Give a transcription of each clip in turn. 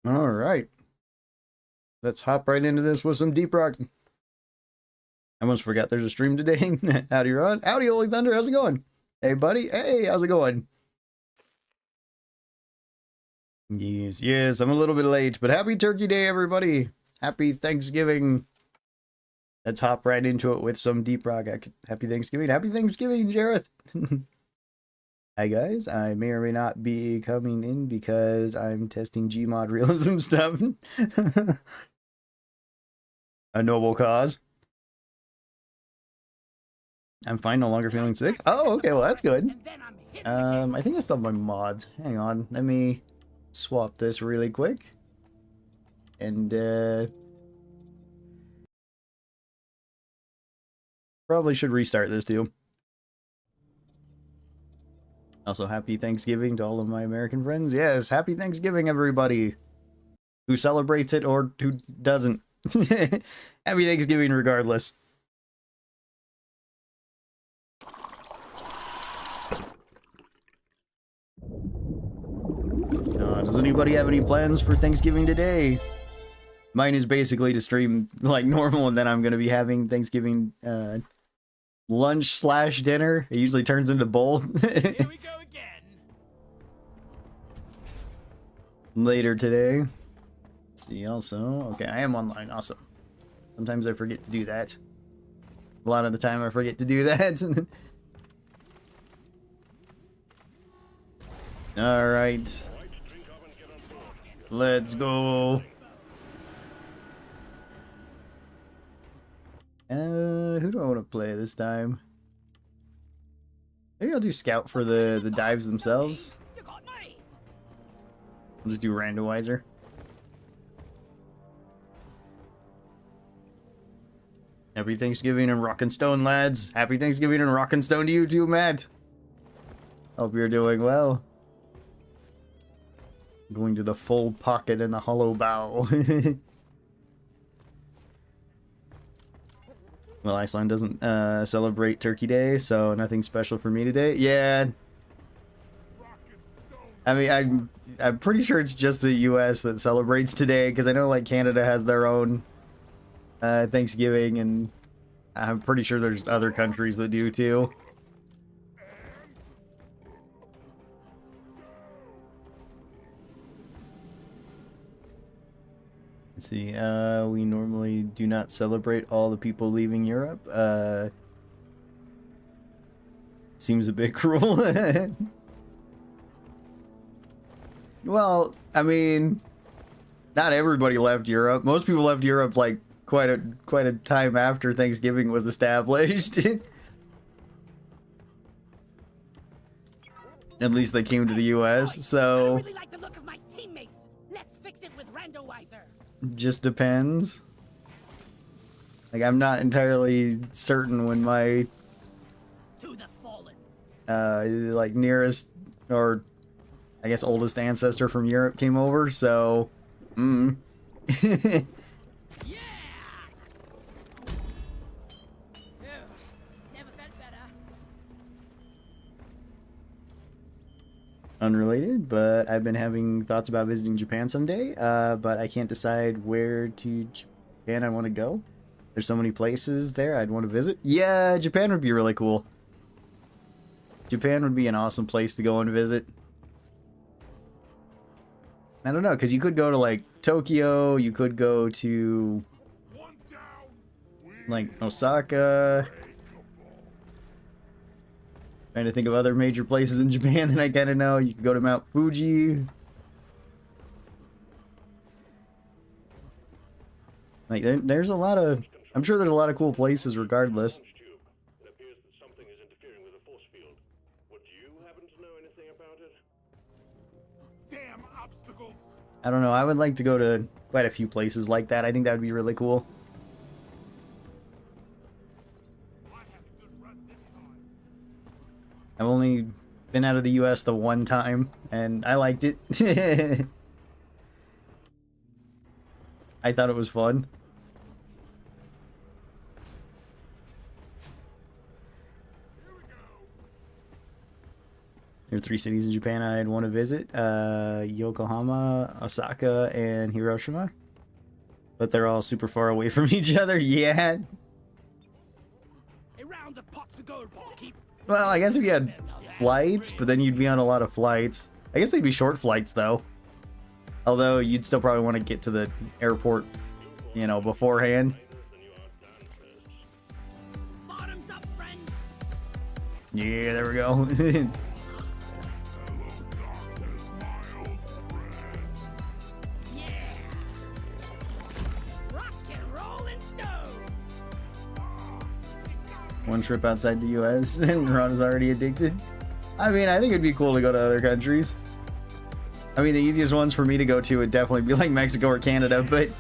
All right. Let's hop right into this with some Deep Rock. I almost forgot there's a stream today. Howdy, Rod. Howdy, Holy Thunder. How's it going? Hey, buddy. Hey, how's it going? Yes, I'm a little bit late, but happy Turkey Day, everybody. Happy Thanksgiving. Let's hop right into it with some Deep Rock. Happy Thanksgiving. Happy Thanksgiving, Jareth. Hi, guys. I may or may not be coming in because I'm testing Gmod realism stuff. A noble cause. I'm fine, no longer feeling sick. Oh, okay, well that's good. I think I still have my mods. Hang on, let me swap this really quick. And probably should restart this too. Also, happy Thanksgiving to all of my American friends. Yes, happy Thanksgiving, everybody who celebrates it or who doesn't. Happy Thanksgiving regardless. Does anybody have any plans for Thanksgiving today? Mine is basically to stream like normal, and then I'm going to be having Thanksgiving lunch slash dinner. It usually turns into both. Here we go again. Later today. Let's see, also. Okay, I am online. Awesome. Sometimes I forget to do that. A lot of the time I forget to do that. Alright. Let's go. Who do I want to play this time? Maybe I'll do scout for the dives themselves. I'll just do randomizer. Happy Thanksgiving and Rockin' Stone, lads. Happy Thanksgiving and Rockin' Stone to you too, Matt. Hope you're doing well. Going to the full pocket and the hollow bow. Well, Iceland doesn't celebrate Turkey Day, so nothing special for me today. Yeah. I mean, I'm pretty sure it's just the U.S. that celebrates today, because I know like Canada has their own Thanksgiving, and I'm pretty sure there's other countries that do too. Let's see, we normally do not celebrate all the people leaving Europe. Seems a bit cruel. Well, I mean, not everybody left Europe. Most people left Europe like quite a time after Thanksgiving was established. At least they came to the US, so just depends. Like, I'm not entirely certain when my like nearest or I guess oldest ancestor from Europe came over, so Unrelated, but I've been having thoughts about visiting Japan someday, but I can't decide where to Japan I want to go. There's so many places there I'd want to visit. Yeah, Japan would be really cool. Japan would be an awesome place to go and visit. I don't know, because you could go to, like, Tokyo, you could go to, like, Osaka. Trying to think of other major places in Japan that I kind of know. You could go to Mount Fuji. Like, there's a lot of... I'm sure there's a lot of cool places regardless. I don't know, I would like to go to quite a few places like that. I think that would be really cool. I've only been out of the US the one time, and I liked it. I thought it was fun. There are 3 cities in Japan I'd want to visit. Yokohama, Osaka, and Hiroshima. But they're all super far away from each other. Yeah. Well, I guess if you had flights, but then you'd be on a lot of flights. I guess they'd be short flights, though. Although, you'd still probably want to get to the airport, you know, beforehand. Yeah, there we go. One trip outside the US and Ron is already addicted. I mean, I think it'd be cool to go to other countries. I mean, the easiest ones for me to go to would definitely be like Mexico or Canada, but...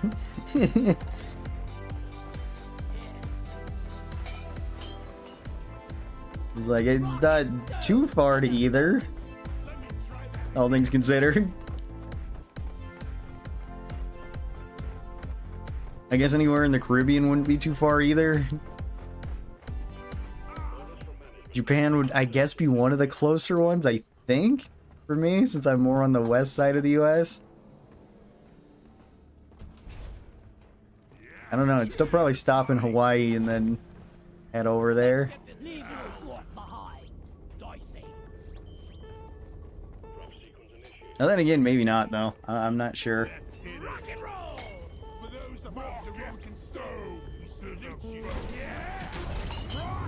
It's like, it's not too far to either. All things considered. I guess anywhere in the Caribbean wouldn't be too far either. Japan would, I guess, be one of the closer ones, I think, for me, since I'm more on the west side of the US. I don't know, I'd still probably stop in Hawaii and then head over there. Now then again, maybe not, though. I'm not sure.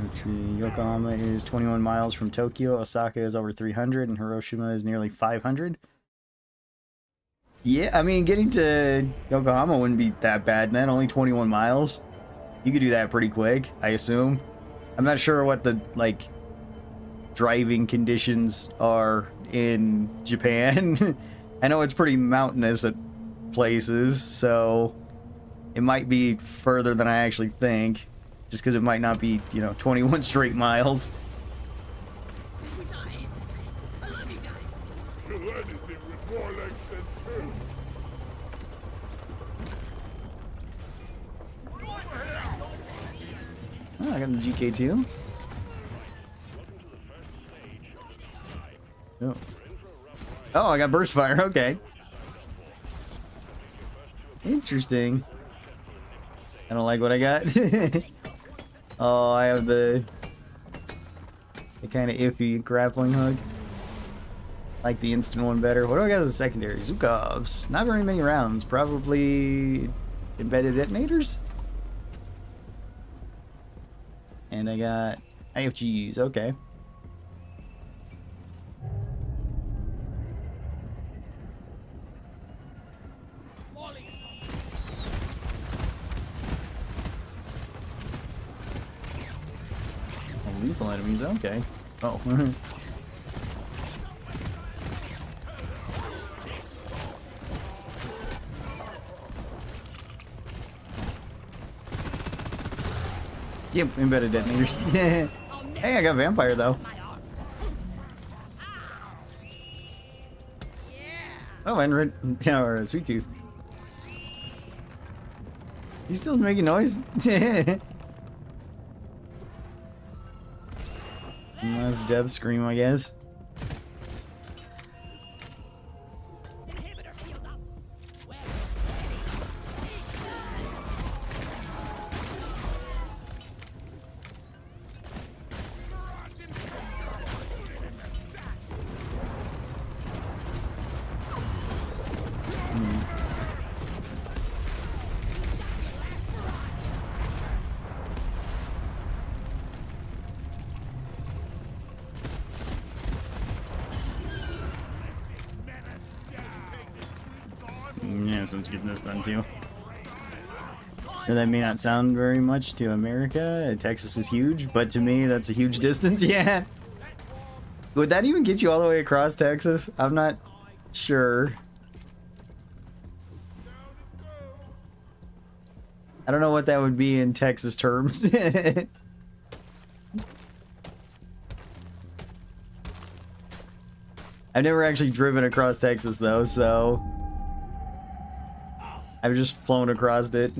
Let's see, Yokohama is 21 miles from Tokyo, Osaka is over 300, and Hiroshima is nearly 500. Yeah, I mean, getting to Yokohama wouldn't be that bad, then, only 21 miles. You could do that pretty quick, I assume. I'm not sure what the, like, driving conditions are in Japan. I know it's pretty mountainous at places, so it might be further than I actually think. Just because it might not be, you know, 21 straight miles. Oh, I got the GK2. Oh. Oh, I got burst fire. Okay. Interesting. I don't like what I got. Oh, I have the kind of iffy grappling hook. Like the instant one better. What do I got as a secondary? Zukovs. Not very many rounds. Probably embedded detonators. And I got IFGs. Okay. Lethal enemies, okay. Oh. Yep, embedded detonators. Hey, I got vampire though. Oh, and red, or sweet tooth. He's still making noise. Last death scream, I guess. Yeah, so let's get this done too. Now, that may not sound very much to America. Texas is huge, but to me, that's a huge distance. Yeah. Would that even get you all the way across Texas? I'm not sure. I don't know what that would be in Texas terms. I've never actually driven across Texas though, so I've just flown across it.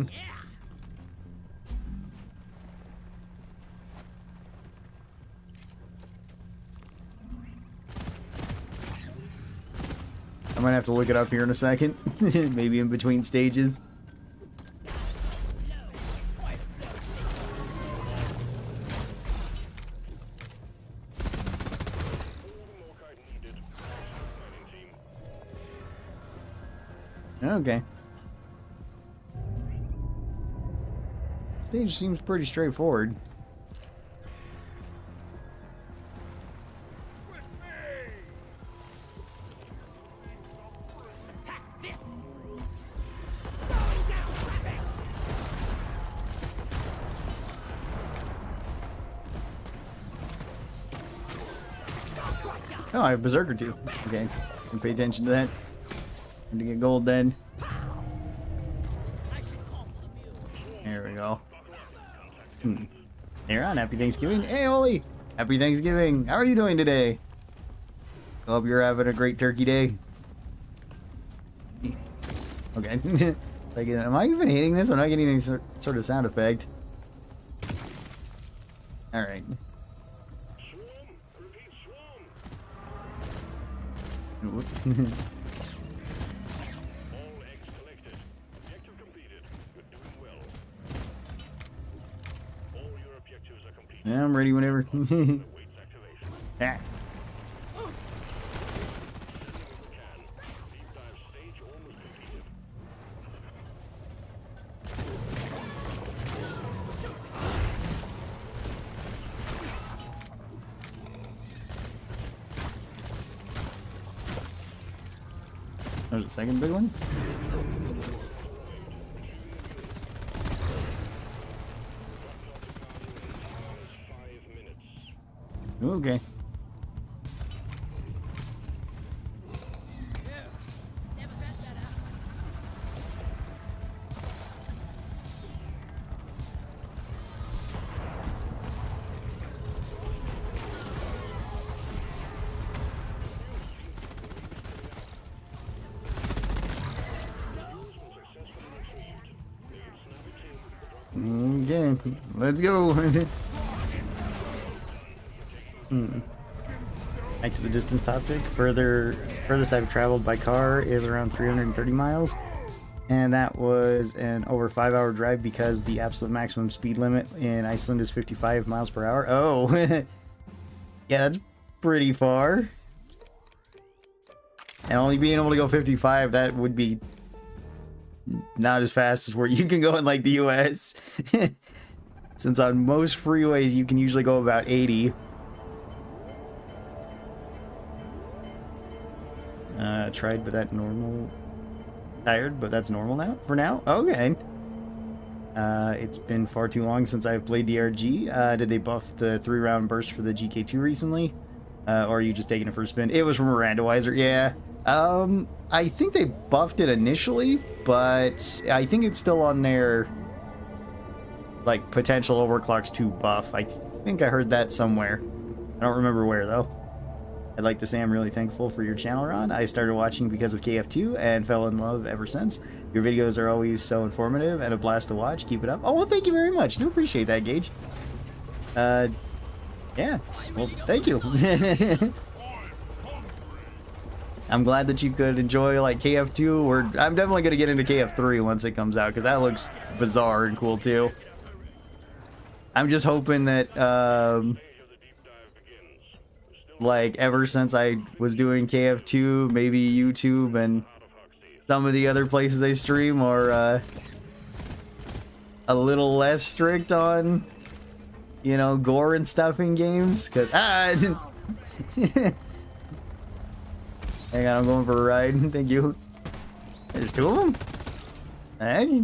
I might have to look it up here in a second. Maybe in between stages. Okay. Stage seems pretty straightforward. Oh, I have Berserker too. Okay, can pay attention to that. Need to get gold then. There we go. Hey Ron, happy Thanksgiving. Hey Oli, happy Thanksgiving. How are you doing today? Hope you're having a great turkey day. Okay. Like, am I even hitting this? I'm not getting any sort of sound effect. Alright. Yeah, I'm ready whenever. Ah. There's a second big one. Okay. Okay, let's go. Back to the distance topic. Furthest I've traveled by car is around 330 miles. And that was an over 5-hour drive because the absolute maximum speed limit in Iceland is 55 miles per hour. Oh, yeah, that's pretty far. And only being able to go 55, that would be not as fast as where you can go in like the US. Since on most freeways you can usually go about 80. Tried, but that normal. Tired, but that's normal now. For now, okay. It's been far too long since I've played DRG. Did they buff the 3-round burst for the GK2 recently, or are you just taking it for a spin? It was from a randomizer, yeah. I think they buffed it initially, but I think it's still on their like potential overclocks 2 buff. I think I heard that somewhere. I don't remember where though. I'd like to say I'm really thankful for your channel, Ron. I started watching because of KF2 and fell in love ever since. Your videos are always so informative and a blast to watch. Keep it up. Oh, well, thank you very much. Do appreciate that, Gage. Yeah. Well, thank you. I'm glad that you could enjoy, like, KF2. I'm definitely going to get into KF3 once it comes out, because that looks bizarre and cool, too. I'm just hoping that, like, ever since I was doing KF2, maybe YouTube and some of the other places I stream are a little less strict on, you know, gore and stuff in games. Cause hang on, I'm going for a ride. Thank you. There's 2 of them. Hey.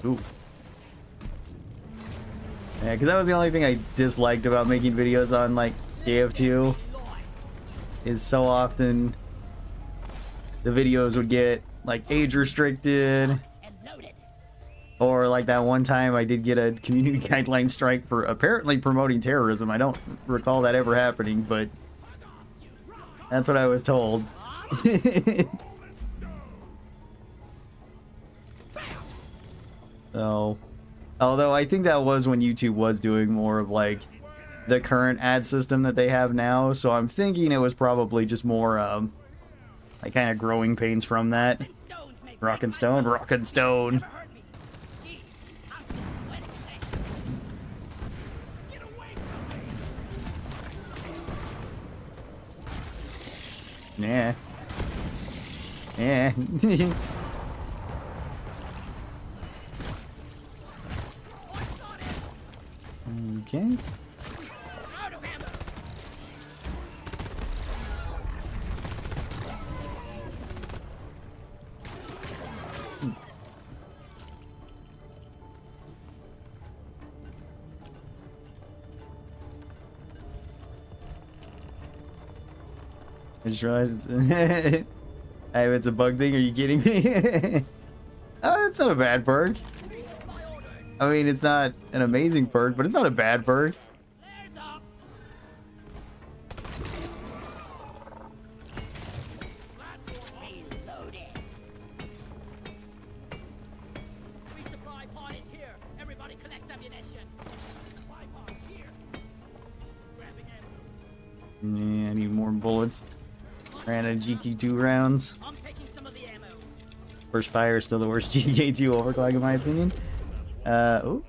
Ooh. Yeah, because that was the only thing I disliked about making videos on, like, KF2, is so often the videos would get, like, age restricted, or like that one time I did get a community guideline strike for apparently promoting terrorism. I don't recall that ever happening, but that's what I was told. So... although I think that was when YouTube was doing more of like the current ad system that they have now, so I'm thinking it was probably just more like kind of growing pains from that. Rock and stone, rock and stone. Yeah. Yeah. Okay. I just realized it's a bug thing. Are you kidding me? Oh, that's not a bad perk. I mean, it's not an amazing perk, but it's not a bad perk. Yeah, I need more bullets. Ran out of GQ2 rounds. First fire is still the worst GK2 overclock in my opinion. Oh.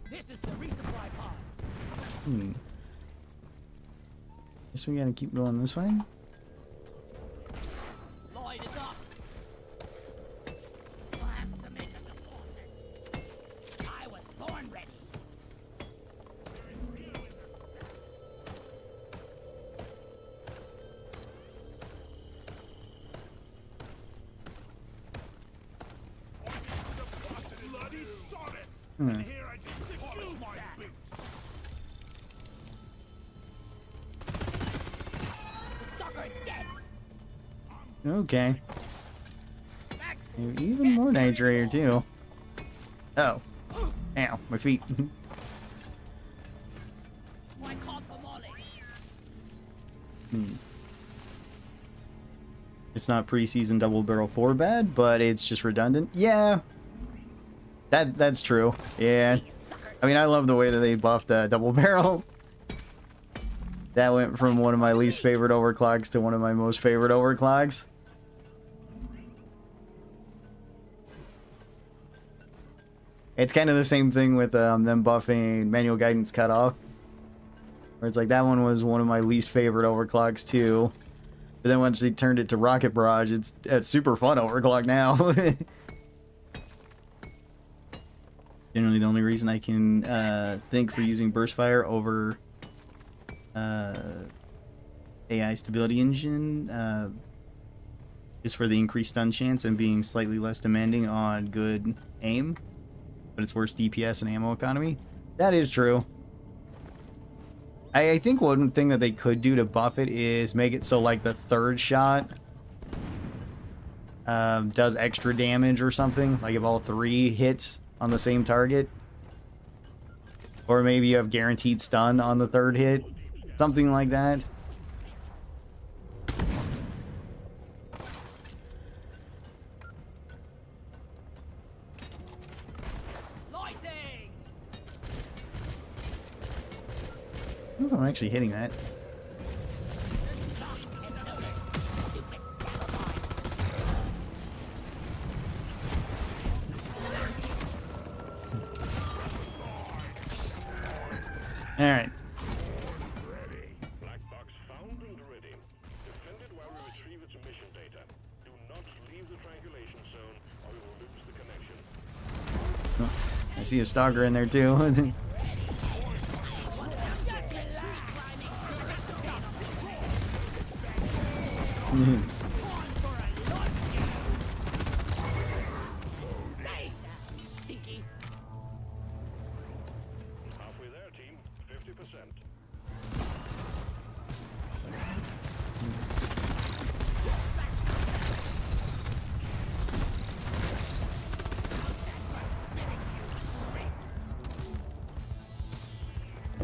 This is the resupply pod. Guess we gotta keep going this way. Lloyd is up. We'll have to make a deposit. I was born ready. Okay. Even more nitrate too. Oh. Ow, my feet. It's not preseason double barrel 4 bad, but it's just redundant. Yeah. That's true. Yeah. I mean, I love the way that they buffed double barrel. That went from one of my least favorite overclocks to one of my most favorite overclocks. It's kind of the same thing with them buffing manual guidance cutoff. Where it's like that one was one of my least favorite overclocks too. But then once they turned it to rocket barrage, it's super fun overclock now. Generally the only reason I can think for using burst fire over AI stability engine is for the increased stun chance and being slightly less demanding on good aim, but it's worse DPS and ammo economy. That is true. I think one thing that they could do to buff it is make it so like the third shot does extra damage or something, like if all 3 hits on the same target, or maybe you have guaranteed stun on the 3rd hit. Something like that. Ooh, I'm actually hitting that. All right. I see a stalker in there too. Halfway there, team. 50%.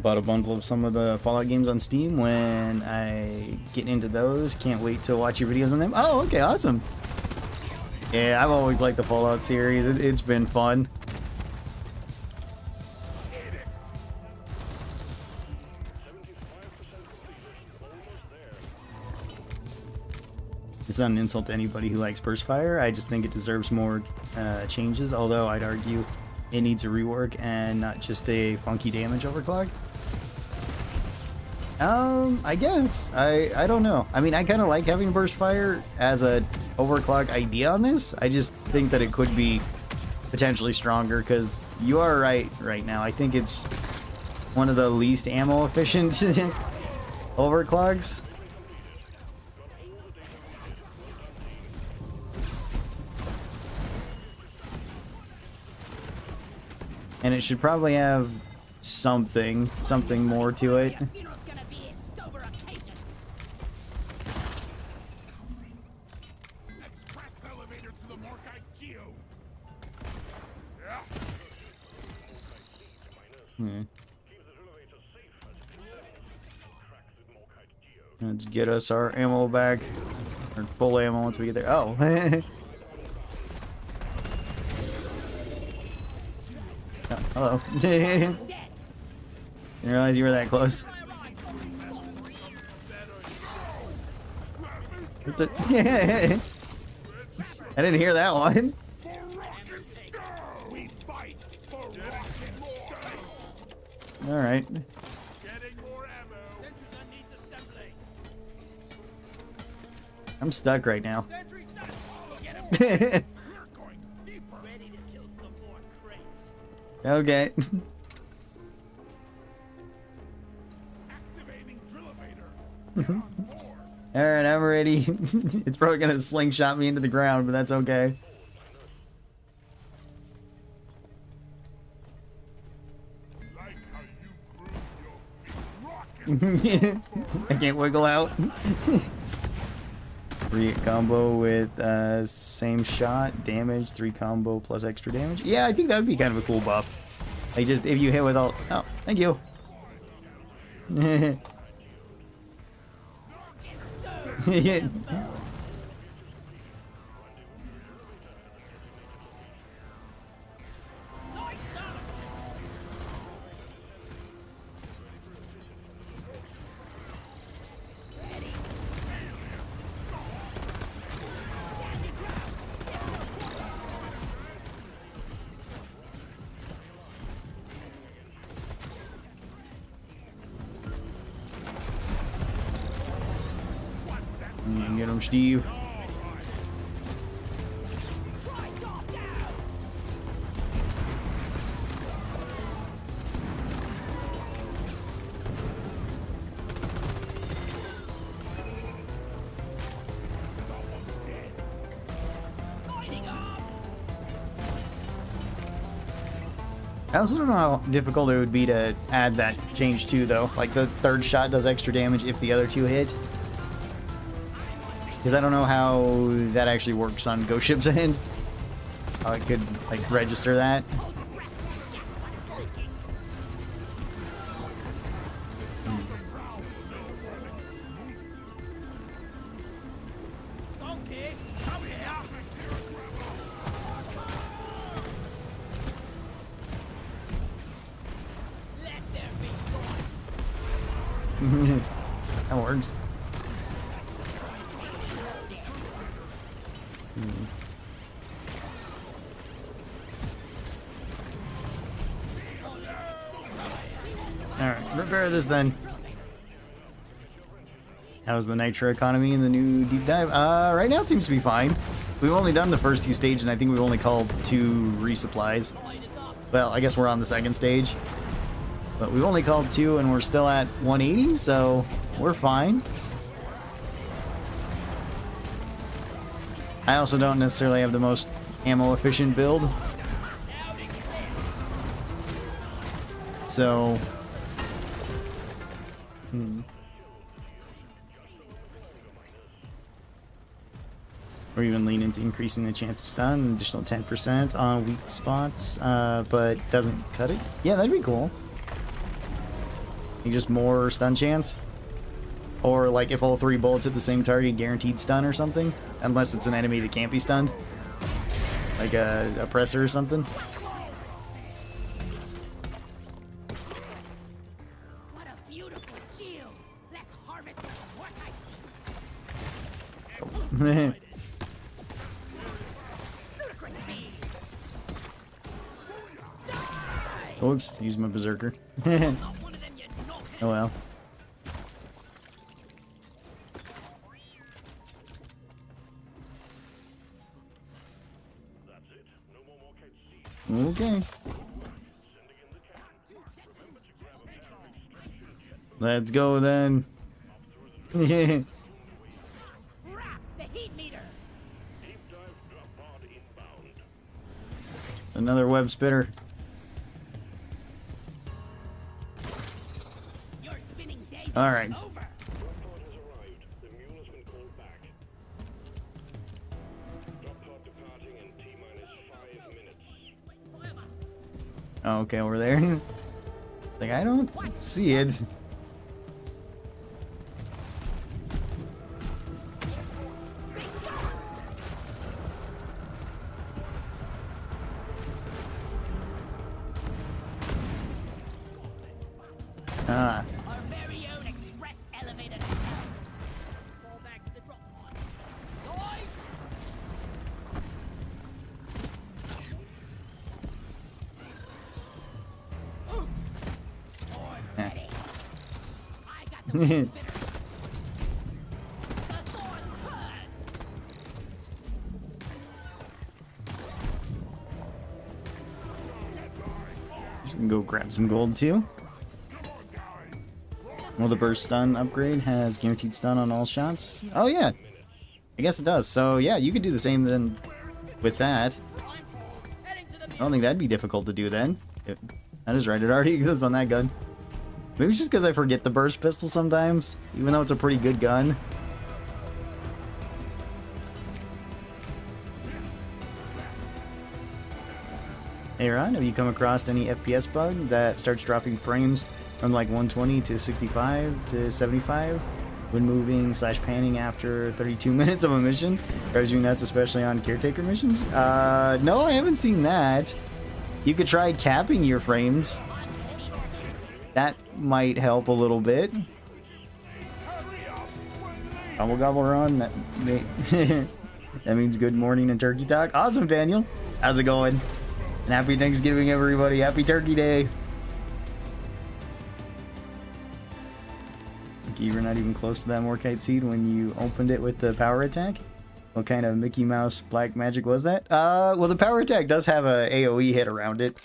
bought a bundle of some of the Fallout games on Steam. When I get into those, can't wait to watch your videos on them. Oh, okay, awesome. Yeah, I've always liked the Fallout series. It's been fun. 75% completed. Almost there. It's not an insult to anybody who likes Burst Fire. I just think it deserves more changes, although I'd argue it needs a rework and not just a funky damage overclock. I guess. I don't know. I mean, I kind of like having Burst Fire as a overclock idea on this. I just think that it could be potentially stronger, because you are right now. I think it's one of the least ammo efficient overclocks. And it should probably have something more to it. Funeral's gonna be a sober occasion. Express elevator to the Morkai Geo. Keep the elevator safe as it descends. Track the Morkite Geo. Let's get us our ammo back. Or full ammo once we get there. Oh. Oh, hello. Didn't realize you were that close. What the- I didn't hear that one. We fight for rock and roll. All right. Getting more ammo. Sentry gun needs assembly. I'm stuck right now. Sentry gun. Get him. We're going deeper. Ready to kill some more crates. Okay. Activating drill-elevator. We're on board. All right, I'm ready. It's probably gonna slingshot me into the ground, but that's okay. Like how you groove your feet. Rock and I can't wiggle out. Free combo with same shot, damage, 3 combo plus extra damage. Yeah, I think that would be kind of a cool buff. Like, just if you hit with all. Oh, thank you. Get him, Steve. I also don't know how difficult it would be to add that change too, though. Like, the third shot does extra damage if the other two hit. Because I don't know how that actually works on Ghost Ship's end. How I could, like, register that. Donkey, come here. Let there be joy. That works. Alright, repair this then. How's the nitro economy in the new deep dive? Right now it seems to be fine. We've only done the first 2 stages, and I think we've only called 2 resupplies. Well, I guess we're on the second stage. But we've only called 2, and we're still at 180, so we're fine. I also don't necessarily have the most ammo efficient build. So... Or even lean into increasing the chance of stun, an additional 10% on weak spots, but doesn't cut it. Yeah, that'd be cool. Just more stun chance? Or like if all 3 bullets hit the same target, guaranteed stun or something? Unless it's an enemy that can't be stunned. Like a oppressor or something. What a beautiful shield. Let's harvest some more kites. Ludicrous speed. Oops, use my berserker. Not one of them, you knockhead. Oh well. That's it. No more kite seed. Okay. Sending in the cannon. Remember to grab a power extraction jet. Let's go then. Crap, the heat meter. Deep dive drop pod inbound. Another web spitter. Your spinning days All are right. over. Drop pod has arrived. The mule has been called back. Drop pod departing in T-minus 5 minutes. Oh, okay, over there. Like I don't see it. Ah. Our very own express elevator to hell. Fall back to the drop pod. Dive! I'm ready. I got the web spinner. The thorns hurt. Just gonna go grab some gold too. Well, the burst stun upgrade has guaranteed stun on all shots. Oh yeah, I guess it does. So yeah, you could do the same then with that. Heading to the I don't think that'd be difficult to do then. That is right, it already exists on that gun. Maybe it's just because I forget the burst pistol sometimes, even though it's a pretty good gun. Hey Ron, have you come across any FPS bug that starts dropping frames from like 120 to 65 to 75 when moving / panning after 32 minutes of a mission? Drives you nuts, especially on caretaker missions? No, I haven't seen that. You could try capping your frames. That might help a little bit. Gobble gobble run. That means good morning and turkey talk. Awesome, Daniel. How's it going? And happy Thanksgiving, everybody. Happy Turkey Day. You were not even close to that Morkite seed when you opened it with the power attack. What kind of Mickey Mouse black magic was that? Well, the power attack does have a AoE hit around it.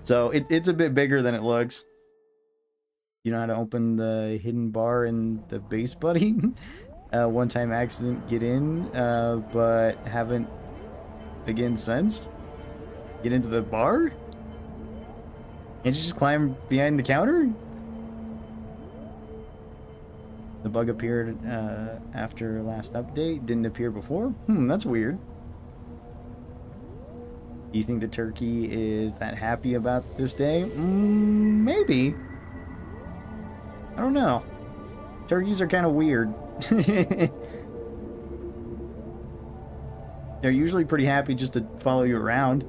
So it's a bit bigger than it looks. You know how to open the hidden bar in the base buddy? One time accident get in, but haven't again since. Get into the bar? Can't you just climb behind the counter? The bug appeared after last update. Didn't appear before? That's weird. Do you think the turkey is that happy about this day? Maybe. I don't know. Turkeys are kind of weird. They're usually pretty happy just to follow you around.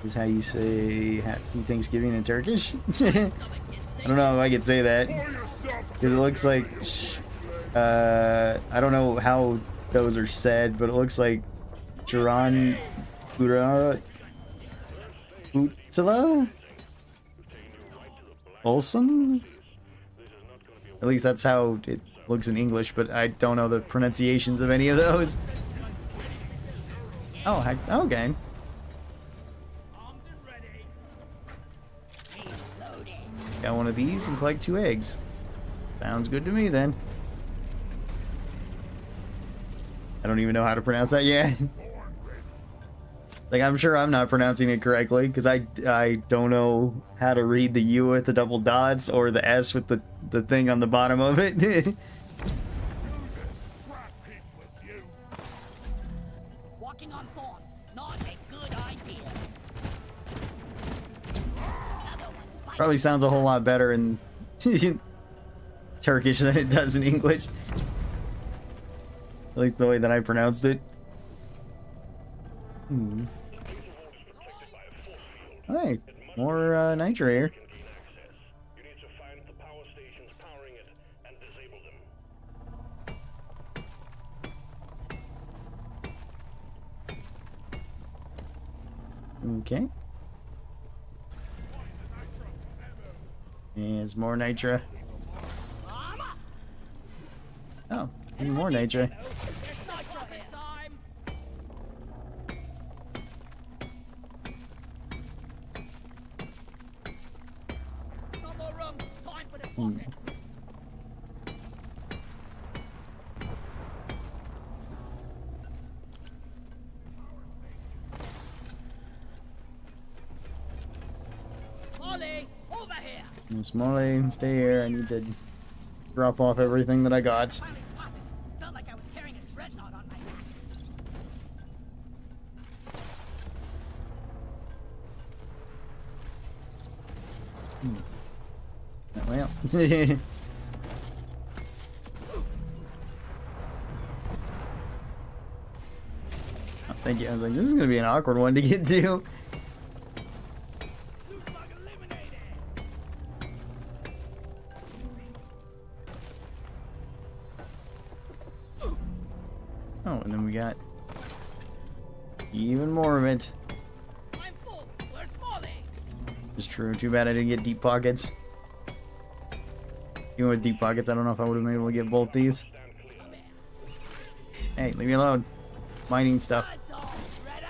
Is how you say Happy Thanksgiving in Turkish? I don't know if I could say that. Because it looks like... I don't know how those are said, but it looks like... Jiran... Utala? Olson? At least that's how it looks in English, but I don't know the pronunciations of any of those. Oh, heck, okay. Got one of these and collect 2 eggs. Sounds good to me then. I don't even know how to pronounce that yet. Like, I'm sure I'm not pronouncing it correctly, because I don't know how to read the U with the double dots, or the S with the thing on the bottom of it. Walking on thorns, not a good idea. Probably sounds a whole lot better in Turkish than it does in English. At least the way that I pronounced it. Hmm. Hey, more nitro here. You need to find the power stations powering it and disable them. Okay. There's more nitro. Oh, even more nitro. It's nitro time. No more room. Time for the faucet. Molly, over here. Miss Molly, stay here. I need to drop off everything that I got. Finally passed it. Felt like I was carrying a dreadnought on my back. Well. Oh, thank you. I was like, this is gonna be an awkward one to get to. Oh, and then we got even more of it. I'm full. Where's Molly? It's true. Too bad I didn't get deep pockets. Even with deep pockets, I don't know if I would have been able to get both these. Hey, leave me alone. Mining stuff. That's all, Shredder.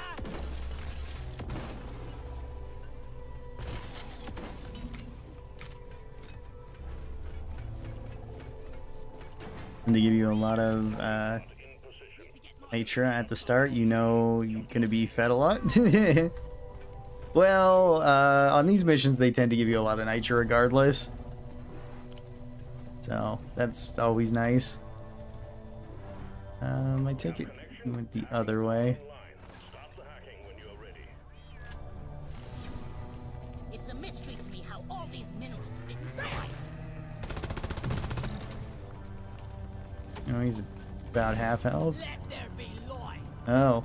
And they give you a lot of nitro at the start. You know you're gonna be fed a lot. Well, on these missions, they tend to give you a lot of nitro regardless. So that's always nice. I take it went the other way. Stop the hacking when you're ready. It's a mystery to me how all these minerals fit inside. You know, he's about half health. Let there be light. Oh.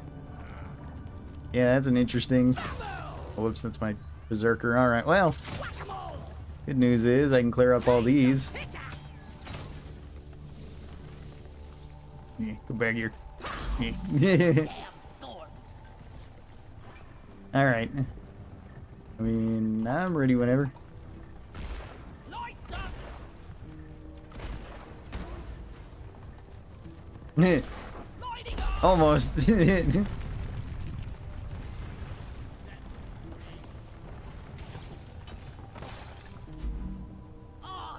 Yeah, that's an interesting... Oh, whoops, that's my berserker. Alright, well, Whack-a-mole. good news is I can clear up all these. Pickaxe. Yeah, go back here. Damn thorns. Alright. I mean, I'm ready whenever. Lights up. Lighting up. Almost. Oh,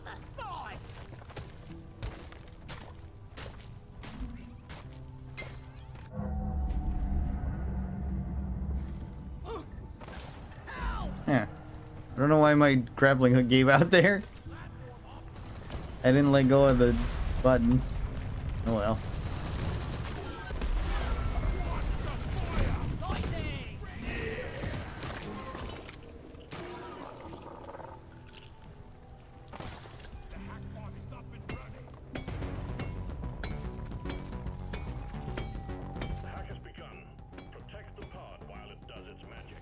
the thorn. Ow. Yeah. I don't know why my grappling hook gave out there. I didn't let go of the button. Oh well. Lighting. The hack has begun. Protect the pod while it does its magic.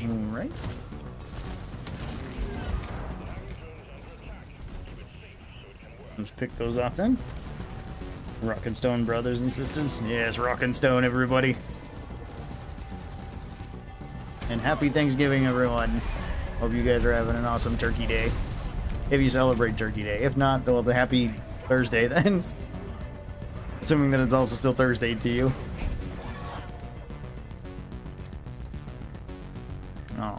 Alright. Let's pick those off then. Rock and Stone brothers and sisters. Yes, Rock and Stone, everybody. And happy Thanksgiving, everyone. Hope you guys are having an awesome Turkey Day. If you celebrate Turkey Day. If not, well, the happy Thursday then. Assuming that it's also still Thursday to you. Oh.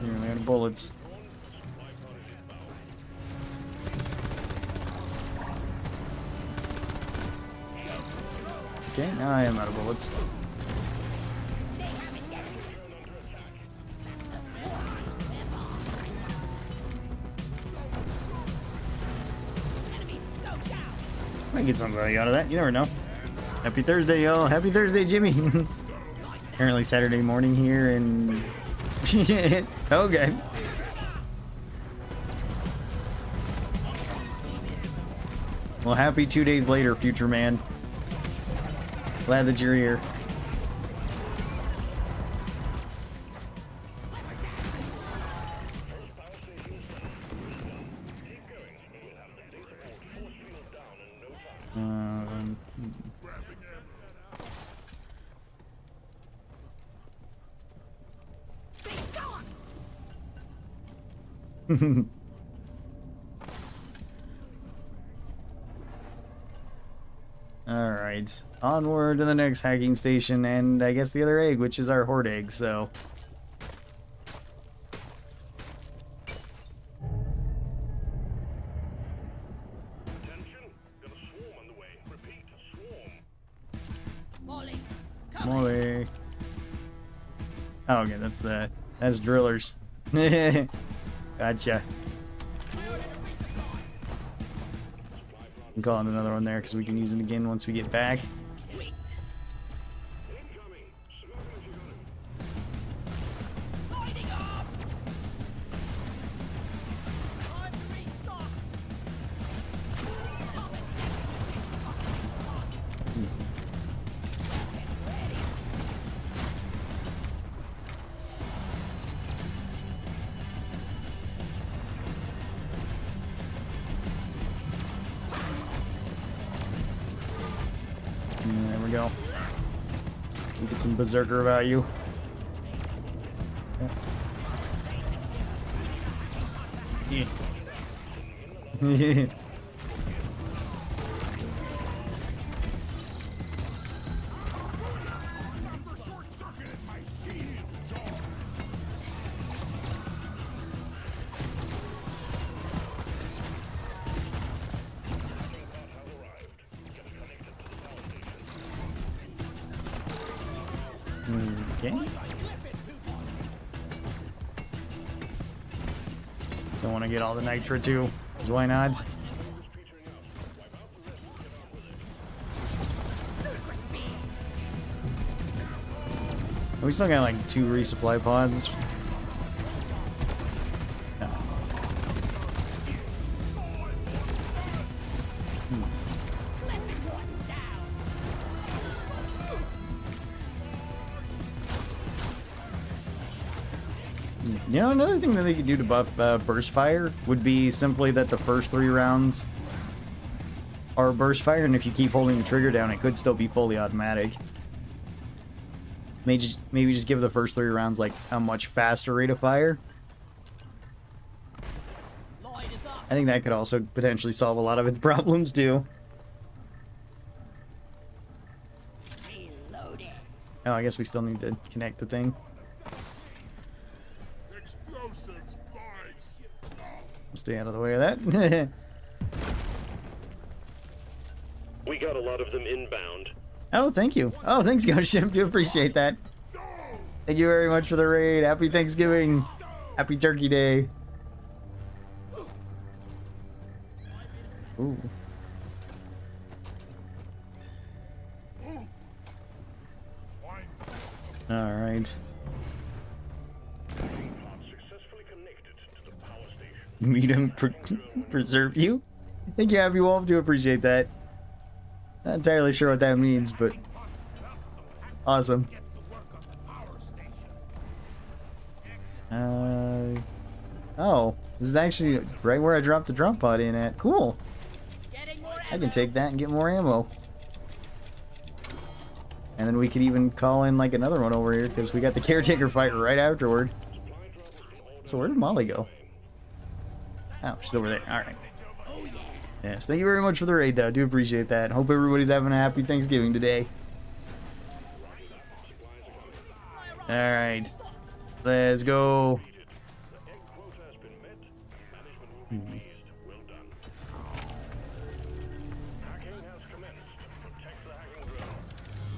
Here, man, bullets. Okay, now I am out of bullets. Might get some value out of that. You never know. Happy Thursday, y'all. Happy Thursday, Jimmy. Apparently Saturday morning here and... okay. Well, happy 2 days later, future man. Glad that you're here. Alright, onward to the next hacking station, and I guess the other egg, which is our horde egg, so... Attention, got a swarm on the way. Repeat, swarm. Molly, come Molly. Oh, okay, that's drillers. Gotcha. I'm calling another one there because we can use it again once we get back. Sweet. Incoming. Survivors, you got him. Lighting up. Time to restock. There we go. We get some berserker value. Yeah. Short-circuited my shield, John. Okay. Don't want to get all the nitro too, 'cause why not? We still got like 2 resupply pods. No. You know, another thing that they could do to buff burst fire would be simply that the first 3 rounds are burst fire, and if you keep holding the trigger down, it could still be fully automatic. Maybe just give the first 3 rounds like a much faster rate of fire. Light is up. I think that could also potentially solve a lot of its problems too. Reloading. Oh, I guess we still need to connect the thing. Explosives, boys. Stay out of the way of that. We got a lot of them inbound. Oh, thank you. Oh, thanks, Gunship. Do appreciate that. Thank you very much for the raid. Happy Thanksgiving. Happy Turkey Day. Ooh. All right. Successfully connected to the power station. Meet him, preserve you. Thank you, Happy Wolf. Do appreciate that. Not entirely sure what that means, but awesome. Oh, this is actually right where I dropped the drop pod in at. Cool. Getting more I can take that and get more ammo. And then we could even call in like another one over here because we got the caretaker fight right afterward. So where did Molly go? Oh, she's over there. All right. Yes, thank you very much for the raid, though. I do appreciate that. Hope everybody's having a happy Thanksgiving today. All right, let's go. The egg quota has been met. Management will be pleased. Well done. Hacking has commenced. Protect the hacking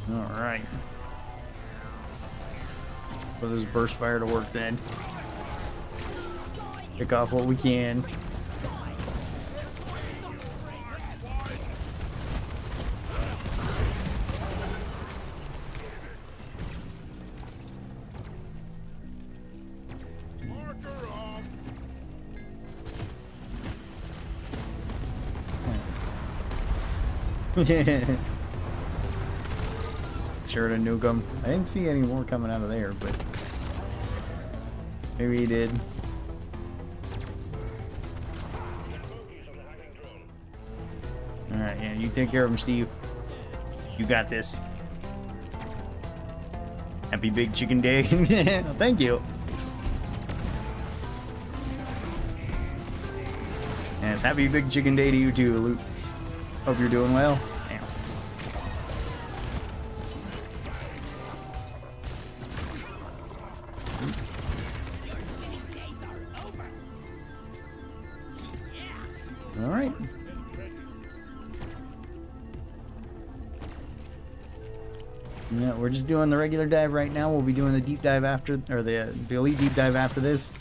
drone. All right. Put this burst fire to work then. Pick off what we can. Sure to nuke him. I didn't see any more coming out of there, but maybe he did. Alright, yeah, you take care of him, Steve. You got this. Happy Big Chicken Day. Thank you. Yes, happy Big Chicken Day to you too, Luke. Hope you're doing well. Damn. All right. Yeah, we're just doing the regular dive right now. We'll be doing the deep dive after, or the elite deep dive after this.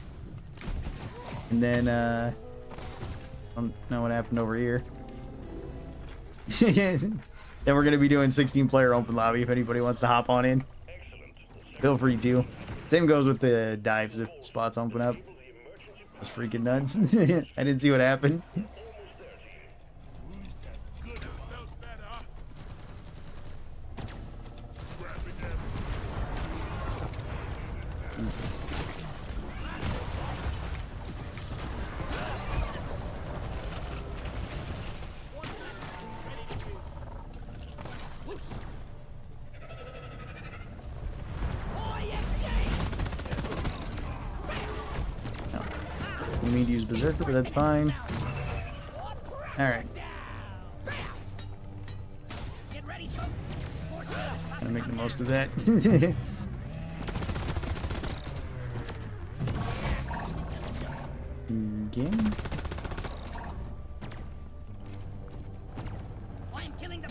And then, I don't know what happened over here. Then we're going to be doing 16-player open lobby if anybody wants to hop on in. Feel free to. Same goes with the dives if spots open up. That's freaking nuts. I didn't see what happened. Didn't mean to use Berserker, but that's fine. Alright. Gonna make the most of that. Again.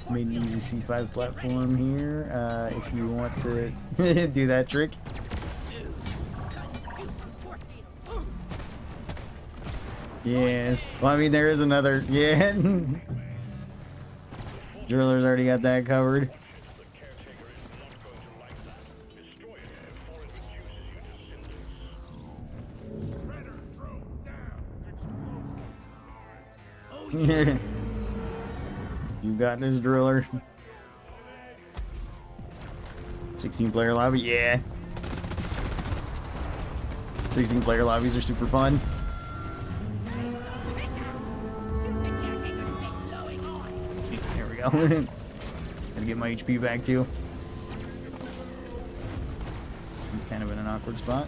Made an easy C5 platform here. If you want to do that trick. Yes. Well, I mean, there is another. Yeah. Driller's already got that covered. You got this, Driller. 16-player lobby, yeah. 16-player lobbies are super fun. There we go. Gotta get my HP back too. It's kind of in an awkward spot.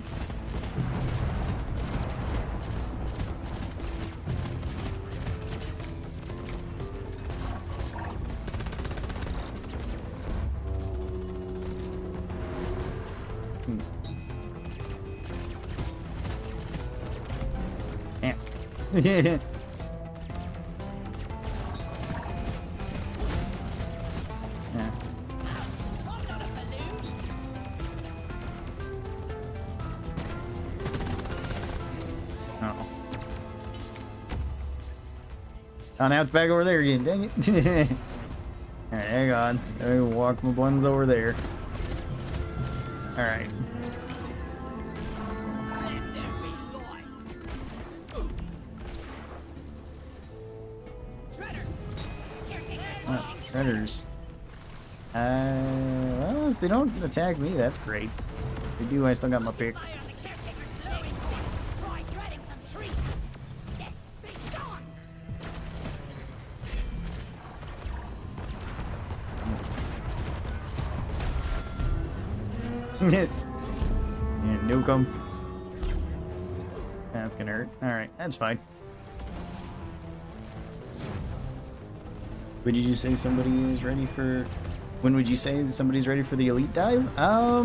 Yeah. Uh-oh. Oh, now it's back over there again. Dang it. Alright, hang on. Let me walk my buns over there. Alright. Shredders. Well, if they don't attack me, that's great. If they do, I still got my pick. Yeah, nuke them. That's gonna hurt. Alright, that's fine. Would you say somebody is ready for... When would you say somebody's ready for the elite dive? I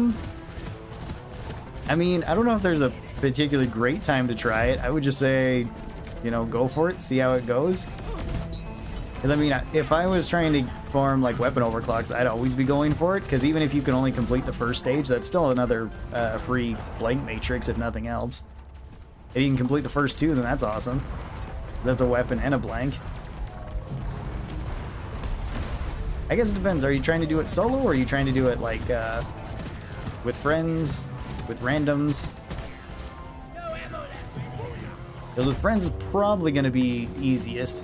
mean, I don't know if there's a particularly great time to try it. I would just say, you know, go for it, see how it goes. Because, I mean, if I was trying to farm, like, weapon overclocks, I'd always be going for it. Because even if you can only complete the first stage, that's still another free blank matrix, if nothing else. If you can complete the first two, then that's awesome. That's a weapon and a blank. I guess it depends. Are you trying to do it solo, or are you trying to do it, like, with friends, with randoms? Because with friends, it's probably going to be easiest.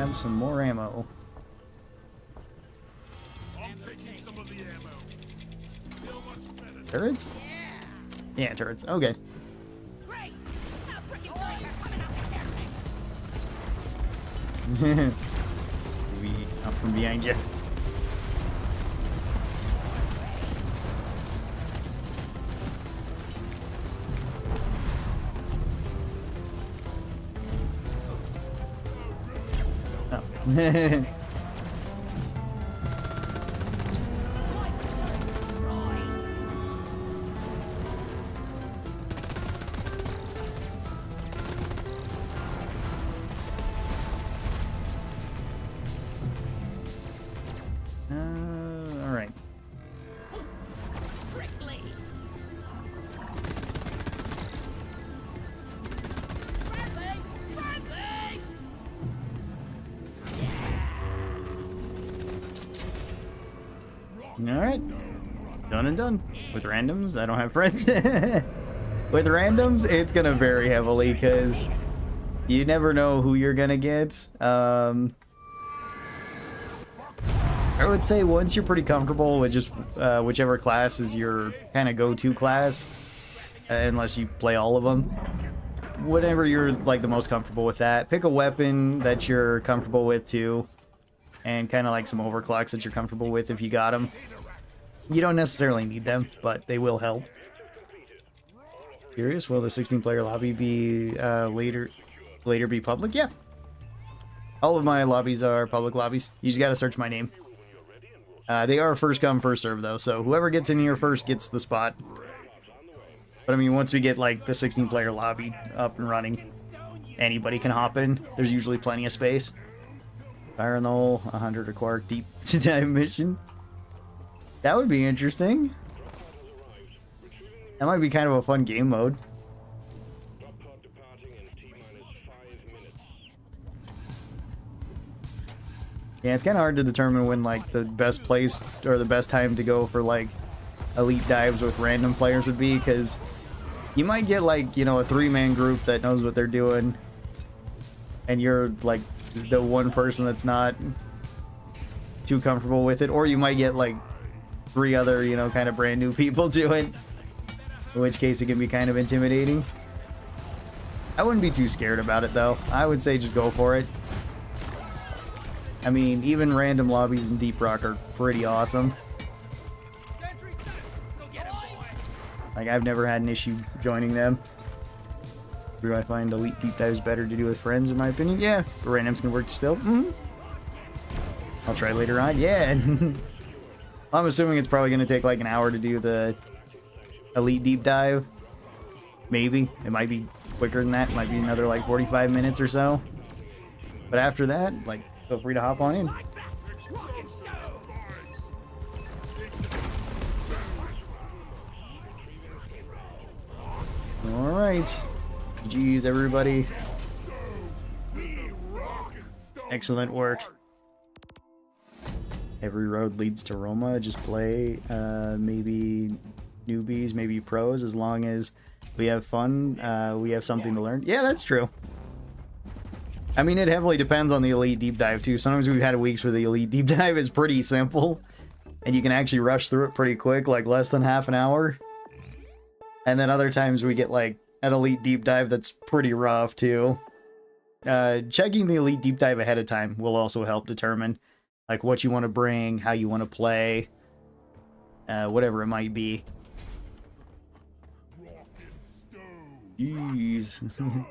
grab some more ammo. I'm taking some of the ammo. Feel much better. Turrets? Yeah, turrets. Okay. Great! Now freaking turrets are coming out the airplane. Maybe up from behind you. Oh. All right. Prickly! Friendly! Friendly! All right. Done and done. With randoms, I don't have friends. With randoms, it's gonna vary heavily because you never know who you're gonna get. I would say once you're pretty comfortable with just whichever class is your kind of go-to class, unless you play all of them, whatever you're like the most comfortable with that, pick a weapon that you're comfortable with too, and kind of like some overclocks that you're comfortable with if you got them. You don't necessarily need them, but they will help. Curious, will the 16-player lobby be later be public? Yeah. All of my lobbies are public lobbies. You just gotta search my name. They are first come, first serve though, so whoever gets in here first gets the spot. But I mean, once we get like the 16-player lobby up and running, anybody can hop in. There's usually plenty of space. Fire in the hole, 100 required deep dive mission. That would be interesting. That might be kind of a fun game mode. Drop pod departing in T-minus 5 minutes. Yeah, it's kind of hard to determine when like the best place or the best time to go for like elite dives with random players would be, because you might get like, you know, a 3-man group that knows what they're doing, and you're like the one person that's not too comfortable with it, or you might get like 3 other, you know, kind of brand new people to it, in which case it can be kind of intimidating. I wouldn't be too scared about it though. I would say just go for it. I mean, even random lobbies in Deep Rock are pretty awesome. Like, I've never had an issue joining them. Do I find elite deep dives better to do with friends, in my opinion? Yeah, but randoms can work still. I'll try later on. Yeah. I'm assuming it's probably going to take like an hour to do the elite deep dive. Maybe. It might be quicker than that. It might be another like 45 minutes or so. But after that, like, feel free to hop on in. Alright. GG's, everybody. Excellent work. Every road leads to Roma. Just play, maybe newbies, maybe pros, as long as we have fun, we have something to learn. Yeah, that's true. I mean, it heavily depends on the elite deep dive too. Sometimes we've had weeks where the elite deep dive is pretty simple, and you can actually rush through it pretty quick, like less than half an hour. And then other times we get like an elite deep dive that's pretty rough too. Checking the elite deep dive ahead of time will also help determine like what you want to bring, how you want to play, whatever it might be. Jeez.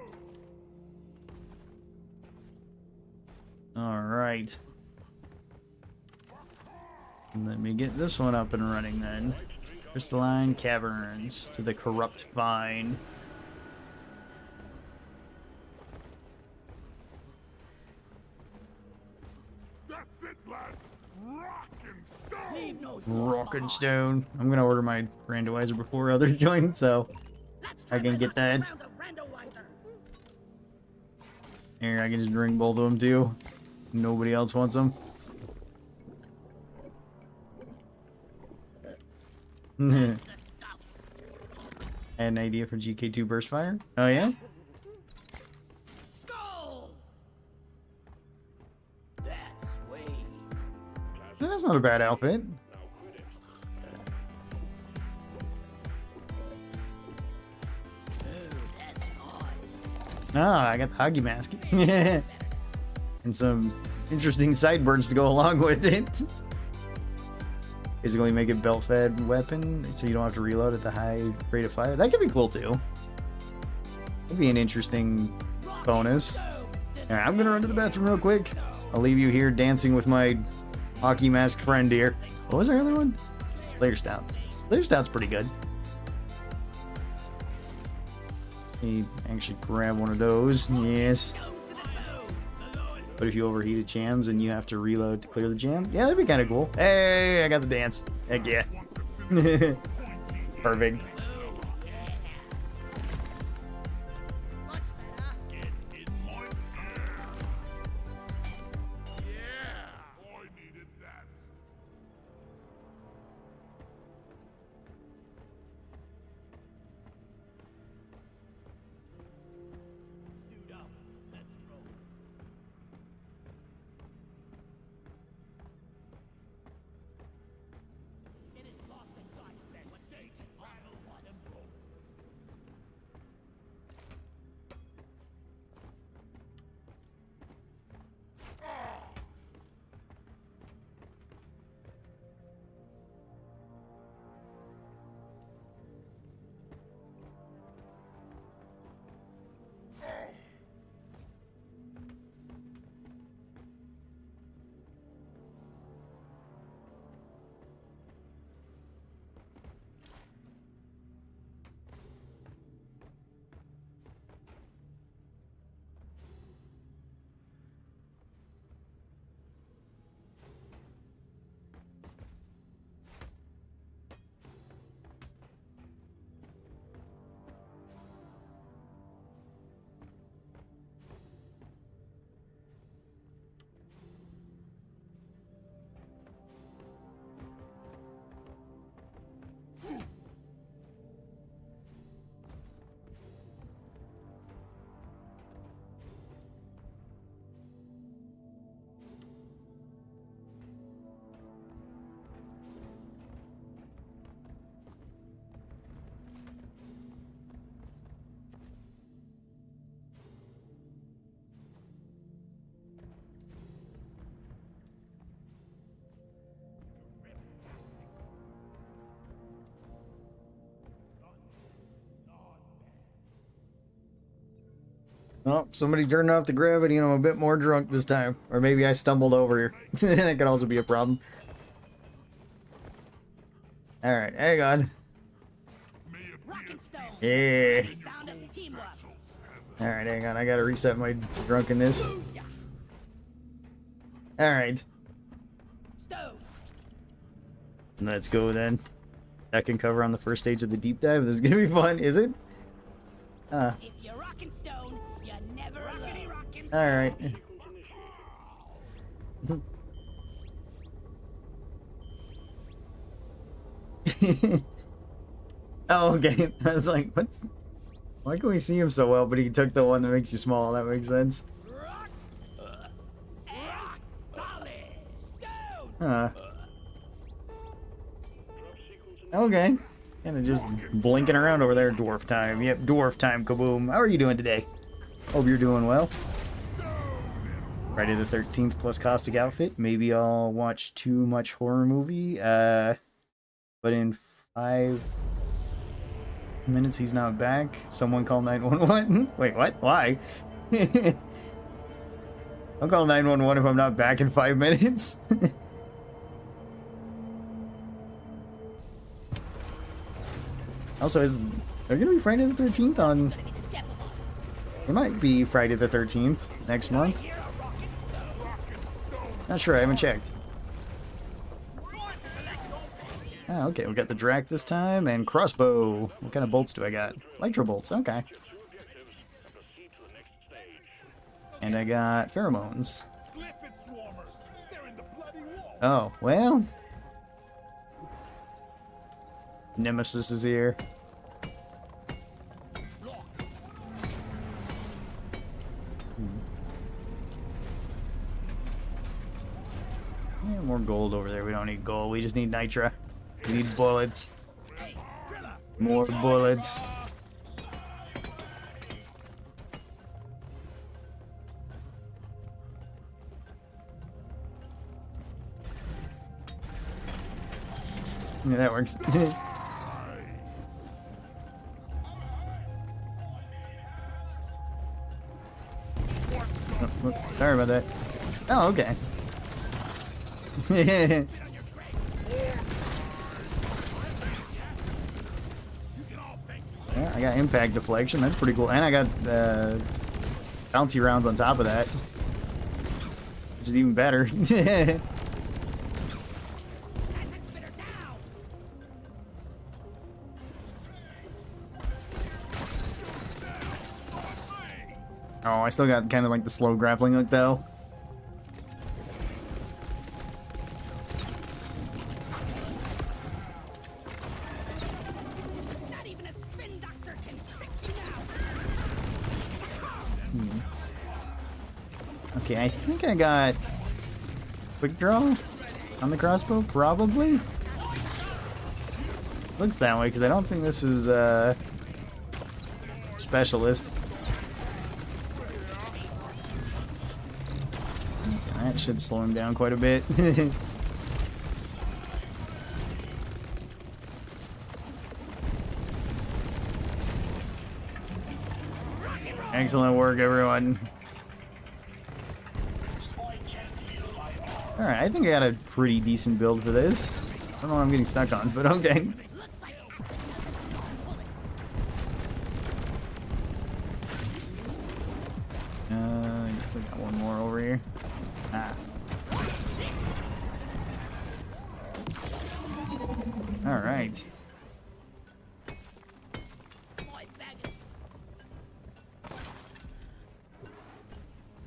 Alright. Let me get this one up and running then. Crystalline Caverns to the Corrupt Vine. That's it, lads. Rock and stone. Leave no Rock and Stone. I'm gonna order my randomizer before others join, so I can get that. Here, I can just bring both of them too. Nobody else wants them. Had an idea for GK2 Burst Fire? Oh yeah? That's not a bad outfit. Ah, I got the Huggy mask. And some interesting sideburns to go along with it. Basically make it belt-fed weapon, so you don't have to reload at the high rate of fire. That could be cool too. That'd be an interesting bonus. Alright, I'm gonna run to the bathroom real quick. I'll leave you here dancing with my hockey mask friend here. What was our other one? Layer Stout. Layer Stout's pretty good. Let me actually grab one of those. Yes. But if you overheated jams and you have to reload to clear the jam, yeah, that'd be kind of cool. Hey, I got the dance. Heck yeah. Perfect. Much better. Get in my hair. Yeah, I needed that. Suit up. Let's roll. It is lost in God said what Jake I don't want him broke. Oh, somebody turned off the gravity and I'm a bit more drunk this time. Or maybe I stumbled over here. That could also be a problem. Alright, hang on. Rock and stone. Yeah. The sound of teamwork. Alright, hang on. I gotta reset my drunkenness. Alright. Stone. Let's go then. That can cover on the first stage of the deep dive. This is gonna be fun, is it? If you're rock and stone, you're never alone. Rock and Alright. Oh, okay. I was like, what's... Why can we see him so well, but he took the one that makes you small? That makes sense. rock. Rock solid. Stone. Huh. Okay. Kind of just blinking around over there. Dwarf time. Yep, dwarf time. Kaboom. How are you doing today? Hope you're doing well. Friday the 13th plus caustic outfit. Maybe I'll watch too much horror movie. But in 5 minutes he's not back. Someone call 911. Wait, what? Why? I'll call 911 if I'm not back in 5 minutes. Also, is there gonna be Friday the 13th on? It might be Friday the 13th next month. Not sure, I haven't checked. Ah, okay, we got the Drac this time, and crossbow. What kind of bolts do I got? Electro bolts, okay. And I got pheromones. Oh, well. Nemesis is here. Yeah, more gold over there. We don't need gold. We just need nitra. We need bullets. More bullets. Yeah, that works. Oh, sorry about that. Oh, okay. Yeah, I got impact deflection. That's pretty cool. And I got bouncy rounds on top of that, which is even better. Oh, I still got kind of like the slow grappling hook though. Not even a spin doctor can fix you now. Okay, I think I got quick draw on the crossbow, probably. Looks that way because I don't think this is specialist. That should slow him down quite a bit. Excellent work, everyone. Alright, I think I got a pretty decent build for this. I don't know what I'm getting stuck on, but okay. Looks like acid doesn't drop bullets. I still got one more over here. Ah. Alright.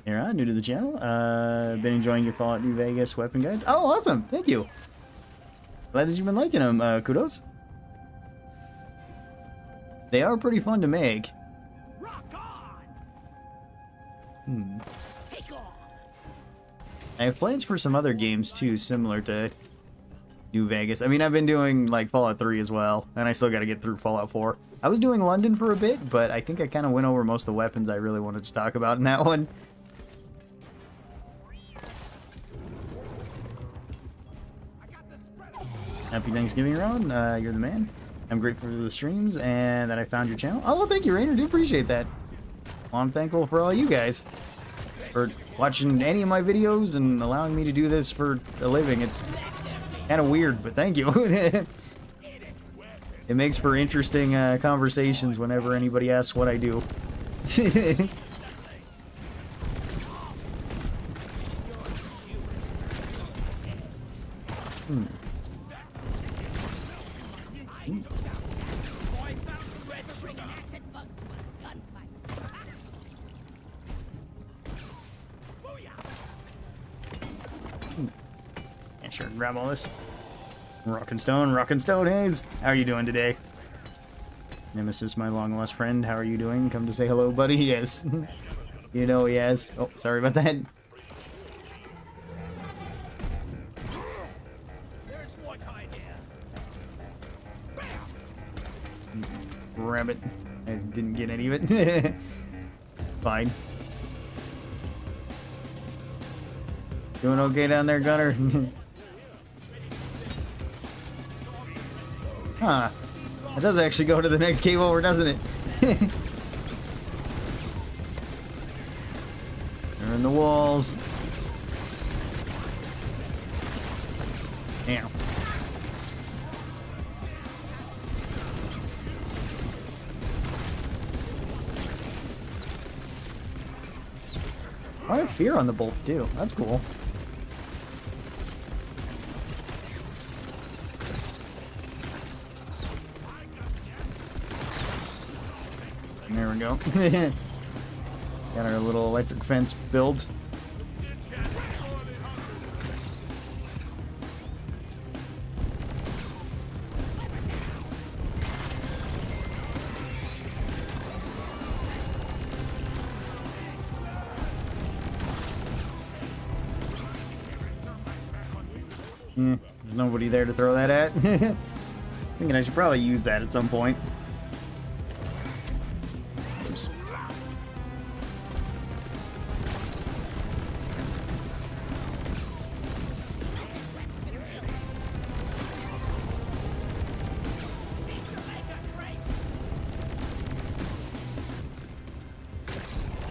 You're new to the channel. Been enjoying your Fallout New Vegas weapon guides. Oh, awesome! Thank you. Glad that you've been liking them. Kudos. They are pretty fun to make. Rock on. Take off. I have plans for some other games too, similar to New Vegas. I mean, I've been doing like Fallout 3 as well, and I still got to get through Fallout 4. I was doing London for a bit, but I think I kind of went over most of the weapons I really wanted to talk about in that one. Happy Thanksgiving, Ron. You're the man. I'm grateful for the streams and that I found your channel. Oh, well, thank you, Rainer. Do appreciate that. Well, I'm thankful for all you guys for watching any of my videos and allowing me to do this for a living. It's kind of weird, but thank you. It makes for interesting conversations whenever anybody asks what I do. Yeah, sure, grab all this. Rockin' Stone Haze. How are you doing today? Nemesis, my long lost friend, how are you doing? Come to say hello, buddy? Yes. You know he has. Oh, sorry about that. There's one idea. Grab it. I didn't get any of it. Fine. Doing okay down there, Gunner? Huh. It does actually go to the next cave over, doesn't it? They're in the walls. Damn. I have fear on the bolts too. That's cool. There we go. Got our little electric fence build. There's nobody there to throw that at. I was thinking I should probably use that at some point. Oops.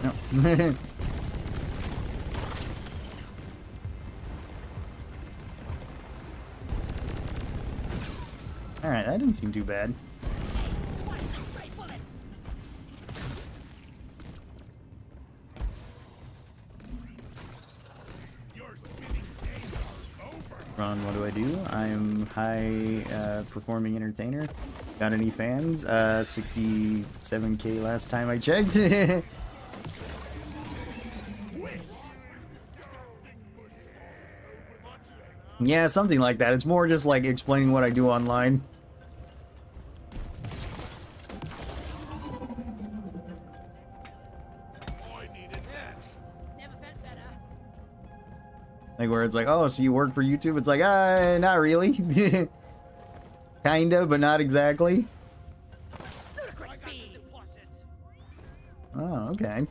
No. Alright, that didn't seem too bad. Ron, what do I do? I'm high performing entertainer. Got any fans? 67K last time I checked. Yeah, something like that. It's more just like explaining what I do online. Like where it's like, oh, so you work for YouTube? It's like, not really. Kinda, but not exactly. Oh, okay.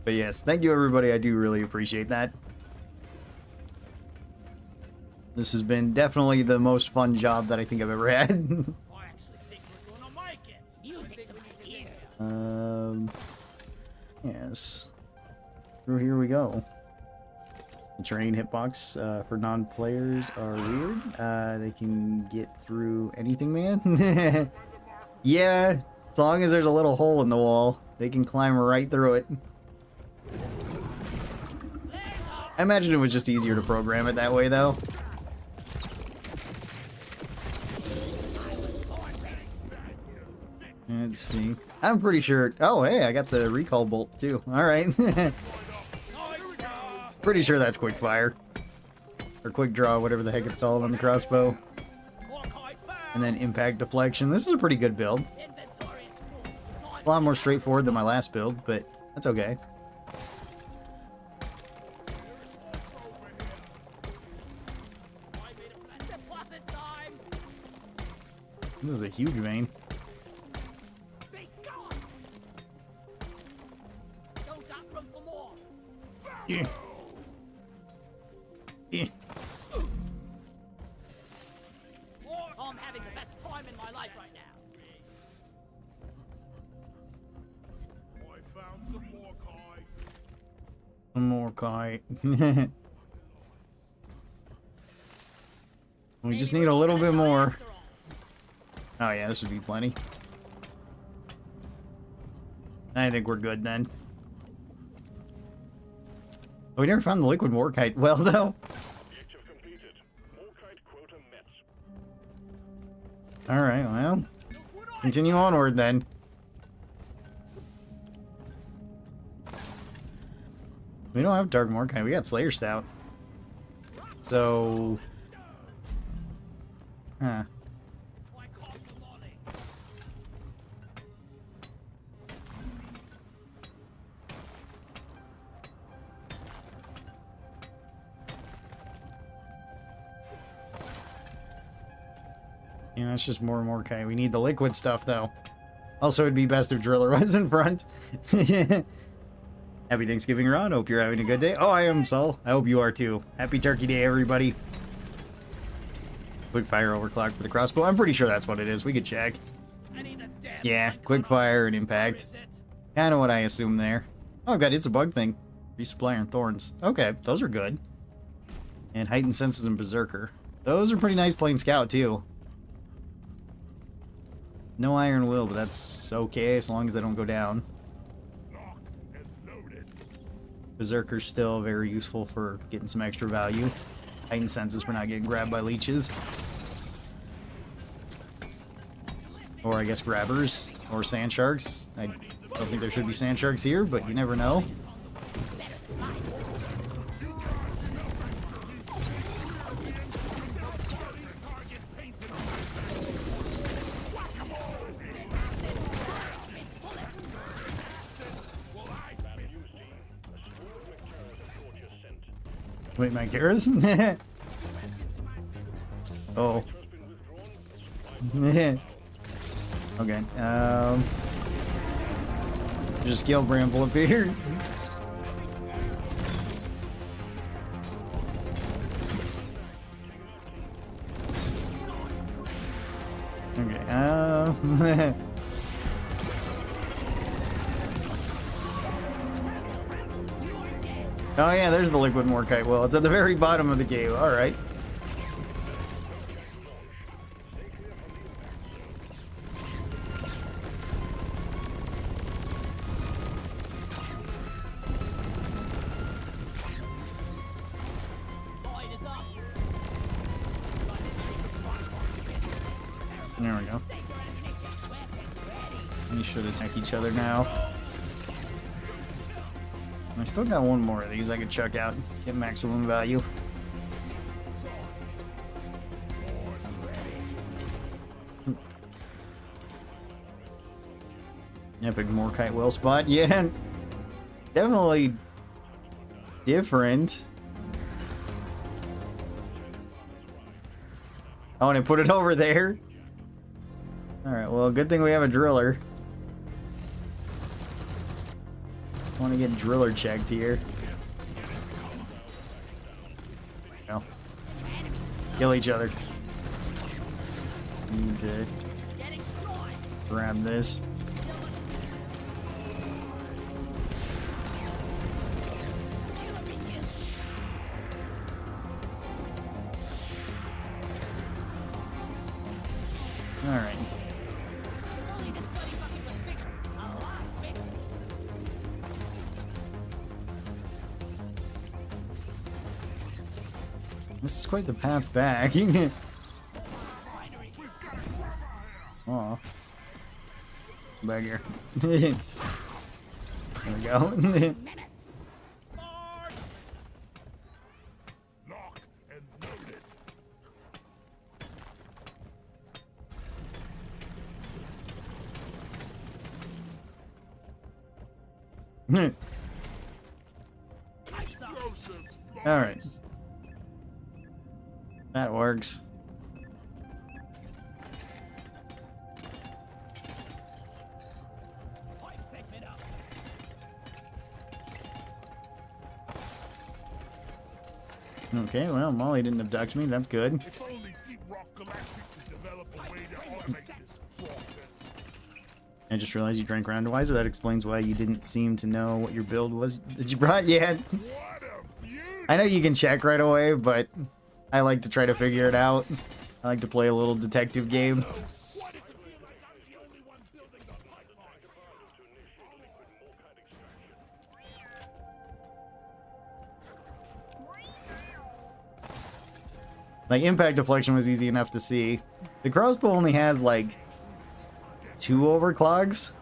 But yes, thank you everybody. I do really appreciate that. This has been definitely the most fun job that I think I've ever had. I actually think we're gonna make it. Music to my ears. Yes. Through here we go. The terrain hitbox for non-players are weird. They can get through anything, man. Yeah, as long as there's a little hole in the wall, they can climb right through it. I imagine it was just easier to program it that way, though. Let's see. I'm pretty sure. Oh, hey, I got the recall bolt too. All right. Pretty sure that's quick fire or quick draw, whatever the heck it's called on the crossbow. And then impact deflection. This is a pretty good build. A lot more straightforward than my last build, but that's okay. This is a huge vein. Yeah. Yeah. I'm having the best time in my life right now. I found some more kite. One more kite. We just need a little bit more. Oh yeah, this would be plenty. I think we're good then. Oh, we never found the liquid warkite well, though. Objective completed. Morkite quota met. Alright, well. Continue onward, then. We don't have dark morkite. We got Slayer Stout. So... Huh. Yeah, that's just more and more Kai. We need the liquid stuff, though. Also, it'd be best if Driller was in front. Happy Thanksgiving, Ron. Hope you're having a good day. Oh, I am, Saul. I hope you are, too. Happy Turkey Day, everybody. Quick fire overclock for the crossbow. I'm pretty sure that's what it is. We could check. Yeah, quick fire and impact. Kind of what I assumed there. Oh, God, it's a bug thing. Resupply and thorns. Okay, those are good. And heightened senses and berserker. Those are pretty nice playing scout, too. No iron will, but that's okay as long as I don't go down. Berserker's still very useful for getting some extra value. Heightened senses for not getting grabbed by leeches. Or I guess grabbers. Or sand sharks. I don't think there should be sand sharks here, but you never know. Wait, my Garrus? Oh. Okay. There's a scale bramble up here. Okay. Oh yeah, there's the liquid Morkite. Well, it's at the very bottom of the game. All right. Light is up. There we go. We should attack each other now. I still got one more of these I could chuck out, get maximum value. Epic Morkite well spot, yeah. Definitely different. Oh, and I put it over there. Alright, well, good thing we have a driller. I want to get driller checked here. There we go. Kill each other. Need to grab this. Alright. This is quite the path back. Aw. Back here. There we go. Lock and load it. Explosives. Alright. That works. Okay, well, Molly didn't abduct me. That's good. If only Deep Rock Galactic could develop a way to automate this process. I just realized you drank randomizer. That explains why you didn't seem to know what your build was that you brought yet. What a beauty! I know you can check right away, but I like to try to figure it out. I like to play a little detective game. What is it feel like I'm the only one building the pipeline? Like, impact deflection was easy enough to see. The crossbow only has, like, 2 overclocks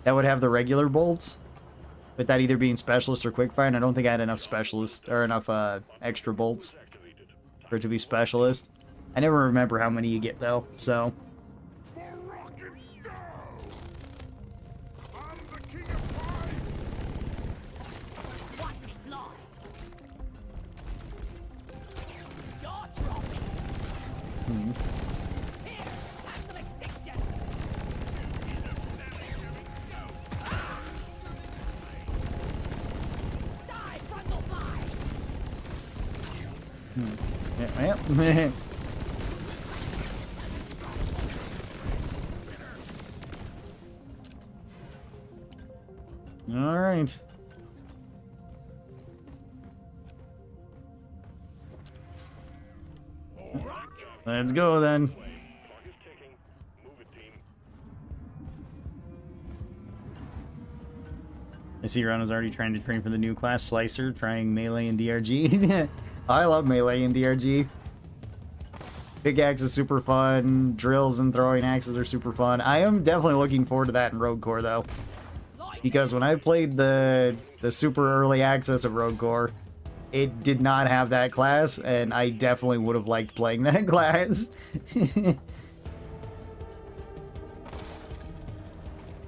that would have the regular bolts. With that either being specialist or quickfire, and I don't think I had enough specialist, or enough, extra bolts for it to be specialist. I never remember how many you get, though, so... For rocket stone! I'm the king of pie! Watch me fly. Jaw dropping. Here, have some extinction. Die, frontal fly. Yeah, well... Alright. Let's go then. Clock is ticking. Move it, team. I see Ron is already trying to train for the new class Slicer, trying melee and DRG. I love melee and DRG. Pickaxe is super fun. Drills and throwing axes are super fun. I am definitely looking forward to that in Rogue Core though. Because when I played the super early access of Rogue Core, it did not have that class, and I definitely would have liked playing that class.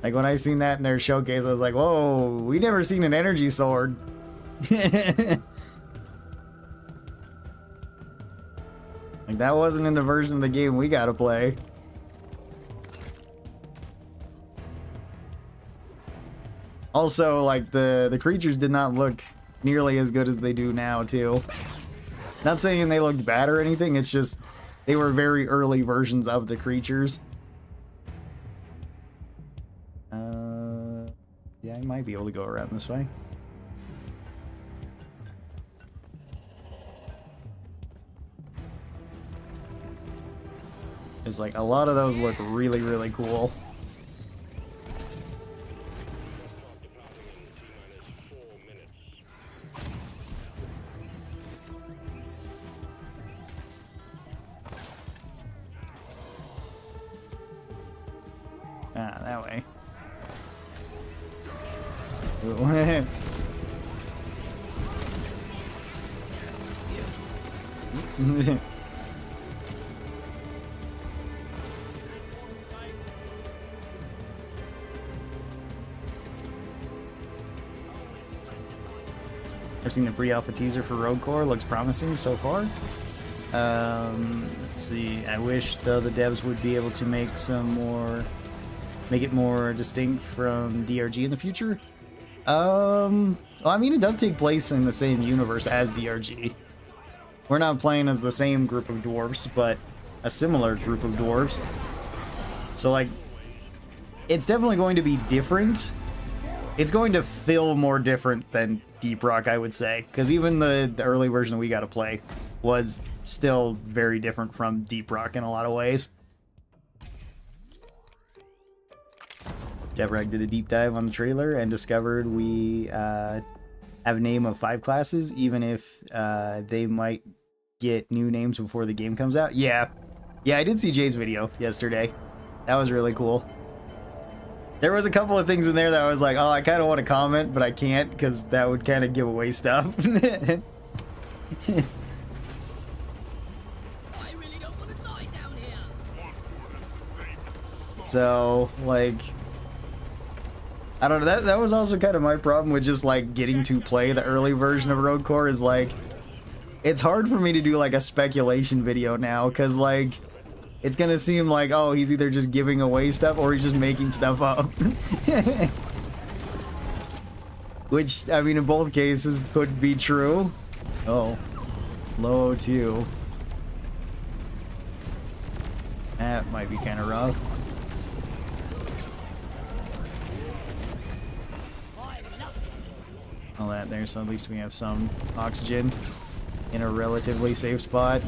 Like when I seen that in their showcase, I was like, whoa, we never seen an energy sword. Like, that wasn't in the version of the game we gotta play. Also, like, the creatures did not look nearly as good as they do now, too. Not saying they looked bad or anything, it's just they were very early versions of the creatures. Yeah, I might be able to go around this way. It's like, a lot of those look really, really cool. Ah, that way. I've seen the pre-alpha teaser for Road Core. Looks promising so far. Let's see. I wish though the devs would be able to make it more distinct from DRG in the future. Well, I mean, it does take place in the same universe as DRG. We're not playing as the same group of dwarves, but a similar group of dwarves. So, like, it's definitely going to be different. It's going to feel more different than Deep Rock, I would say. Because even the early version that we got to play was still very different from Deep Rock in a lot of ways. Jevrag did a deep dive on the trailer and discovered we have a name of 5 classes, even if they might get new names before the game comes out. Yeah, I did see Jay's video yesterday. That was really cool. There was a couple of things in there that I was like, oh, I kind of want to comment, but I can't because that would kind of give away stuff. I really don't want to die down here. So, like, I don't know, that was also kind of my problem with just, like, getting to play the early version of Road Core is, like, it's hard for me to do, like, a speculation video now, because, like, it's gonna seem like, oh, he's either just giving away stuff or he's just making stuff up. Which, I mean, in both cases could be true. Oh, low too. That might be kind of rough. All that there, so at least we have some oxygen in a relatively safe spot.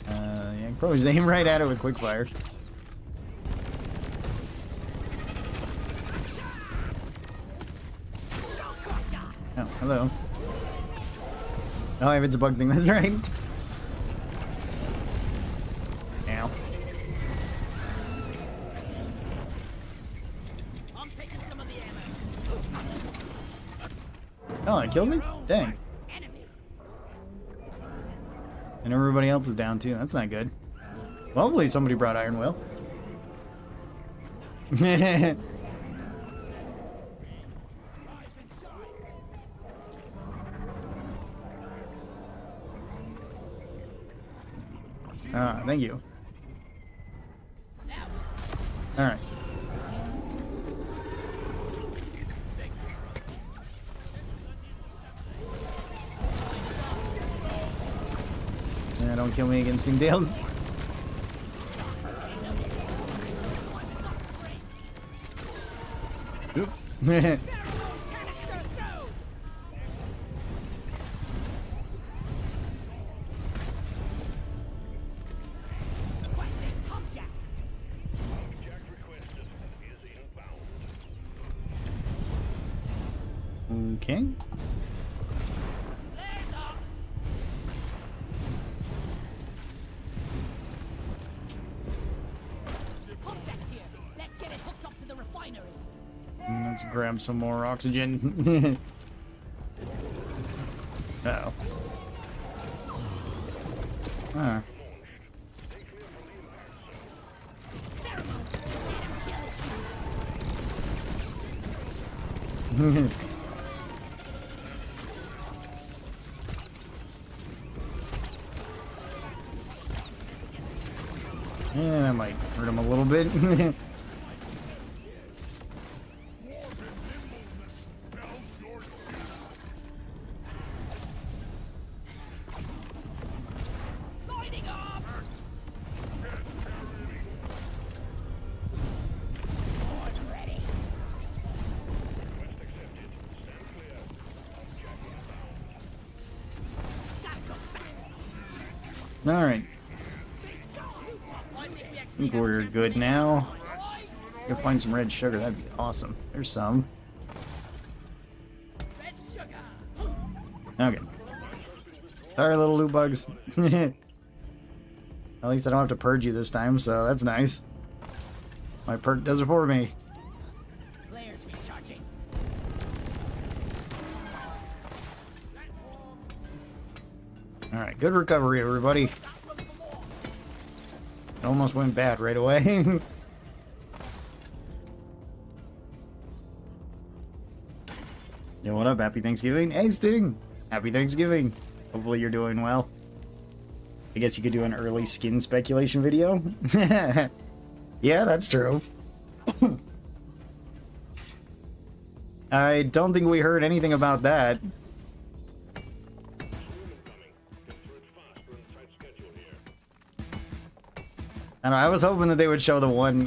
Yeah, probably just aim right at it with quick fire. Oh, hello. Oh, if it's a bug thing, that's right. Ow. I'm taking some of the ammo. Oh, it killed me? Dang. Enemy. And everybody else is down too. That's not good. Well, hopefully somebody brought Iron Will. Ah, thank you. Alright. Don't kill me against Steam Dales. Oop. Okay. Let's grab some more oxygen. Uh-oh. Ah. That might hurt him a little bit. Lighting up! Board ready. Request accepted. Stand clear. Hijacking inbound. Gotta go fast. Alright, I think the I think we're good now. Go find some red sugar, that'd be awesome. There's some. Red sugar. Okay. Sorry, little loot bugs. At least I don't have to purge you this time, so that's nice. My perk does it for me. Flares recharging. Alright, good recovery, everybody. It almost went bad right away. Yo, what up? Happy Thanksgiving. Hey, Sting! Happy Thanksgiving. Hopefully you're doing well. I guess you could do an early skin speculation video. Yeah, that's true. I don't think we heard anything about that. I don't know, I was hoping that they would show the one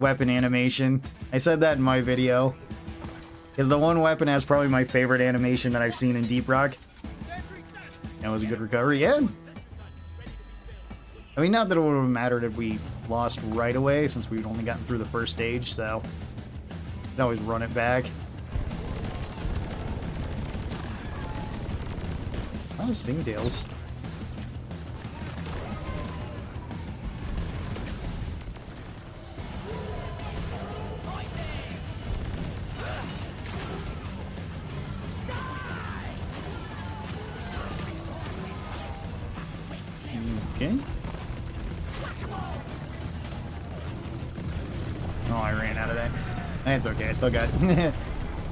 weapon animation. I said that in my video. Because the one weapon has probably my favorite animation that I've seen in Deep Rock. That was a good recovery, yeah. I mean, not that it would have mattered if we lost right away, since we'd only gotten through the first stage, so... I'd always run it back. A lot of stingtails. Okay. Oh, I ran out of that. That's okay, I still got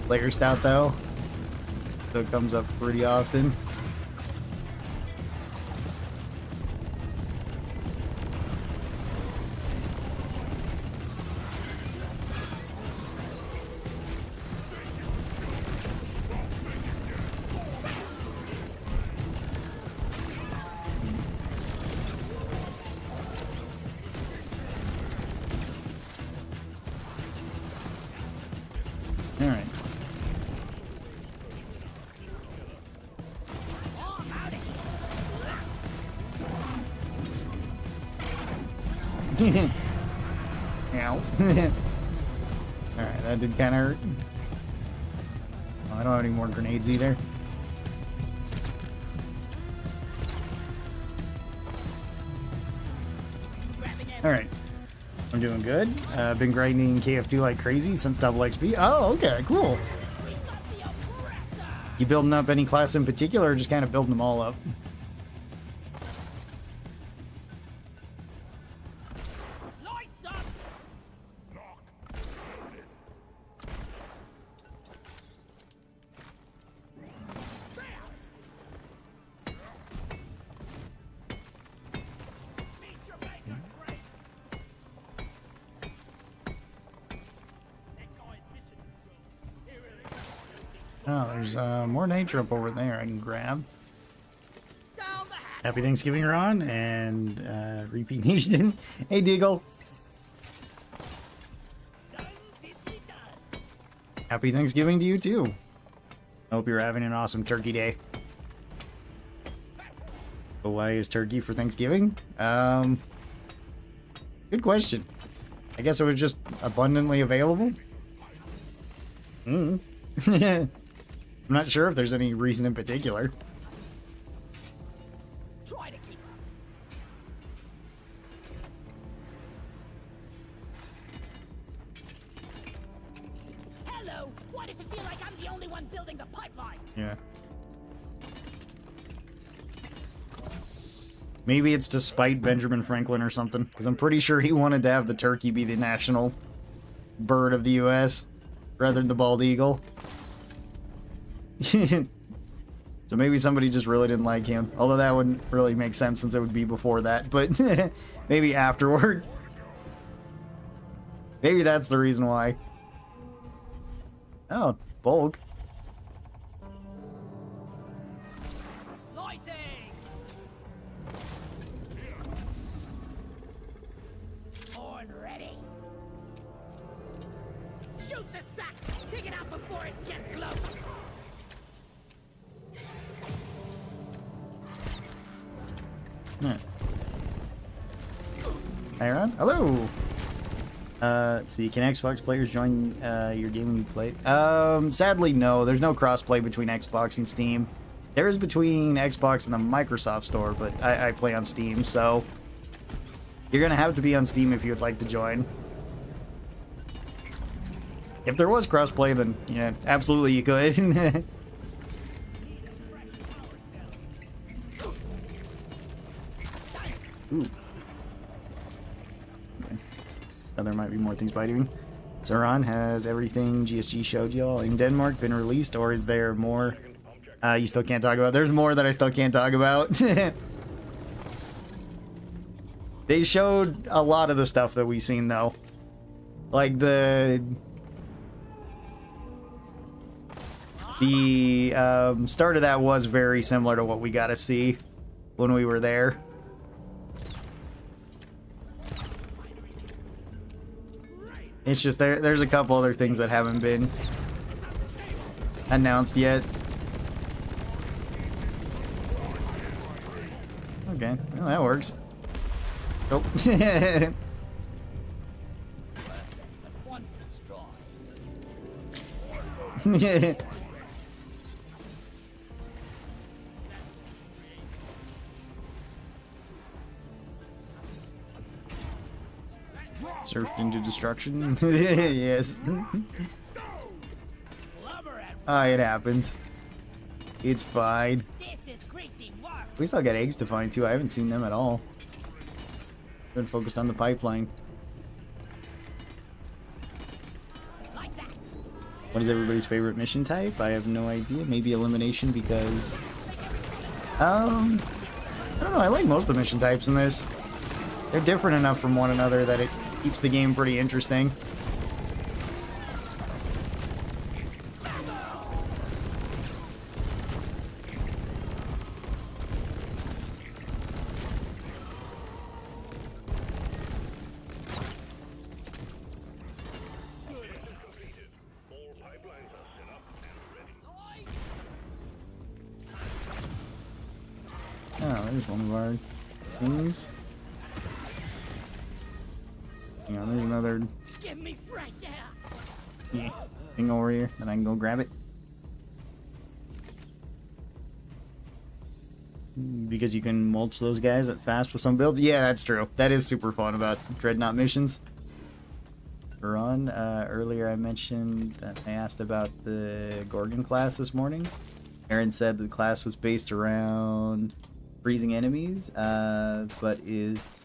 layer stout though. So it comes up pretty often. Alright. Ow. Alright, that did kind of hurt. Oh, I don't have any more grenades either. Alright. I'm doing good. Been grinding KF2 like crazy since double XP. Oh, okay, cool. You building up any class in particular or just kind of building them all up? Lights up! Oh, there's more nitro up over there I can grab. Down the hatch! Happy Thanksgiving, Ron, and Repeat Nation. Hey, Deagle. Done, busy, done. Happy Thanksgiving to you, too. Hope you're having an awesome turkey day. But why is turkey for Thanksgiving? Good question. I guess it was just abundantly available? I'm not sure if there's any reason in particular. Try to keep up. Hello! Why does it feel like I'm the only one building the pipeline? Yeah. Maybe it's to spite Benjamin Franklin or something, because I'm pretty sure he wanted to have the turkey be the national bird of the U.S. rather than the bald eagle. So maybe somebody just really didn't like him. Although that wouldn't really make sense since it would be before that. But maybe afterward. Maybe that's the reason why. Oh, bulk. Lighting! Horn ready. Shoot the sack! Take it out before it gets close! Yeah. Aaron? Hello! Let's see, can Xbox players join your game when you play? Sadly, no. There's no crossplay between Xbox and Steam. There is between Xbox and the Microsoft Store, but I play on Steam, so you're gonna have to be on Steam if you would like to join. If there was crossplay, then yeah, absolutely you could. Ooh. Okay. Oh, there might be more things biting me. Zoran, has everything GSG showed y'all in Denmark been released, or is there more you still can't talk about? There's more that I still can't talk about. They showed a lot of the stuff that we've seen, though. Like the start of that was very similar to what we got to see when we were there. It's just there's a couple other things that haven't been announced yet. Okay, well, that works. Nope. The fun's destroyed. Surfed into destruction. Yes. Ah, it happens. It's fine. This is greasy work. We still got eggs to find too. I haven't seen them at all. Been focused on the pipeline. Like that. What is everybody's favorite mission type? I have no idea. Maybe elimination because I don't know. I like most of the mission types in this. They're different enough from one another that it keeps the game pretty interesting. Oh, there's one of our things. Hang on, there's another Give me fresh air. thing over here that I can go grab it. Because you can mulch those guys at fast with some builds. Yeah, that's true. That is super fun about Dreadnought missions. Ron, earlier I mentioned that I asked about the Gorgon class this morning. Aaron said the class was based around freezing enemies, but is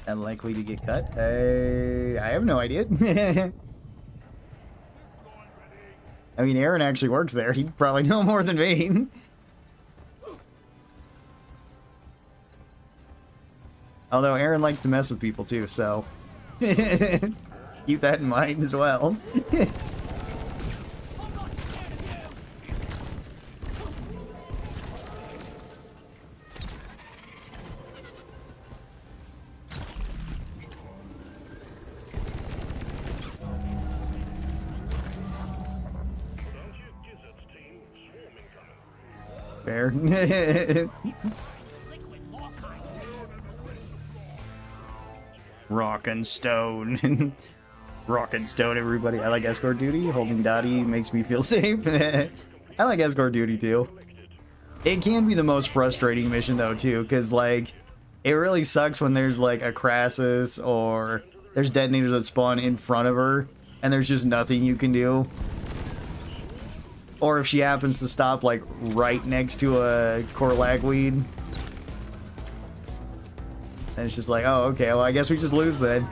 that likely to get cut? I have no idea. I mean, Aaron actually works there. He'd probably know more than me. Although Aaron likes to mess with people too, so keep that in mind as well. Fair. Rock and stone. Rock and stone, everybody. I like escort duty. Holding Dottie makes me feel safe. I like escort duty too. It can be the most frustrating mission though too, because like it really sucks when there's like a Crassus or there's detonators that spawn in front of her and there's just nothing you can do. Or if she happens to stop like right next to a Korlagweed. And it's just like, oh, okay, well, I guess we just lose then.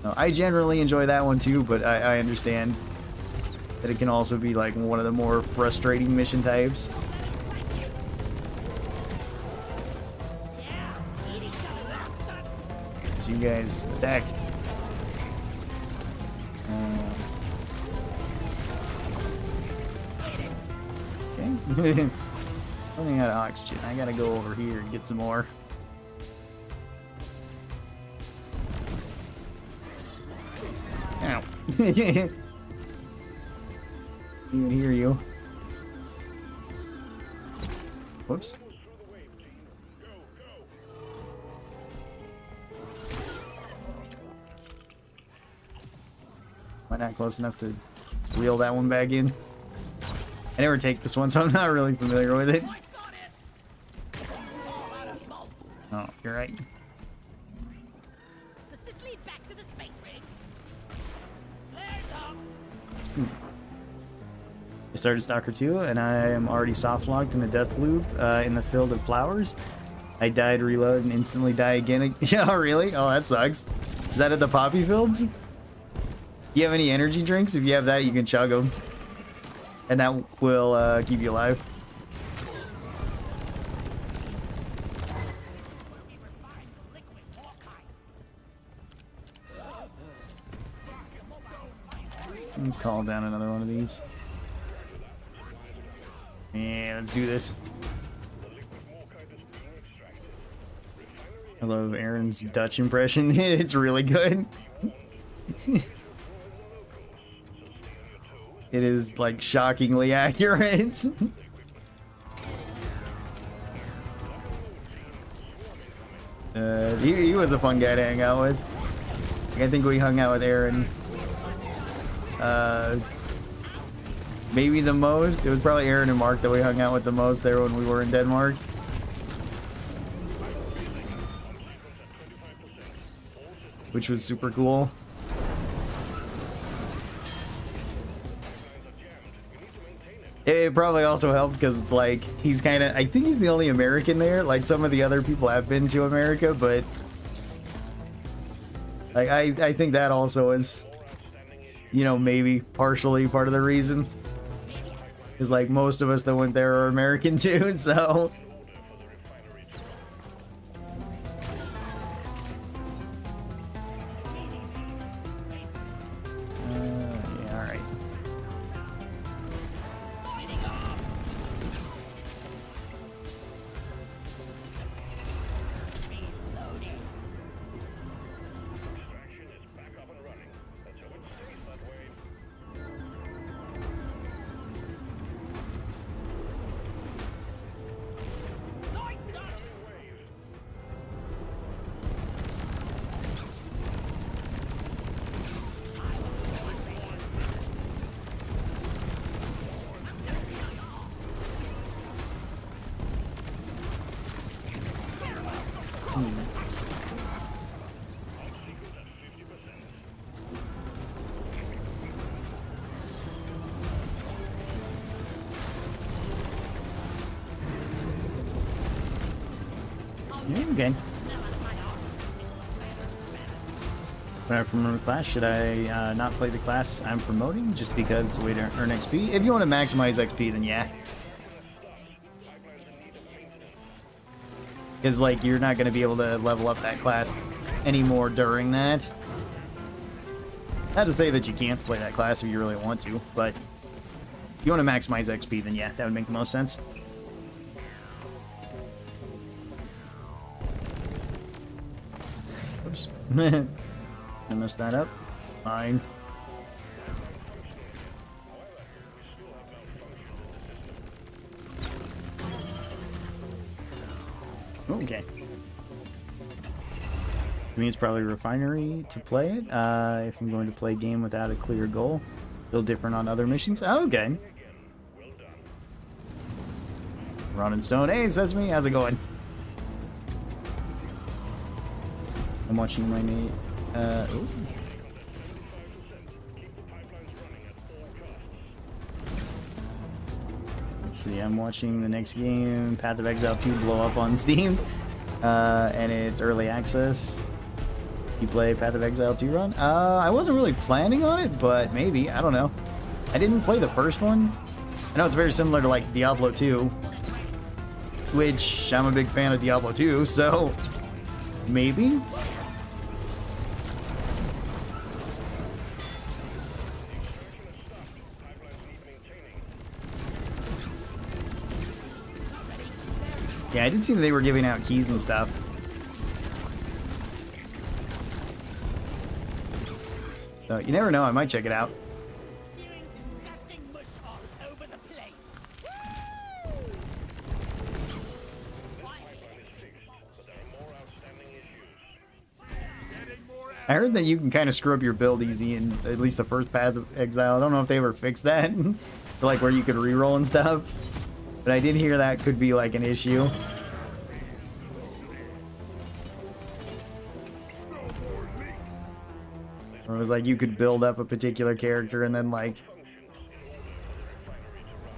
No, I generally enjoy that one too, but I understand. that it can also be like one of the more frustrating mission types. So you guys attack. Okay. Running out of oxygen. I gotta go over here and get some more. Ow. Even hear you. Whoops. Am I not close enough to wheel that one back in? I never take this one, so I'm not really familiar with it. Oh, you're right. Does this lead back to the space rig? Flares up. I started Stalker 2, and I am already soft-locked in a death loop in the field of flowers. I died, reload, and instantly die again. Yeah, really? Oh, that sucks. Is that at the poppy fields? Do you have any energy drinks? If you have that, you can chug them. And that will keep you alive. Let's call down another one of these. Yeah, let's do this. I love Aaron's Dutch impression. It's really good. It is like shockingly accurate. He was a fun guy to hang out with. I think we hung out with Aaron maybe the most. It was probably Aaron and Mark that we hung out with the most there when we were in Denmark. Which was super cool. It probably also helped because it's like he's kind of, I think he's the only American there. Like some of the other people have been to America, but like I think that also is, you know, maybe partially part of the reason. Is like most of us that went there are American too, so. Yeah, all right. Okay. When I promote a class, should I not play the class I'm promoting just because it's a way to earn XP? If you want to maximize XP, then yeah. Because, like, you're not going to be able to level up that class anymore during that. Not to say that you can't play that class if you really want to, but if you want to maximize XP, then yeah, that would make the most sense. Oops. I messed that up. Fine. Okay. I mean, it's probably refinery to play it. If I'm going to play a game without a clear goal. Feel different on other missions. Oh, okay. Ron and Stone. Hey, Sesame, how's it going? I'm watching my mate. Ooh. Let's see, I'm watching the next game, Path of Exile 2, blow up on Steam. And it's early access. You play Path of Exile 2, Ron? I wasn't really planning on it, but maybe. I don't know. I didn't play the first one. I know it's very similar to like Diablo 2, which I'm a big fan of Diablo 2, so maybe? Yeah, I did see that they were giving out keys and stuff. So you never know, I might check it out. Spewing disgusting mush all over the place. I heard that you can kind of screw up your build easy in at least the first Path of Exile. I don't know if they ever fixed that, for like where you could reroll and stuff. But I did hear that could be like an issue. Or it was like you could build up a particular character and then like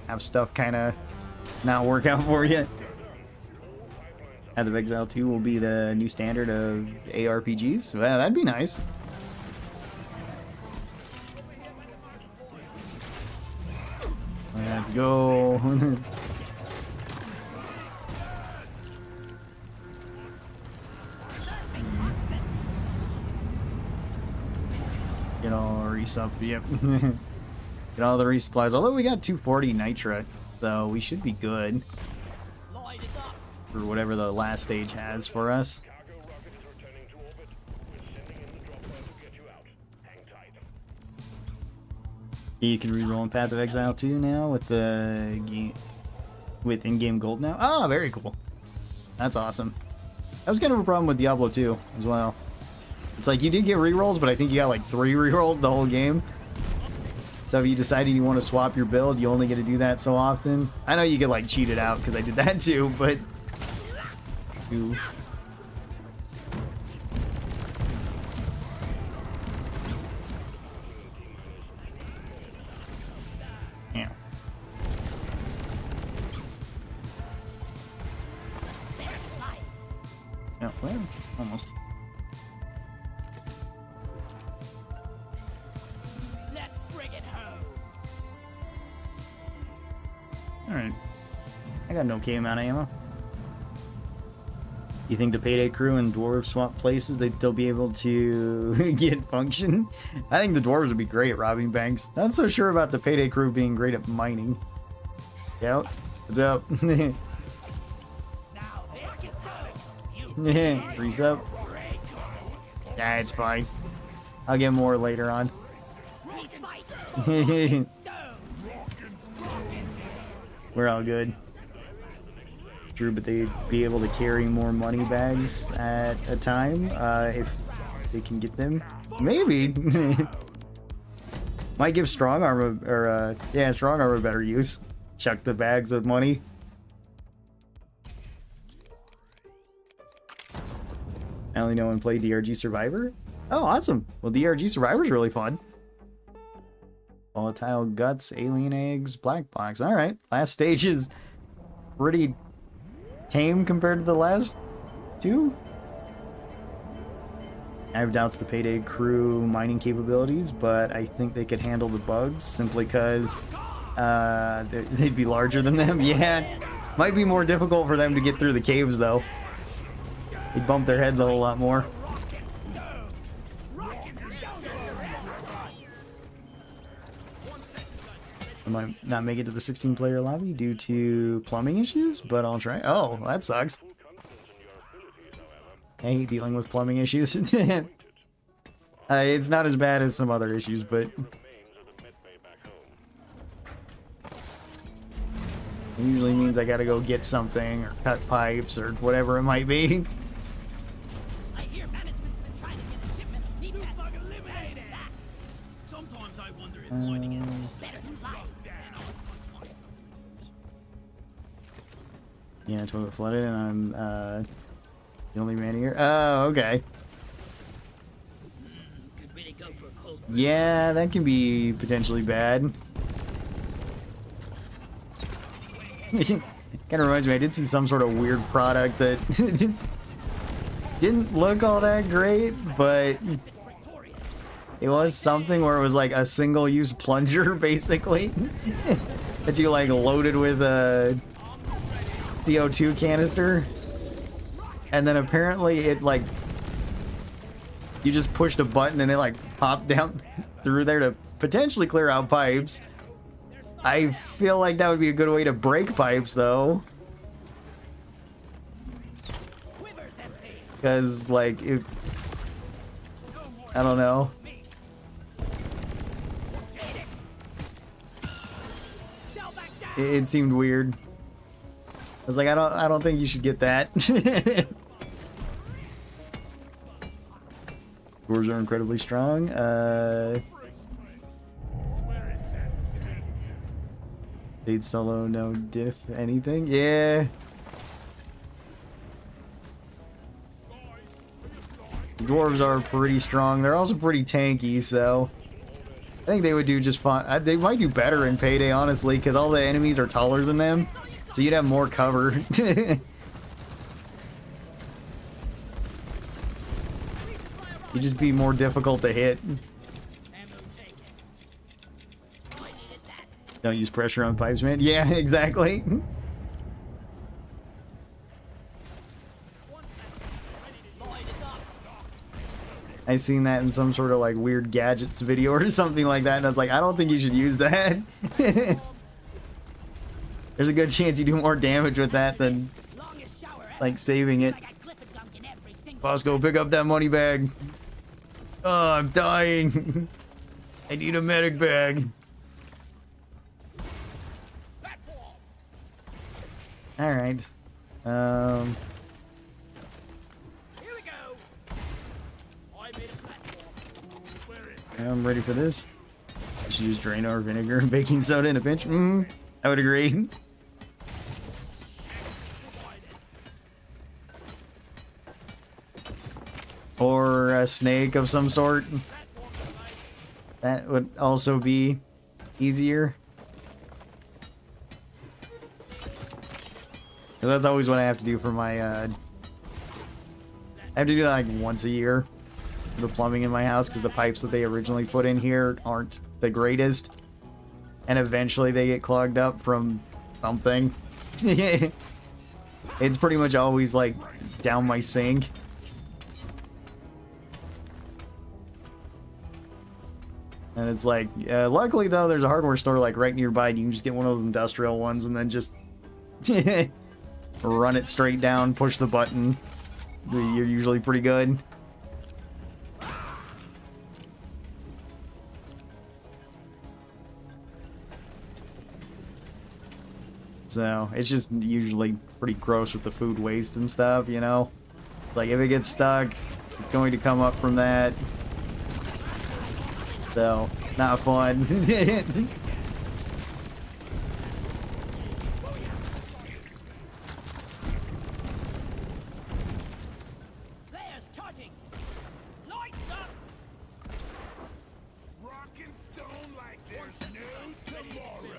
have stuff kind of not work out for you. Path of Exile 2 will be the new standard of ARPGs. Well, that'd be nice. Let's go. Get all resup, yep. Get all the resupplies. Although we got 240 Nitra, so we should be good Lloyd is up. for whatever the last stage has for us. Cargo rocket is returning to orbit. We're sending in the drop pod to get you out. Hang tight. You can reroll in Path of Exile 2 now with the with in-game gold now. Oh, very cool. That's awesome. That was kind of a problem with Diablo 2 as well. It's like you did get rerolls, but I think you got like 3 rerolls the whole game. So if you decided you want to swap your build, you only get to do that so often. I know you get like cheated out because I did that too, but ooh. Yeah. Yeah, well, almost. Let's bring it home. Alright. I got an okay amount of ammo. You think the Payday crew and dwarves swap places, they'd still be able to get function? I think the dwarves would be great at robbing banks. Not so sure about the Payday crew being great at mining. Yep. What's up? Now this is good. You Freeze up. Yeah, it's fine. I'll get more later on. fight. We're all good. True, but they'd be able to carry more money bags at a time if they can get them. Maybe. Might give strong armor, or yeah, strong armor better use. Chuck the bags of money. I only know and play DRG Survivor. Oh, awesome. Well, DRG Survivor's really fun. Volatile guts, alien eggs, black box. All right, last stage is pretty tame compared to the last two. I have doubts the Payday crew mining capabilities, but I think they could handle the bugs simply because they'd be larger than them. Yeah, might be more difficult for them to get through the caves though. They'd bump their heads a whole lot more. I might not make it to the 16-player lobby due to plumbing issues, but I'll try. Oh, that sucks. I hate dealing with plumbing issues. It's not as bad as some other issues, but it usually means I gotta go get something or cut pipes or whatever it might be. I hear management's been trying to get a shipment of neat bug eliminated. Sometimes I wonder if mining is better than life. Yeah, toilet flooded and I'm the only man here. Oh, okay. Could really go for a cold. Yeah, that can be potentially bad. Kind of reminds me, I did see some sort of weird product that didn't look all that great, but It was something where it was like a single-use plunger, basically, that you like loaded with a CO2 canister, and then apparently it like you just pushed a button and it like popped down through there to potentially clear out pipes. I feel like that would be a good way to break pipes, though, because like if I don't know. It seemed weird. I was like, I don't think you should get that. Dwarves are incredibly strong. Fade solo, no diff, anything? Yeah. Dwarves are pretty strong. They're also pretty tanky, so I think they would do just fine. They might do better in Payday, honestly, because all the enemies are taller than them, so you'd have more cover. You'd just be more difficult to hit. Don't use pressure on pipes, man. Yeah, exactly. I seen that in some sort of like weird gadgets video or something like that, and I was like, I don't think you should use that. There's a good chance you do more damage with that than like saving it. Bosco, pick up that money bag. Oh, I'm dying. I need a medic bag. All right. I'm ready for this. I should use Draenor vinegar and baking soda in a pinch. I would agree. Or a snake of some sort. That would also be easier. So that's always what I have to do for my, I have to do that like once a year. The plumbing in my house, because the pipes that they originally put in here aren't the greatest, and eventually they get clogged up from something. It's pretty much always like down my sink. And it's like, luckily though, there's a hardware store like right nearby, and you can just get one of those industrial ones and then just run it straight down, push the button. You're usually pretty good. So, it's just usually pretty gross with the food waste and stuff, you know? Like, if it gets stuck, it's going to come up from that. So, it's not fun.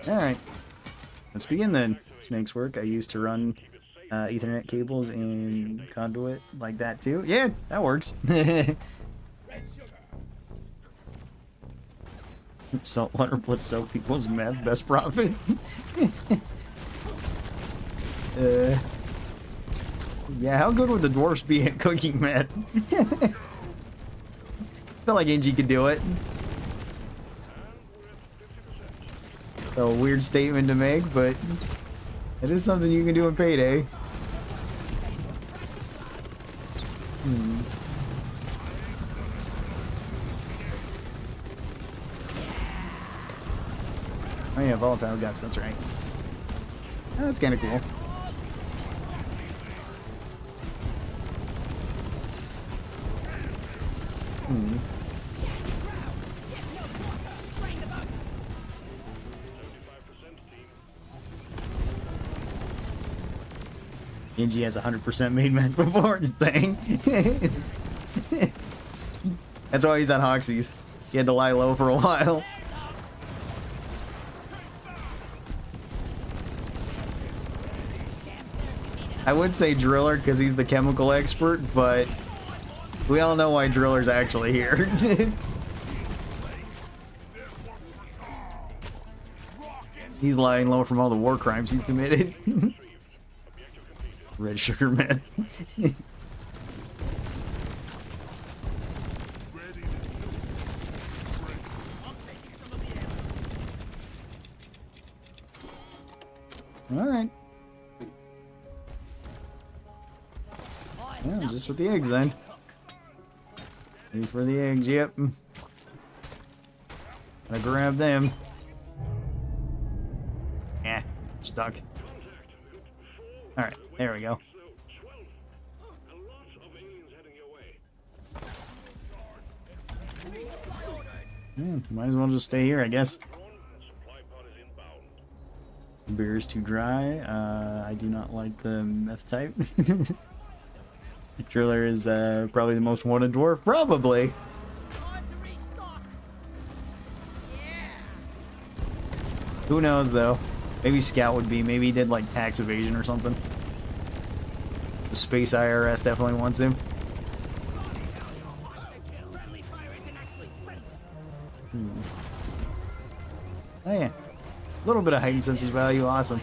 Alright. Let's begin then. Snake's work. I used to run Ethernet cables and conduit like that too. Yeah, that works. Saltwater plus soap equals meth. Best profit. Yeah, how good would the dwarfs be at cooking meth? Feel like Angie could do it. A weird statement to make, but it is something you can do in Payday. Oh yeah, volatile guts, that's right. Oh, that's kind of cool. Angie has 100% made meth before, just saying. That's why he's on Hoxie's. He had to lie low for a while. I would say Driller because he's the chemical expert, but we all know why Driller's actually here. He's lying low from all the war crimes he's committed. Red sugar man. Ready to shoot. I'm taking some of the ammo. All right. Yeah, just with the eggs then. Ready for the eggs, yep. Gonna grab them. Yeah, stuck. Alright, there we go. Might as well just stay here, I guess. Beer is too dry. I do not like the meth type. Driller is probably the most wanted dwarf. Probably. Time to restock. Yeah. Who knows, though? Maybe Scout would be. Maybe he did, like, tax evasion or something. The Space IRS definitely wants him. Friendly fire isn't actually friendly. Oh, yeah. A little bit of heightened senses value. Awesome.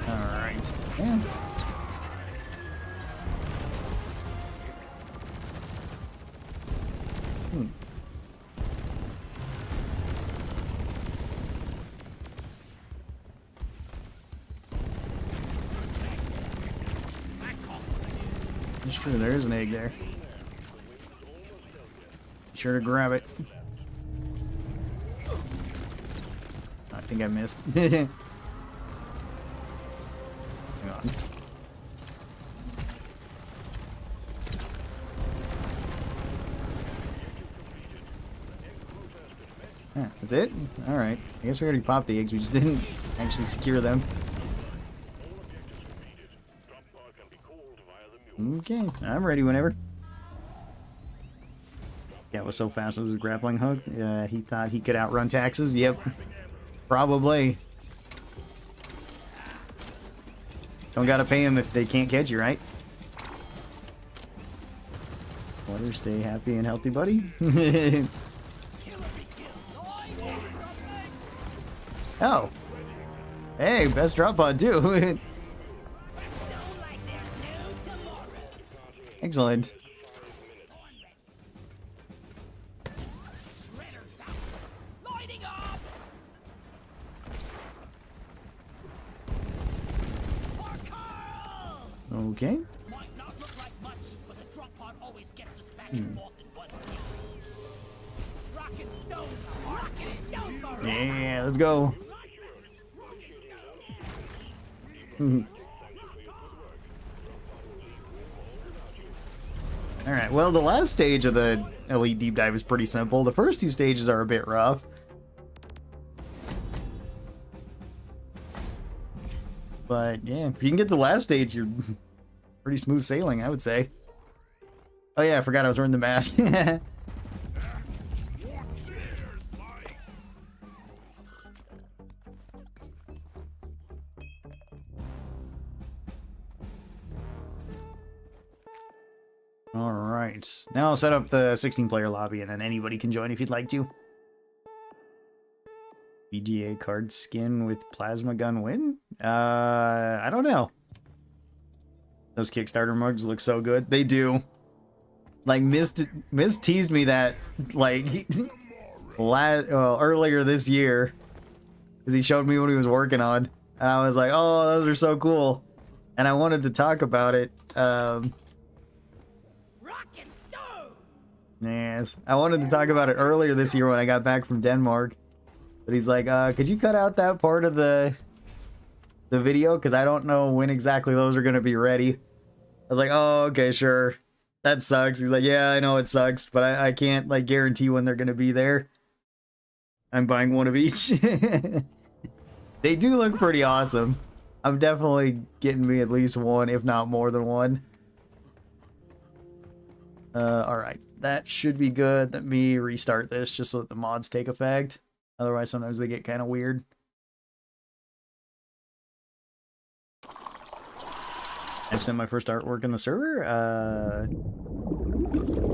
Alright. Yeah. It's true, there is an egg there. Be sure to grab it. I think I missed. Hang on. Yeah, that's it? Alright. I guess we already popped the eggs, we just didn't actually secure them. Okay, I'm ready whenever. Yeah, it was so fast with his grappling hook. He thought he could outrun taxes. Yep. Probably. Don't gotta pay him if they can't catch you, right? Water, stay happy and healthy, buddy. Oh. Hey, best drop pod too. Excellent. Lighting up. For Karl. Okay. Might not look like much, but the drop pod always gets us back and forth in one piece. Rocket stone for Yeah, let's go. Alright, well, the last stage of the Elite Deep Dive is pretty simple. The first two stages are a bit rough. But, yeah, if you can get the last stage, you're pretty smooth sailing, I would say. Oh yeah, I forgot I was wearing the mask. Alright, now I'll set up the 16-player lobby and then anybody can join if you'd like to. VGA card skin with plasma gun win? I don't know. Those Kickstarter mugs look so good. They do. Like, Miz teased me that, like, earlier this year. Because he showed me what he was working on. And I was like, oh, those are so cool. And I wanted to talk about it. Yes, I wanted to talk about it earlier this year when I got back from Denmark. But he's like, could you cut out that part of the video? Because I don't know when exactly those are going to be ready. I was like, oh, okay, sure. That sucks. He's like, yeah, I know it sucks, but I can't, like, guarantee when they're going to be there. I'm buying one of each. They do look pretty awesome. I'm definitely getting me at least one, if not more than one. Alright. That should be good. Let me restart this just so that the mods take effect. Otherwise, sometimes they get kind of weird. I've sent my first artwork in the server.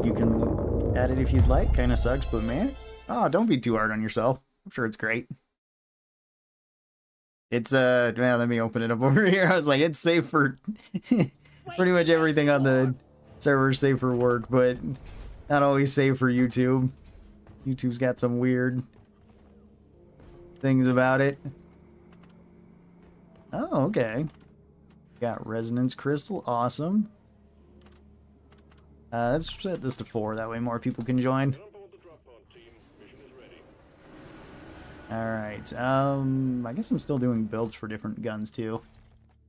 You can add it if you'd like. Kind of sucks, but man. Oh, don't be too hard on yourself. I'm sure it's great. It's, man, let me open it up over here. I was like, it's safe for pretty much everything on the server, safe for work, but not always safe for YouTube. YouTube's got some weird things about it. Oh, okay. Got resonance crystal, awesome. Let's set this to 4, that way more people can join. Alright, I guess I'm still doing builds for different guns too.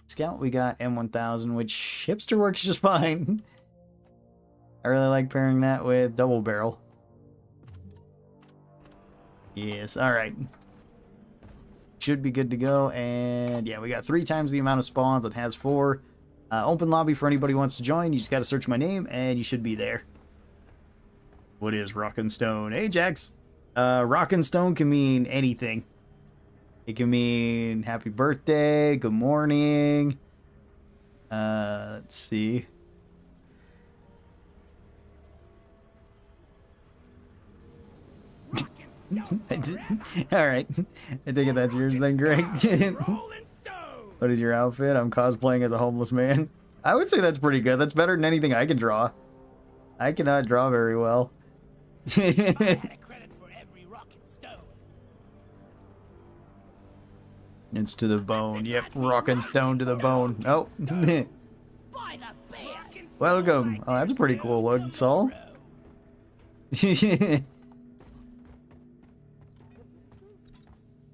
Scout, we got M1000, which hipster works just fine. I really like pairing that with double barrel. Yes, alright. Should be good to go, and yeah, we got 3 times the amount of spawns. It has 4. Open lobby for anybody who wants to join. You just gotta search my name, and you should be there. What is Rockin' Stone? Hey, Jax! Rockin' Stone can mean anything. It can mean happy birthday, good morning. Let's see. Alright. I take it that's yours then, Greg. What is your outfit? I'm cosplaying as a homeless man. I would say that's pretty good. That's better than anything I can draw. I cannot draw very well. It's to the bone. Yep, rockin' stone to the bone. Oh. Welcome. Oh, that's a pretty cool look, Saul.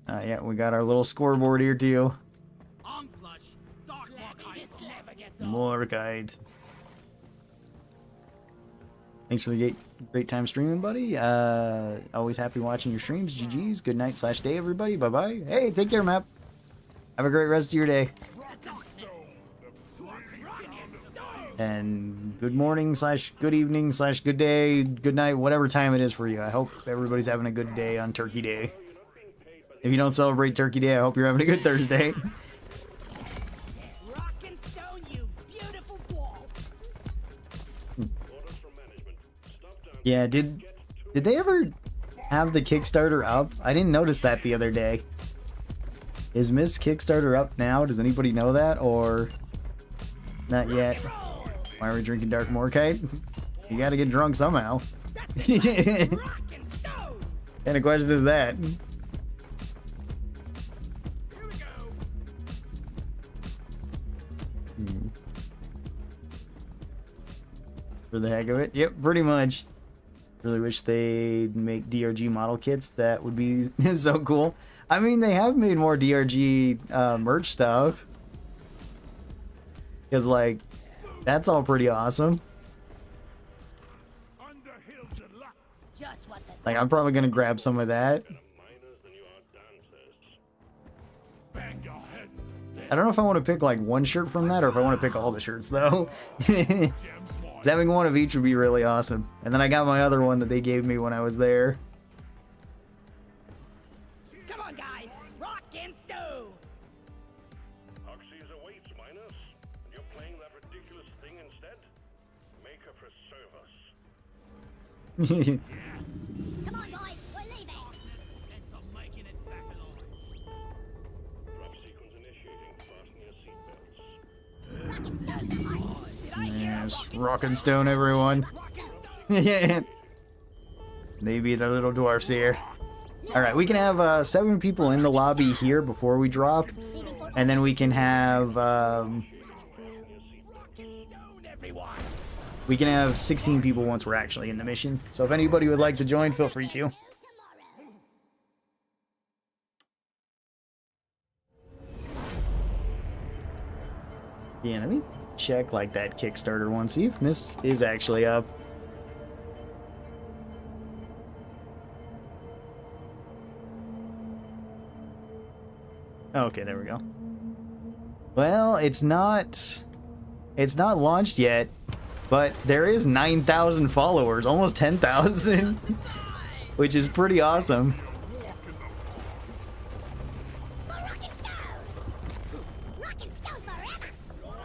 Yeah, we got our little scoreboard here too. Morkite. Thanks for the great time streaming, buddy. Always happy watching your streams. GG's. Good night / day, everybody. Bye-bye. Hey, take care, Map. Have a great rest of your day. And good morning / good evening / good day, good night, whatever time it is for you. I hope everybody's having a good day on Turkey Day. If you don't celebrate Turkey Day, I hope you're having a good Thursday. Yeah, did they ever have the Kickstarter up? I didn't notice that the other day. Is Miss Kickstarter up now? Does anybody know that, or not yet? Why are we drinking Dark Morkite? You gotta get drunk somehow. What kind of question is that? For the heck of it? Yep, pretty much. Really wish they'd make DRG model kits. That would be so cool. I mean, they have made more DRG merch stuff. Because, like, that's all pretty awesome. Like, I'm probably going to grab some of that. I don't know if I want to pick, like, one shirt from that or if I want to pick all the shirts, though. Having one of each would be really awesome. And then I got my other one that they gave me when I was there. Come on, guys! Rock and stone! Oxy's awaits, Minus. You're playing that ridiculous thing instead? Make her preserve us. Come on, guys, we're leaving. Making it back along. Drop sequence initiating. Fasten your seatbelts. Rock and stone, somebody. Yes, rockin' stone, everyone. Maybe the little dwarfs here. Alright, we can have 7 people in the lobby here before we drop. And then we can have 16 people once we're actually in the mission. So if anybody would like to join, feel free to. Yeah, let me check like that Kickstarter one, see if this is actually up. Okay, there we go. Well, it's not launched yet, but there is 9,000 followers, almost 10,000, which is pretty awesome.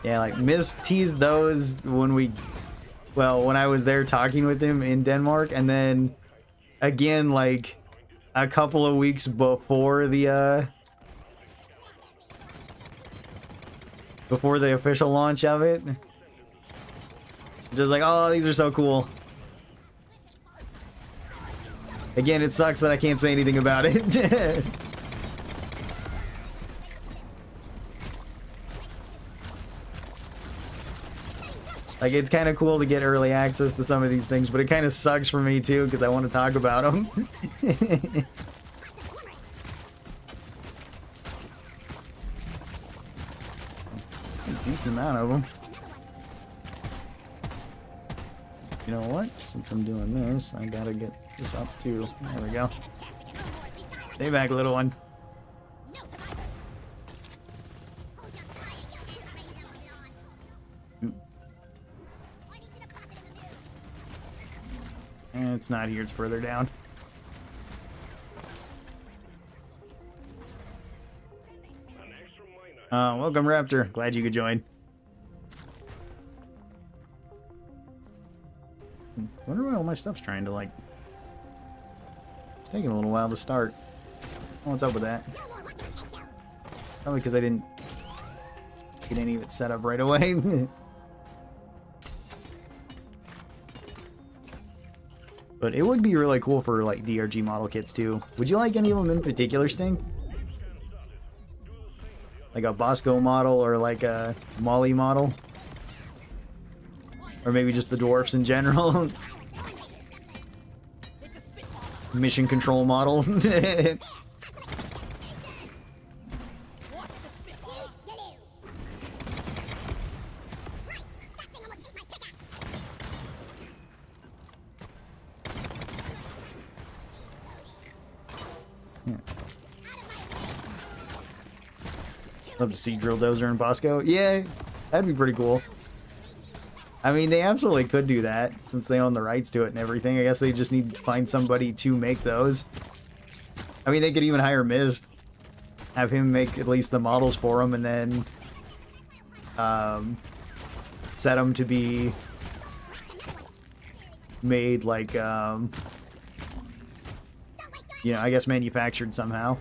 Yeah, like Miss teased those when when I was there talking with him in Denmark, and then again like a couple of weeks before the official launch of it. Just like, oh, these are so cool. Again, it sucks that I can't say anything about it. Like, it's kind of cool to get early access to some of these things, but it kind of sucks for me too, because I want to talk about them. It's a decent amount of them. You know what? Since I'm doing this, I gotta get this up too. There we go. Stay back, little one. It's not here, it's further down. Welcome, Raptor. Glad you could join. Wonder why all my stuff's trying to, like... It's taking a little while to start. What's up with that? Probably because I didn't get any of it set up right away. But it would be really cool for, like, DRG model kits, too. Would you like any of them in particular, Sting? Like a Bosco model or like a Molly model? Or maybe just the dwarfs in general? Mission control model. Love to see Drill Dozer and Bosco. Yeah, that'd be pretty cool. I mean, they absolutely could do that, since they own the rights to it and everything. I guess they just need to find somebody to make those. I mean, they could even hire Mist. Have him make at least the models for them, and then... set them to be... made, like, you know, I guess manufactured somehow.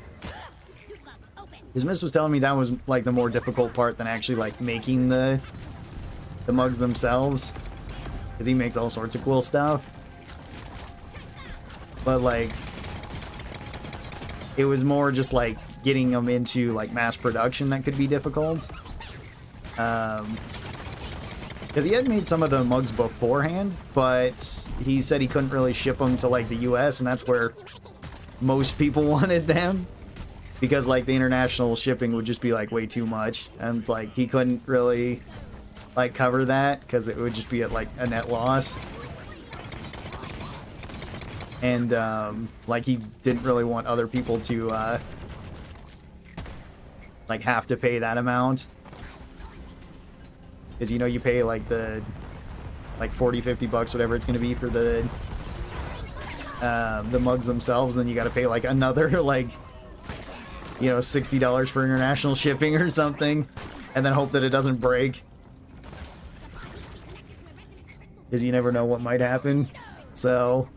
Because Mist was telling me that was, like, the more difficult part than actually, like, making the mugs themselves. Because he makes all sorts of cool stuff. But, like, it was more just, like, getting them into, like, mass production that could be difficult. Because he had made some of the mugs beforehand, but he said he couldn't really ship them to, like, the US, and that's where most people wanted them. Because, like, the international shipping would just be, like, way too much. And it's like, he couldn't really, like, cover that, because it would just be at, like, a net loss. And, like, he didn't really want other people to, like, have to pay that amount. Because, you know, you pay, like, the, like, 40, 50 bucks, whatever it's going to be for the mugs themselves, then you got to pay, like, another, like... you know, $60 for international shipping or something, and then hope that it doesn't break. Because you never know what might happen. So...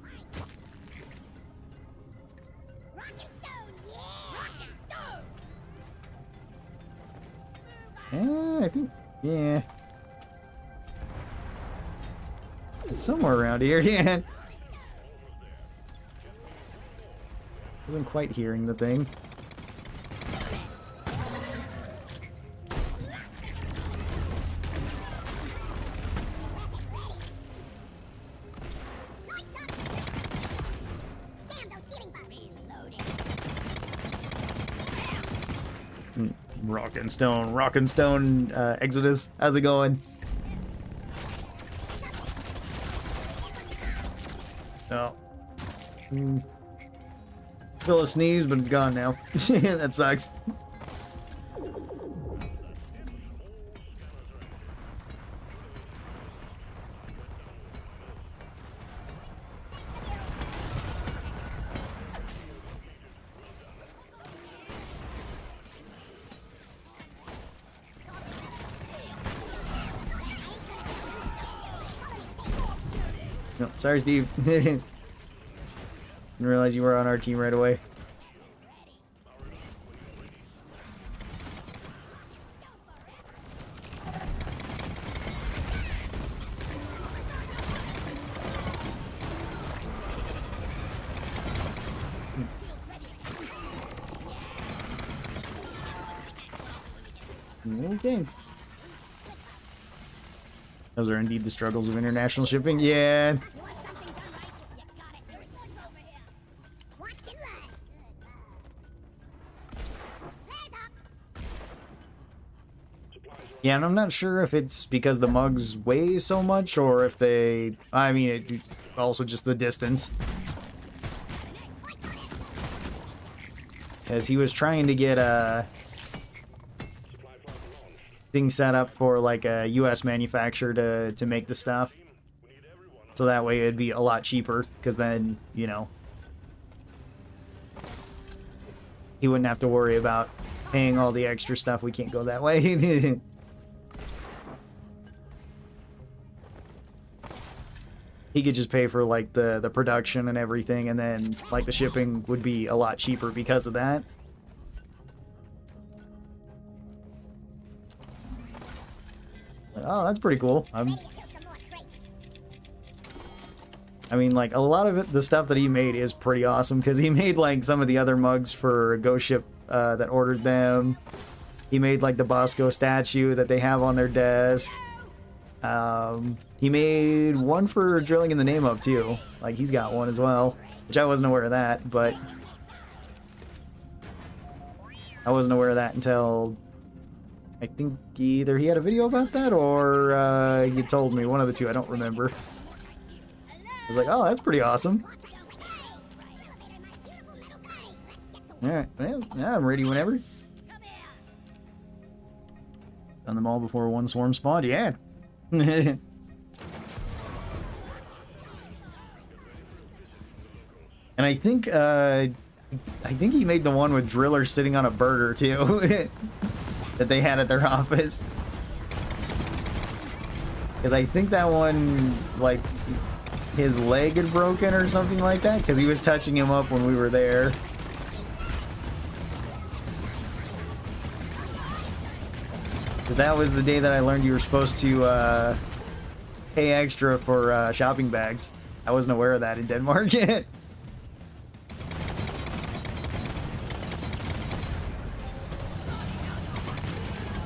I think... yeah. It's somewhere around here, yeah. Wasn't quite hearing the thing. Rock and Stone Exodus. How's it going? Oh. Feel a sneeze, but it's gone now. That sucks. No, sorry, Steve. Didn't realize you were on our team right away. Okay. Those are indeed the struggles of international shipping. Yeah. You want something done right? You got it. There's one over here. Watch and learn. Good. Flares up. Yeah, and I'm not sure if it's because the mugs weigh so much or if they... I mean, it also just the distance. As he was trying to get a thing set up for like a US manufacturer to make the stuff. So that way it'd be a lot cheaper, because then, you know, he wouldn't have to worry about paying all the extra stuff. We can't go that way. He could just pay for like the production and everything, and then like the shipping would be a lot cheaper because of that. Oh, that's pretty cool. Ready to fill some more crates. I mean, like, a lot of the stuff that he made is pretty awesome, because he made, like, some of the other mugs for a ghost ship that ordered them. He made, like, the Bosco statue that they have on their desk. He made one for drilling in the name of, too. Like, he's got one as well, which I wasn't aware of that, but I wasn't aware of that until I think either he had a video about that or he told me, one of the two, I don't remember. I was like, oh, that's pretty awesome. Alright, well, yeah, I'm ready whenever. Done them all before one swarm spawned, yeah. And I think he made the one with Driller sitting on a burger too. That they had at their office. Because I think that one, like, his leg had broken or something like that, because he was touching him up when we were there. Because that was the day that I learned you were supposed to pay extra for shopping bags. I wasn't aware of that in Denmark yet.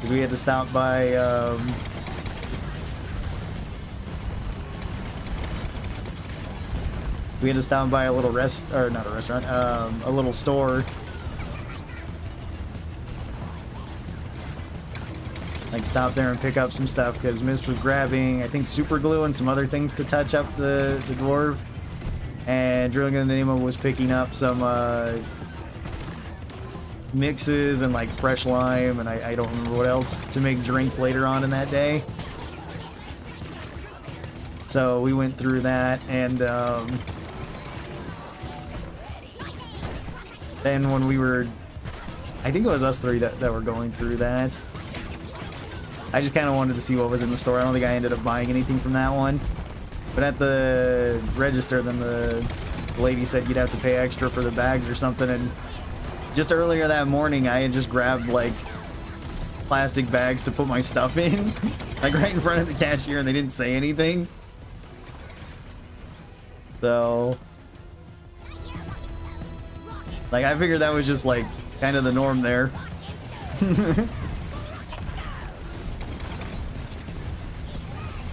We had to stop by a little not a restaurant, a little store. Like, stop there and pick up some stuff, because Mist was grabbing, I think, super glue and some other things to touch up the dwarf. And Drilling in the Name of was picking up some mixes and like fresh lime and I don't remember what else to make drinks later on in that day. So we went through that, and then when we were, I think it was us three that were going through that, I just kind of wanted to see what was in the store. I don't think I ended up buying anything from that one, but at the register then the lady said you'd have to pay extra for the bags or something, and just earlier that morning, I had just grabbed, like, plastic bags to put my stuff in, like, right in front of the cashier, and they didn't say anything. So, like, I figured that was just, like, kind of the norm there.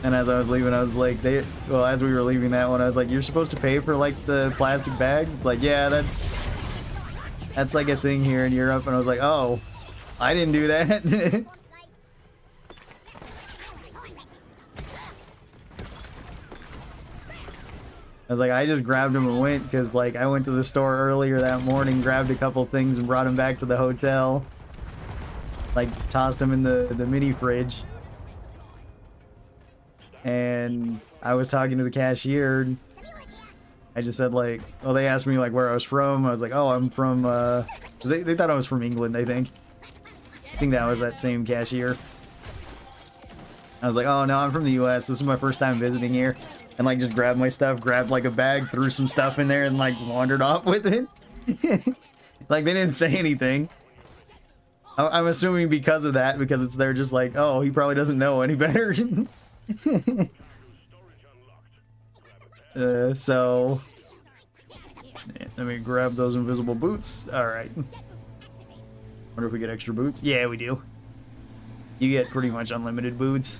And as I was leaving, I was like, as we were leaving that one, I was like, you're supposed to pay for, like, the plastic bags? Like, yeah, that's like a thing here in Europe. And I was like, oh, I didn't do that. I was like, I just grabbed them and went, because, like, I went to the store earlier that morning, grabbed a couple things and brought them back to the hotel. Like, tossed them in the mini fridge. And I was talking to the cashier. I just said, like, well, they asked me, like, where I was from. I was like, oh, I'm from, they thought I was from England, I think. I think that was that same cashier. I was like, oh, no, I'm from the US. This is my first time visiting here. and like just grabbed my stuff, grabbed like a bag, threw some stuff in there, and like wandered off with it. Like they didn't say anything. I'm assuming because of that, because they're just like, oh, he probably doesn't know any better. So yeah, let me grab those invisible boots. All right. Wonder if we get extra boots. Yeah, we do. You get pretty much unlimited boots.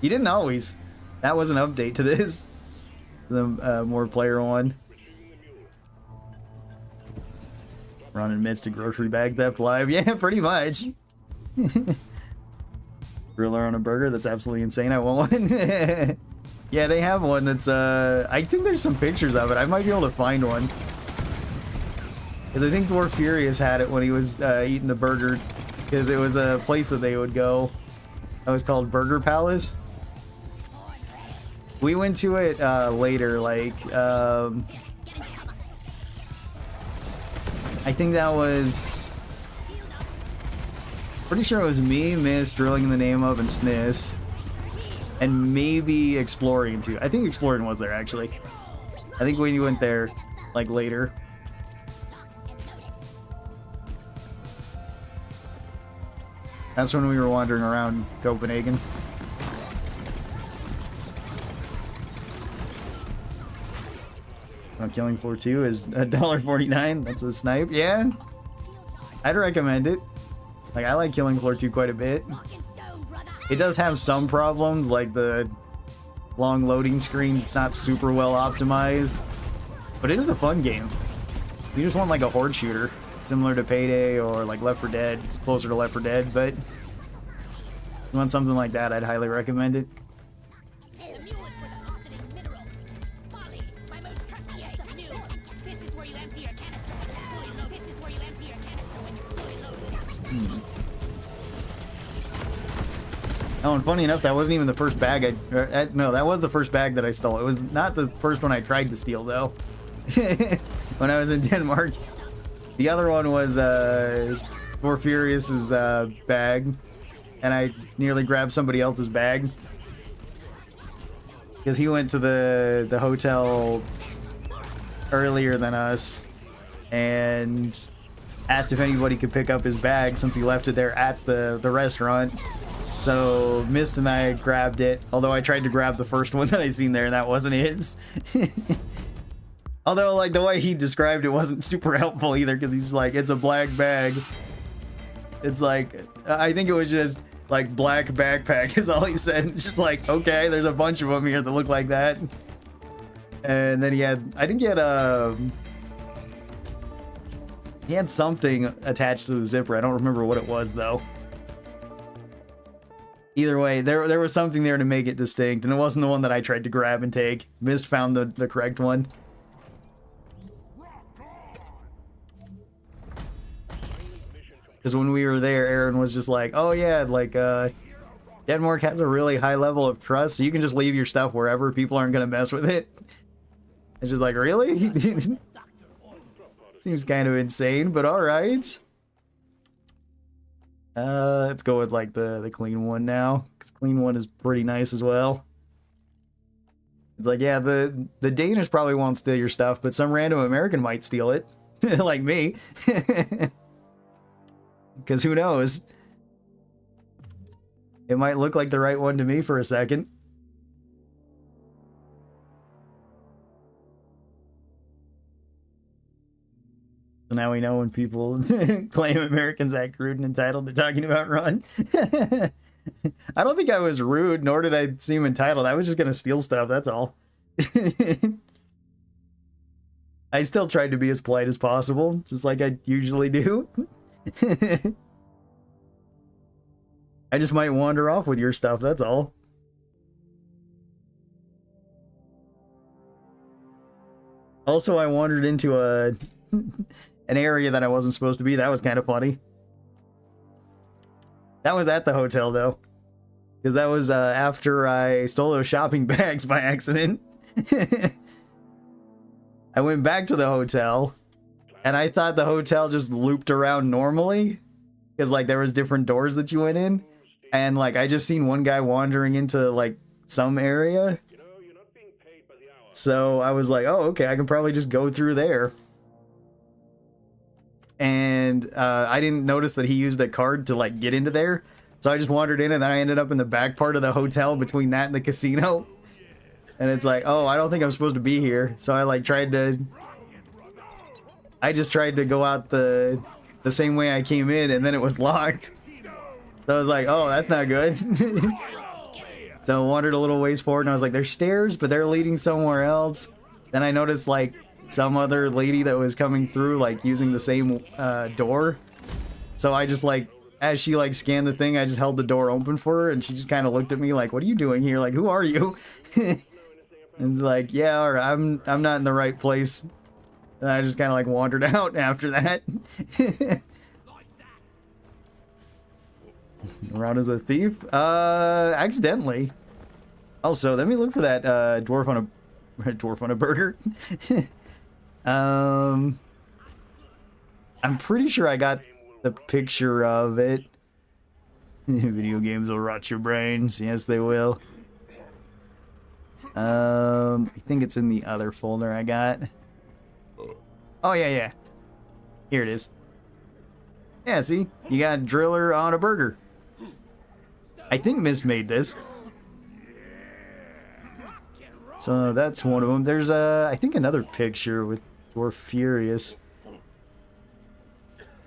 You didn't always. That was an update to this. The more player one. Ron admits to grocery bag theft live. Yeah, pretty much. Griller on a burger? That's absolutely insane. I want one. Yeah, they have one that's, I think there's some pictures of it. I might be able to find one. Because I think Dwarf Furious had it when he was eating the burger. Because it was a place that they would go. It was called Burger Palace. We went to it later, like, I think that was... Pretty sure it was me, Miss, Drilling in the Name of, and Sniss. And maybe Explorian too. I think Explorian was there, actually. I think we went there, like, later. That's when we were wandering around Copenhagen. Killing Floor 2 is $1.49. That's a snipe. Yeah, I'd recommend it. Like, I like Killing Floor 2 quite a bit. It does have some problems, like the long loading screen. It's not super well optimized, but it is a fun game. You just want like a horde shooter, similar to Payday or like Left 4 Dead. It's closer to Left 4 Dead, but if you want something like that, I'd highly recommend it. Oh, and funny enough, that wasn't even the first bag no, that was the first bag that I stole. It was not the first one I tried to steal, though. When I was in Denmark. The other one was, More Furious's, bag. And I nearly grabbed somebody else's bag. Because he went to the hotel earlier than us. And asked if anybody could pick up his bag since he left it there at the restaurant. So Mist and I grabbed it, although I tried to grab the first one that I seen there and that wasn't his. Although, like, the way he described it wasn't super helpful either, because he's like, it's a black bag. It's like, I think it was just like black backpack is all he said. It's just like, okay, there's a bunch of them here that look like that. And then he had, I think he had something attached to the zipper. I don't remember what it was though. Either way, there was something there to make it distinct, and it wasn't the one that I tried to grab and take. Mist found the correct one. Because when we were there, Aaron was just like, oh yeah, like, Denmark has a really high level of trust, so you can just leave your stuff wherever. People aren't going to mess with it. It's just like, really? Seems kind of insane, but alright. Let's go with like the clean one now, because clean one is pretty nice as well. It's like, yeah, the Danish probably won't steal your stuff, but some random American might steal it, like me. Because who knows? It might look like the right one to me for a second. So now we know when people claim Americans act rude and entitled, they're talking about Ron. I don't think I was rude, nor did I seem entitled. I was just gonna steal stuff, that's all. I still tried to be as polite as possible, just like I usually do. I just might wander off with your stuff, that's all. Also, I wandered into an area that I wasn't supposed to be. That was kind of funny. That was at the hotel, though. Because that was after I stole those shopping bags by accident. I went back to the hotel, and I thought the hotel just looped around normally. Because, like, there was different doors that you went in. And, like, I just seen one guy wandering into, like, some area. So I was like, oh, okay, I can probably just go through there. And I didn't notice that he used a card to like get into there. So I just wandered in, and then I ended up in the back part of the hotel between that and the casino. And it's like, oh, I don't think I'm supposed to be here. So I like I just tried to go out the same way I came in, and then it was locked. So I was like, oh, that's not good. So I wandered a little ways forward, and I was like, there's stairs, but they're leading somewhere else. Then I noticed like some other lady that was coming through, like using the same door. So I just like, as she like scanned the thing, I just held the door open for her, and she just kind of looked at me like, what are you doing here? Like, who are you? And it's like, yeah, all right, I'm not in the right place. And I just kind of like wandered out after that. Around as a thief? Accidentally. Also, let me look for that dwarf on a burger. I'm pretty sure I got the picture of it. Video games will rot your brains. Yes, they will. I think it's in the other folder I got. Oh, yeah. Here it is. Yeah, see? You got Driller on a burger. I think Miss made this. So that's one of them. There's, I think another picture with Dwarf Furious.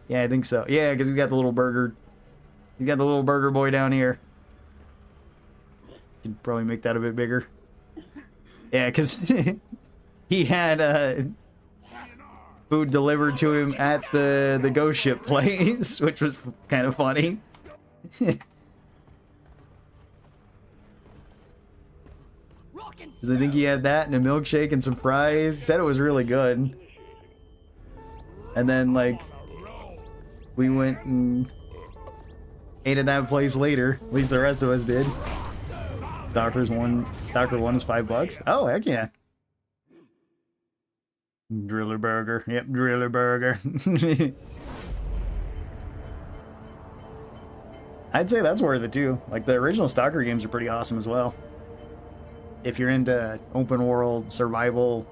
Yeah, I think so. Yeah, because he's got the little burger. He's got the little burger boy down here. Could probably make that a bit bigger. Yeah, because he had food delivered to him at the ghost ship place, which was kind of funny. Because I think he had that and a milkshake and some fries. Said it was really good. And then, like, we went and ate at that place later. At least the rest of us did. Stalker 1 is $5. Oh, heck yeah. Driller burger. Yep, Driller burger. I'd say that's worth it too. Like, the original Stalker games are pretty awesome as well. If you're into open world, survival,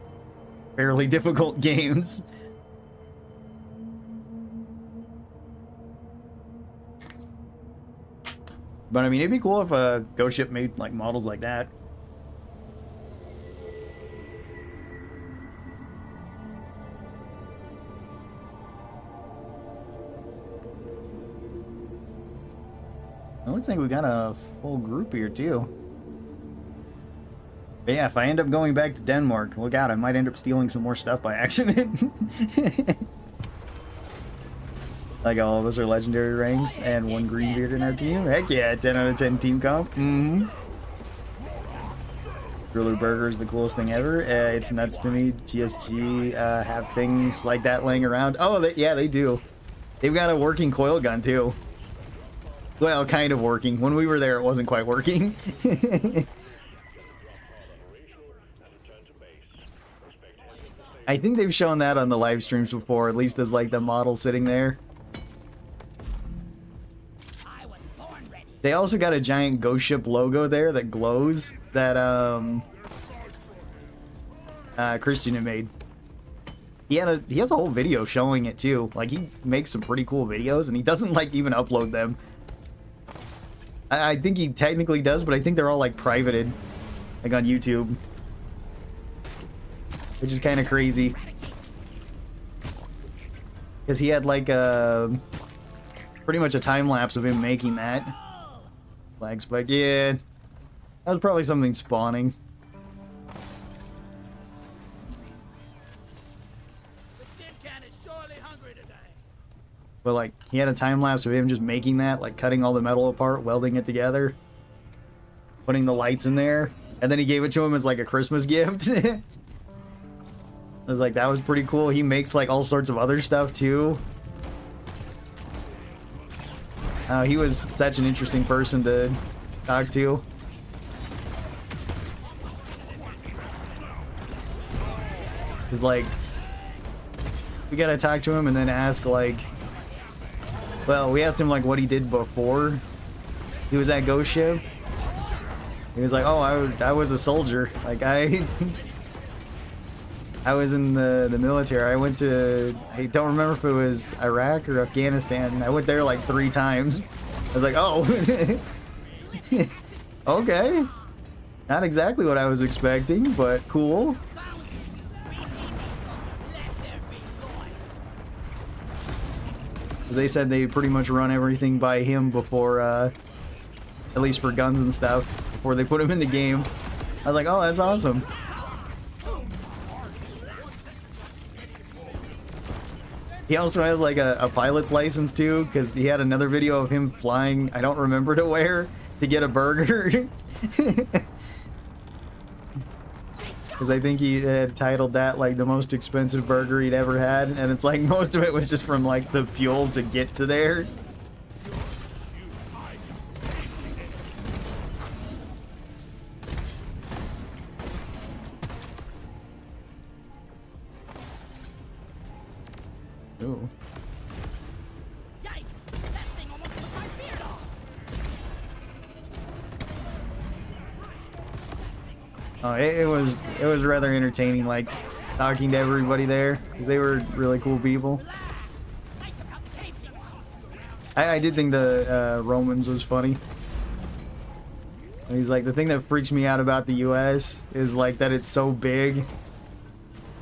fairly difficult games. But I mean, it'd be cool if a ghost ship made like models like that. It looks like we got a full group here too. But yeah, if I end up going back to Denmark, look out, I might end up stealing some more stuff by accident. Like, all of us are legendary ranks and one green beard in our team. Heck yeah, 10 out of 10 team comp. Mm-hmm. Driller Burger is the coolest thing ever. It's nuts to me. GSG have things like that laying around. Oh, yeah, they do. They've got a working coil gun, too. Well, kind of working. When we were there, it wasn't quite working. I think they've shown that on the live streams before, at least as like the model sitting there. They also got a giant ghost ship logo there that glows that Christian had made. He has a whole video showing it too. Like, he makes some pretty cool videos, and he doesn't like even upload them. I think he technically does, but I think they're all like privated, like on YouTube. Which is kind of crazy. Because he had like pretty much a time lapse of him making that. Flag spike, yeah. That was probably something spawning. But like, he had a time lapse of him just making that, like cutting all the metal apart, welding it together, putting the lights in there, and then he gave it to him as like a Christmas gift. I was like, that was pretty cool. He makes like all sorts of other stuff too. He was such an interesting person to talk to. Cause like, we gotta talk to him and then ask like, well, we asked him like what he did before he was at Ghost Ship. He was like, oh, I was a soldier. Like, I I was in the military. I went to, I don't remember if it was Iraq or Afghanistan. I went there like 3 times. I was like, oh, okay. Not exactly what I was expecting, but cool. Because they said they pretty much run everything by him before, at least for guns and stuff, before they put him in the game. I was like, oh, that's awesome. He also has like a pilot's license too, because he had another video of him flying, I don't remember to where, to get a burger. Because I think he had titled that like the most expensive burger he'd ever had, and it's like most of it was just from like the fuel to get to there. Ooh. Yikes! That thing almost took my beard off! Oh, it was rather entertaining, like talking to everybody there, because they were really cool people. I took out the cave people. I did think the Romans was funny. And he's like, the thing that freaks me out about the U.S. is like that it's so big,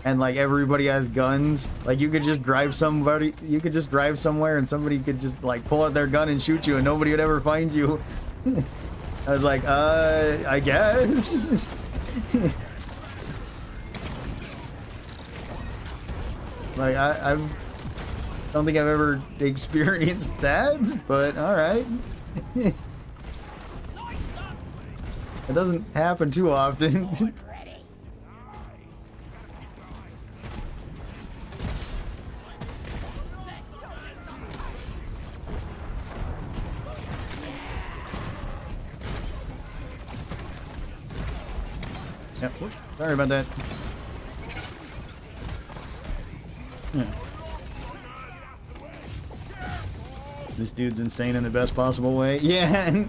and like everybody has guns. Like you could just drive somewhere and somebody could just like pull out their gun and shoot you, and nobody would ever find you. I was like, I guess. Like I don't think I've ever experienced that, but all right. It doesn't happen too often. Ready. Yep. Whoops, sorry about that. Yeah. This dude's insane in the best possible way. Yeah.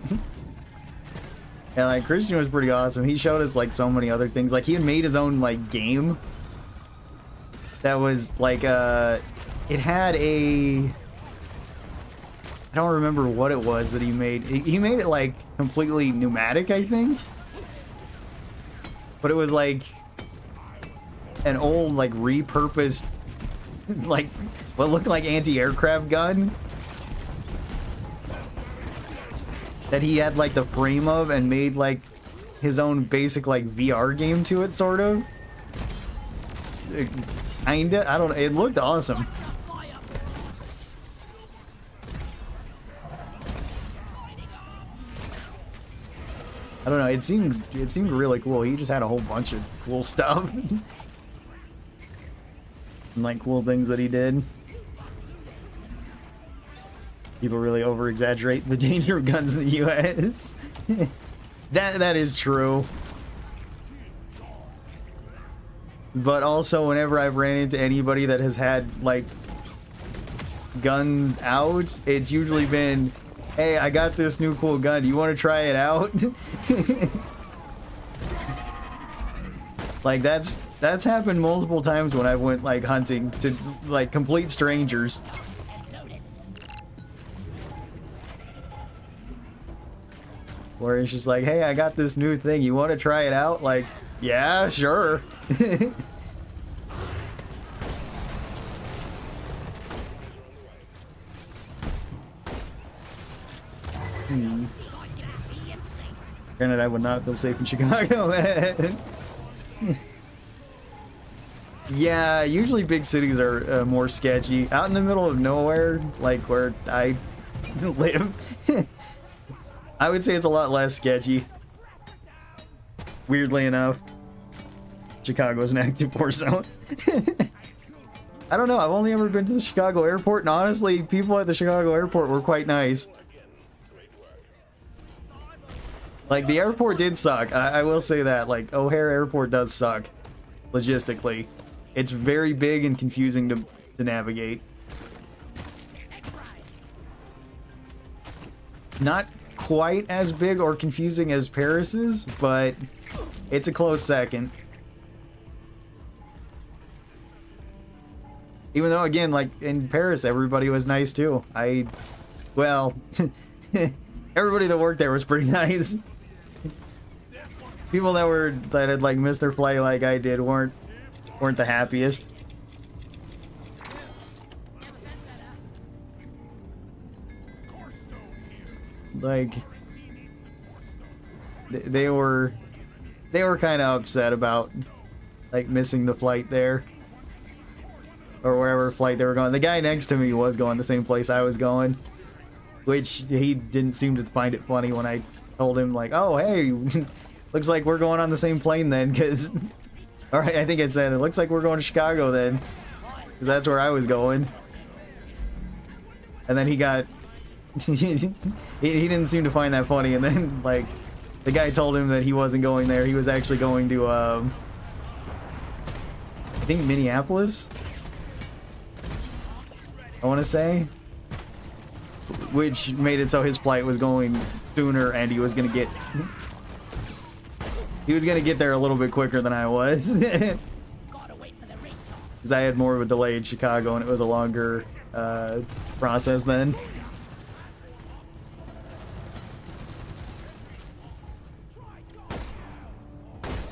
Yeah, like Christian was pretty awesome. He showed us like so many other things. Like he had made his own like game that was like it had a, I don't remember what it was that he made. He made it like completely pneumatic, I think. But it was like an old like repurposed like what looked like anti-aircraft gun that he had like the frame of and made like his own basic like VR game to it, sort of. Kinda, I don't know, it looked awesome. I don't know, it seemed really cool. He just had a whole bunch of cool stuff. And like cool things that he did. People really over-exaggerate the danger of guns in the US. That is true. But also, whenever I've ran into anybody that has had like guns out, it's usually been, hey, I got this new cool gun, do you want to try it out? Like that's happened multiple times when I went like hunting to like complete strangers. Where it's just like, hey, I got this new thing, you want to try it out? Like, yeah, sure. Granted, I would not feel safe in Chicago. Yeah, usually big cities are more sketchy. Out in the middle of nowhere, like where I live, I would say it's a lot less sketchy. Weirdly enough, Chicago's an active war zone. I don't know, I've only ever been to the Chicago airport, and honestly, people at the Chicago airport were quite nice. Like, the airport did suck, I will say that. Like, O'Hare Airport does suck, logistically. It's very big and confusing to navigate. Not quite as big or confusing as Paris's, but it's a close second. Even though, again, like in Paris, everybody was nice too. Well, everybody that worked there was pretty nice. People that had like missed their flight like I did weren't the happiest. Like they were kind of upset about like missing the flight there, or wherever flight they were going. The guy next to me was going the same place I was going, which he didn't seem to find it funny when I told him like, oh hey, looks like we're going on the same plane then, because alright, I think I said it looks like we're going to Chicago then, because that's where I was going. And then he got he didn't seem to find that funny, and then like the guy told him that he wasn't going there. He was actually going to I think Minneapolis, I want to say, which made it so his flight was going sooner and he was gonna get there a little bit quicker than I was. Because I had more of a delay in Chicago and it was a longer process then.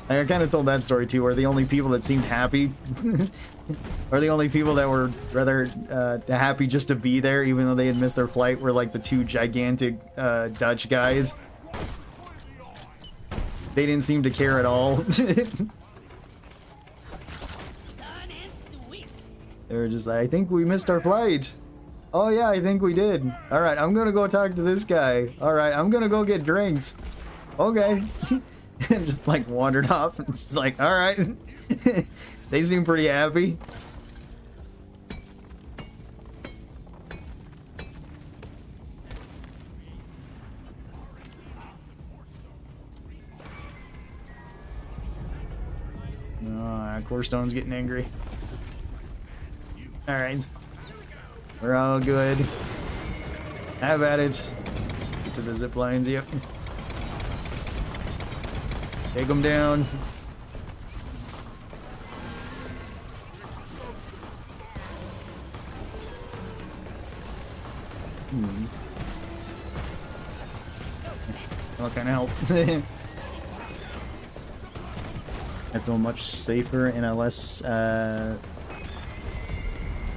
I kind of told that story too, where the only people that seemed happy or the only people that were rather happy just to be there, even though they had missed their flight, were like the two gigantic Dutch guys. They didn't seem to care at all. They were just like, I think we missed our flight. Oh yeah, I think we did. Alright, I'm gonna go talk to this guy. Alright, I'm gonna go get drinks. Okay. And just like wandered off. And just like, alright. They seem pretty happy. Corestone's getting angry. Alright. We're all good. Have at it. Get to the zip lines, yep. Take them down. What kind of help? I feel much safer in a less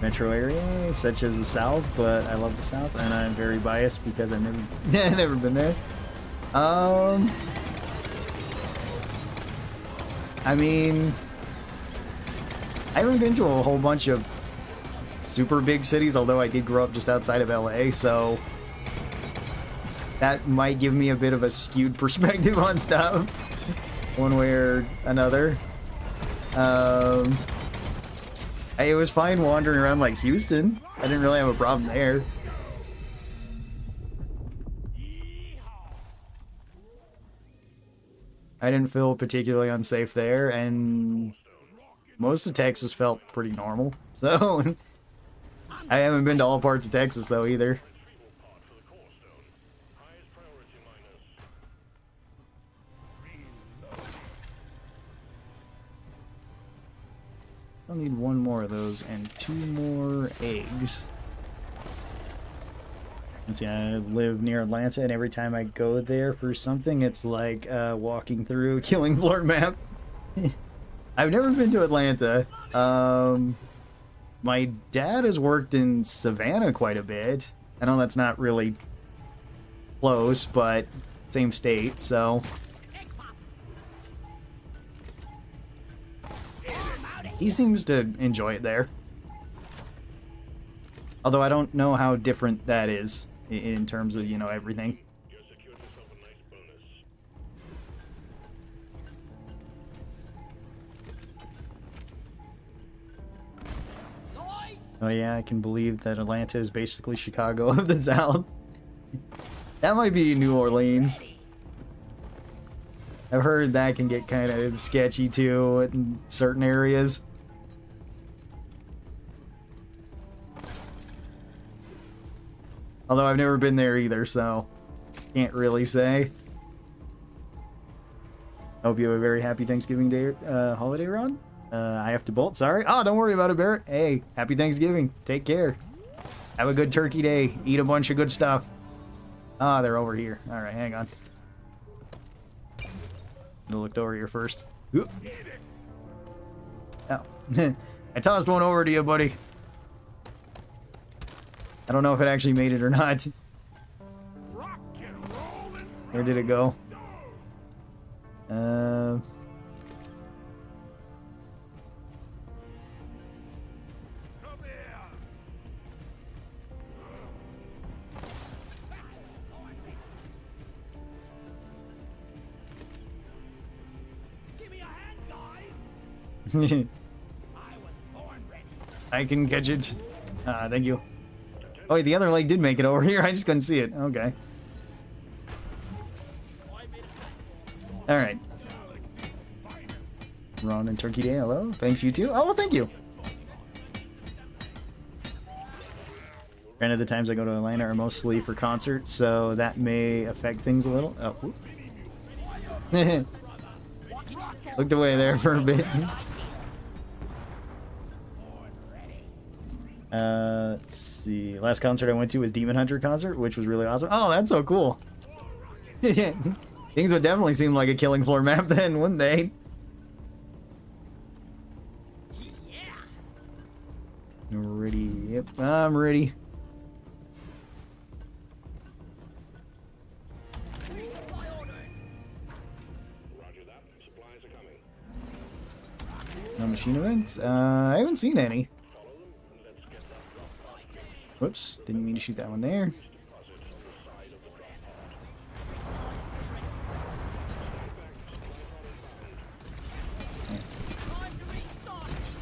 metro area, such as the South, but I love the South, and I'm very biased because I've never been there. I mean, I haven't been to a whole bunch of super big cities, although I did grow up just outside of LA, so that might give me a bit of a skewed perspective on stuff, one way or another. It was fine wandering around like Houston. I didn't really have a problem there. I didn't feel particularly unsafe there, and most of Texas felt pretty normal. So, I haven't been to all parts of Texas though either. I'll need one more of those and 2 more eggs. Let's see, I live near Atlanta, and every time I go there for something, it's like walking through a Killing Floor map. I've never been to Atlanta. My dad has worked in Savannah quite a bit. I know that's not really close, but same state, so... He seems to enjoy it there. Although I don't know how different that is in terms of, you know, everything. Oh yeah, I can believe that Atlanta is basically Chicago of the South. That might be New Orleans. I've heard that can get kind of sketchy too in certain areas. Although I've never been there either, so can't really say. Hope you have a very happy Thanksgiving Day holiday, Ron. I have to bolt. Sorry. Oh, don't worry about it, Barrett. Hey, happy Thanksgiving. Take care. Have a good turkey day. Eat a bunch of good stuff. Ah, they're over here. All right, hang on. I looked over here first. Oop. Oh. I tossed one over to you, buddy. I don't know if it actually made it or not. Where did it go? Give me a hand, guys. I was born ready. I can catch it. Thank you. Oh, wait, the other leg did make it over here. I just couldn't see it. Okay. All right. Ron and Turkey Day, hello. Thanks, you too. Oh, well, thank you. Granted, the times I go to Atlanta are mostly for concerts, so that may affect things a little. Oh, whoop. Looked away there for a bit. Let's see. Last concert I went to was Demon Hunter concert, which was really awesome. Oh, that's so cool. Things would definitely seem like a Killing Floor map then, wouldn't they? Ready. Yep, I'm ready. No machine events? I haven't seen any. Whoops, didn't mean to shoot that one there.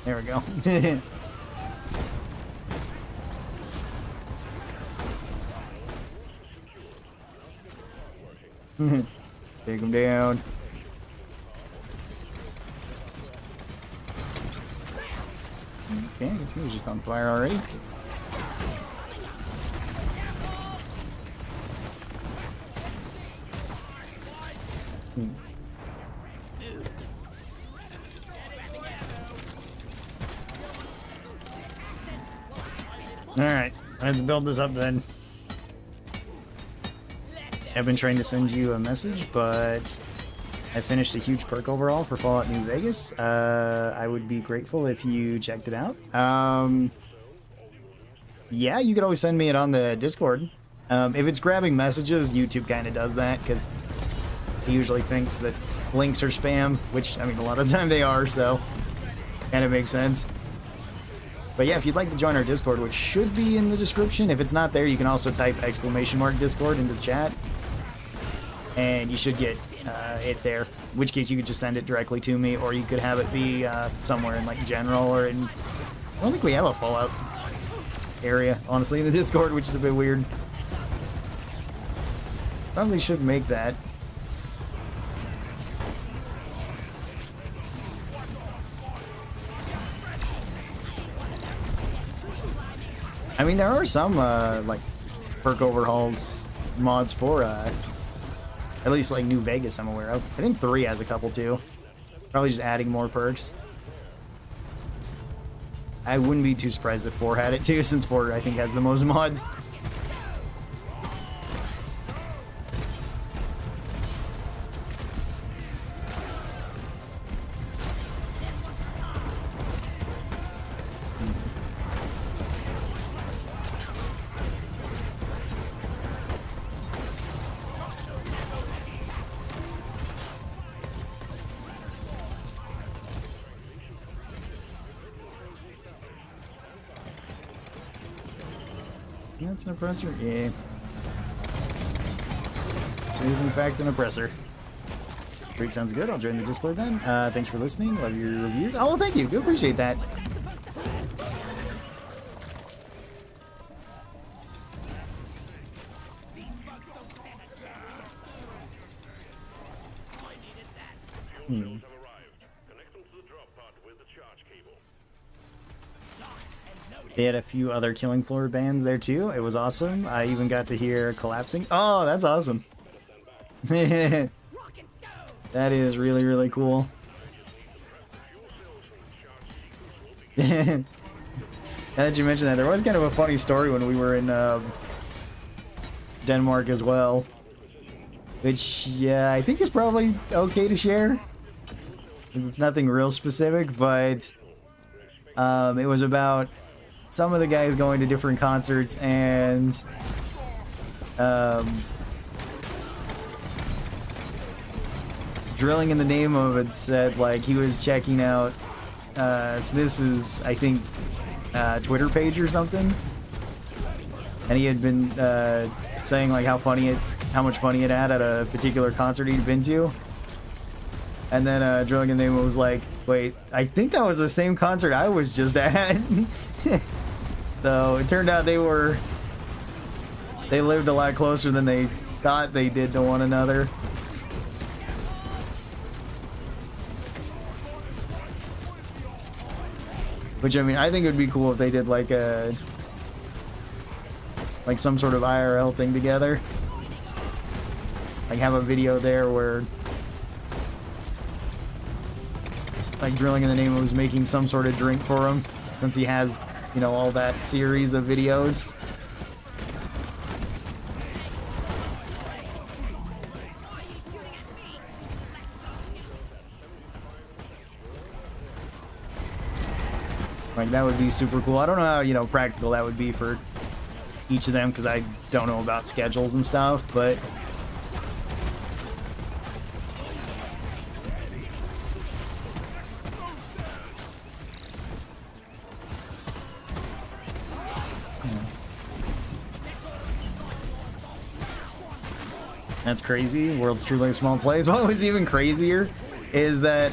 There we go. Take him down. Okay, I guess he was just on fire already. Alright, let's build this up then. I've been trying to send you a message, but I finished a huge perk overhaul for Fallout New Vegas. I would be grateful if you checked it out. Yeah, you could always send me it on the Discord. If it's grabbing messages, YouTube kind of does that, because he usually thinks that links are spam, which, I mean, a lot of the time they are, so kind of makes sense. But yeah, if you'd like to join our Discord, which should be in the description, if it's not there, you can also type !Discord into the chat, and you should get it there. In which case, you could just send it directly to me, or you could have it be somewhere in like general or in. I don't think we have a Fallout area, honestly, in the Discord, which is a bit weird. Probably should make that. I mean, there are some like perk overhauls mods for at least like New Vegas I'm aware of. I think 3 has a couple too. Probably just adding more perks. I wouldn't be too surprised if 4 had it too, since 4 I think has the most mods. That's an oppressor? Yeah. So he's in fact an oppressor. Great, sounds good. I'll join the Discord then. Thanks for listening. Love your reviews. Oh, well, thank you. Appreciate that. They had a few other Killing Floor bands there too. It was awesome. I even got to hear Collapsing. Oh, that's awesome. That is really, really cool. Now that you mentioned that, there was kind of a funny story when we were in Denmark as well. Which, yeah, I think is probably okay to share. It's nothing real specific, but it was about some of the guys going to different concerts and drilling in the name of it said like he was checking out so this is I think Twitter page or something, and he had been saying like how much funny it had at a particular concert he'd been to. And then drilling in the name was like, wait, I think that was the same concert I was just at. So it turned out they lived a lot closer than they thought they did to one another. Which, I mean, I think it would be cool if they did like some sort of IRL thing together. Like have a video there where like drilling in the name was making some sort of drink for him, since he has, you know, all that series of videos. Like that would be super cool. I don't know how, you know, practical that would be for each of them, because I don't know about schedules and stuff, but that's crazy. World's truly a small place. What was even crazier is that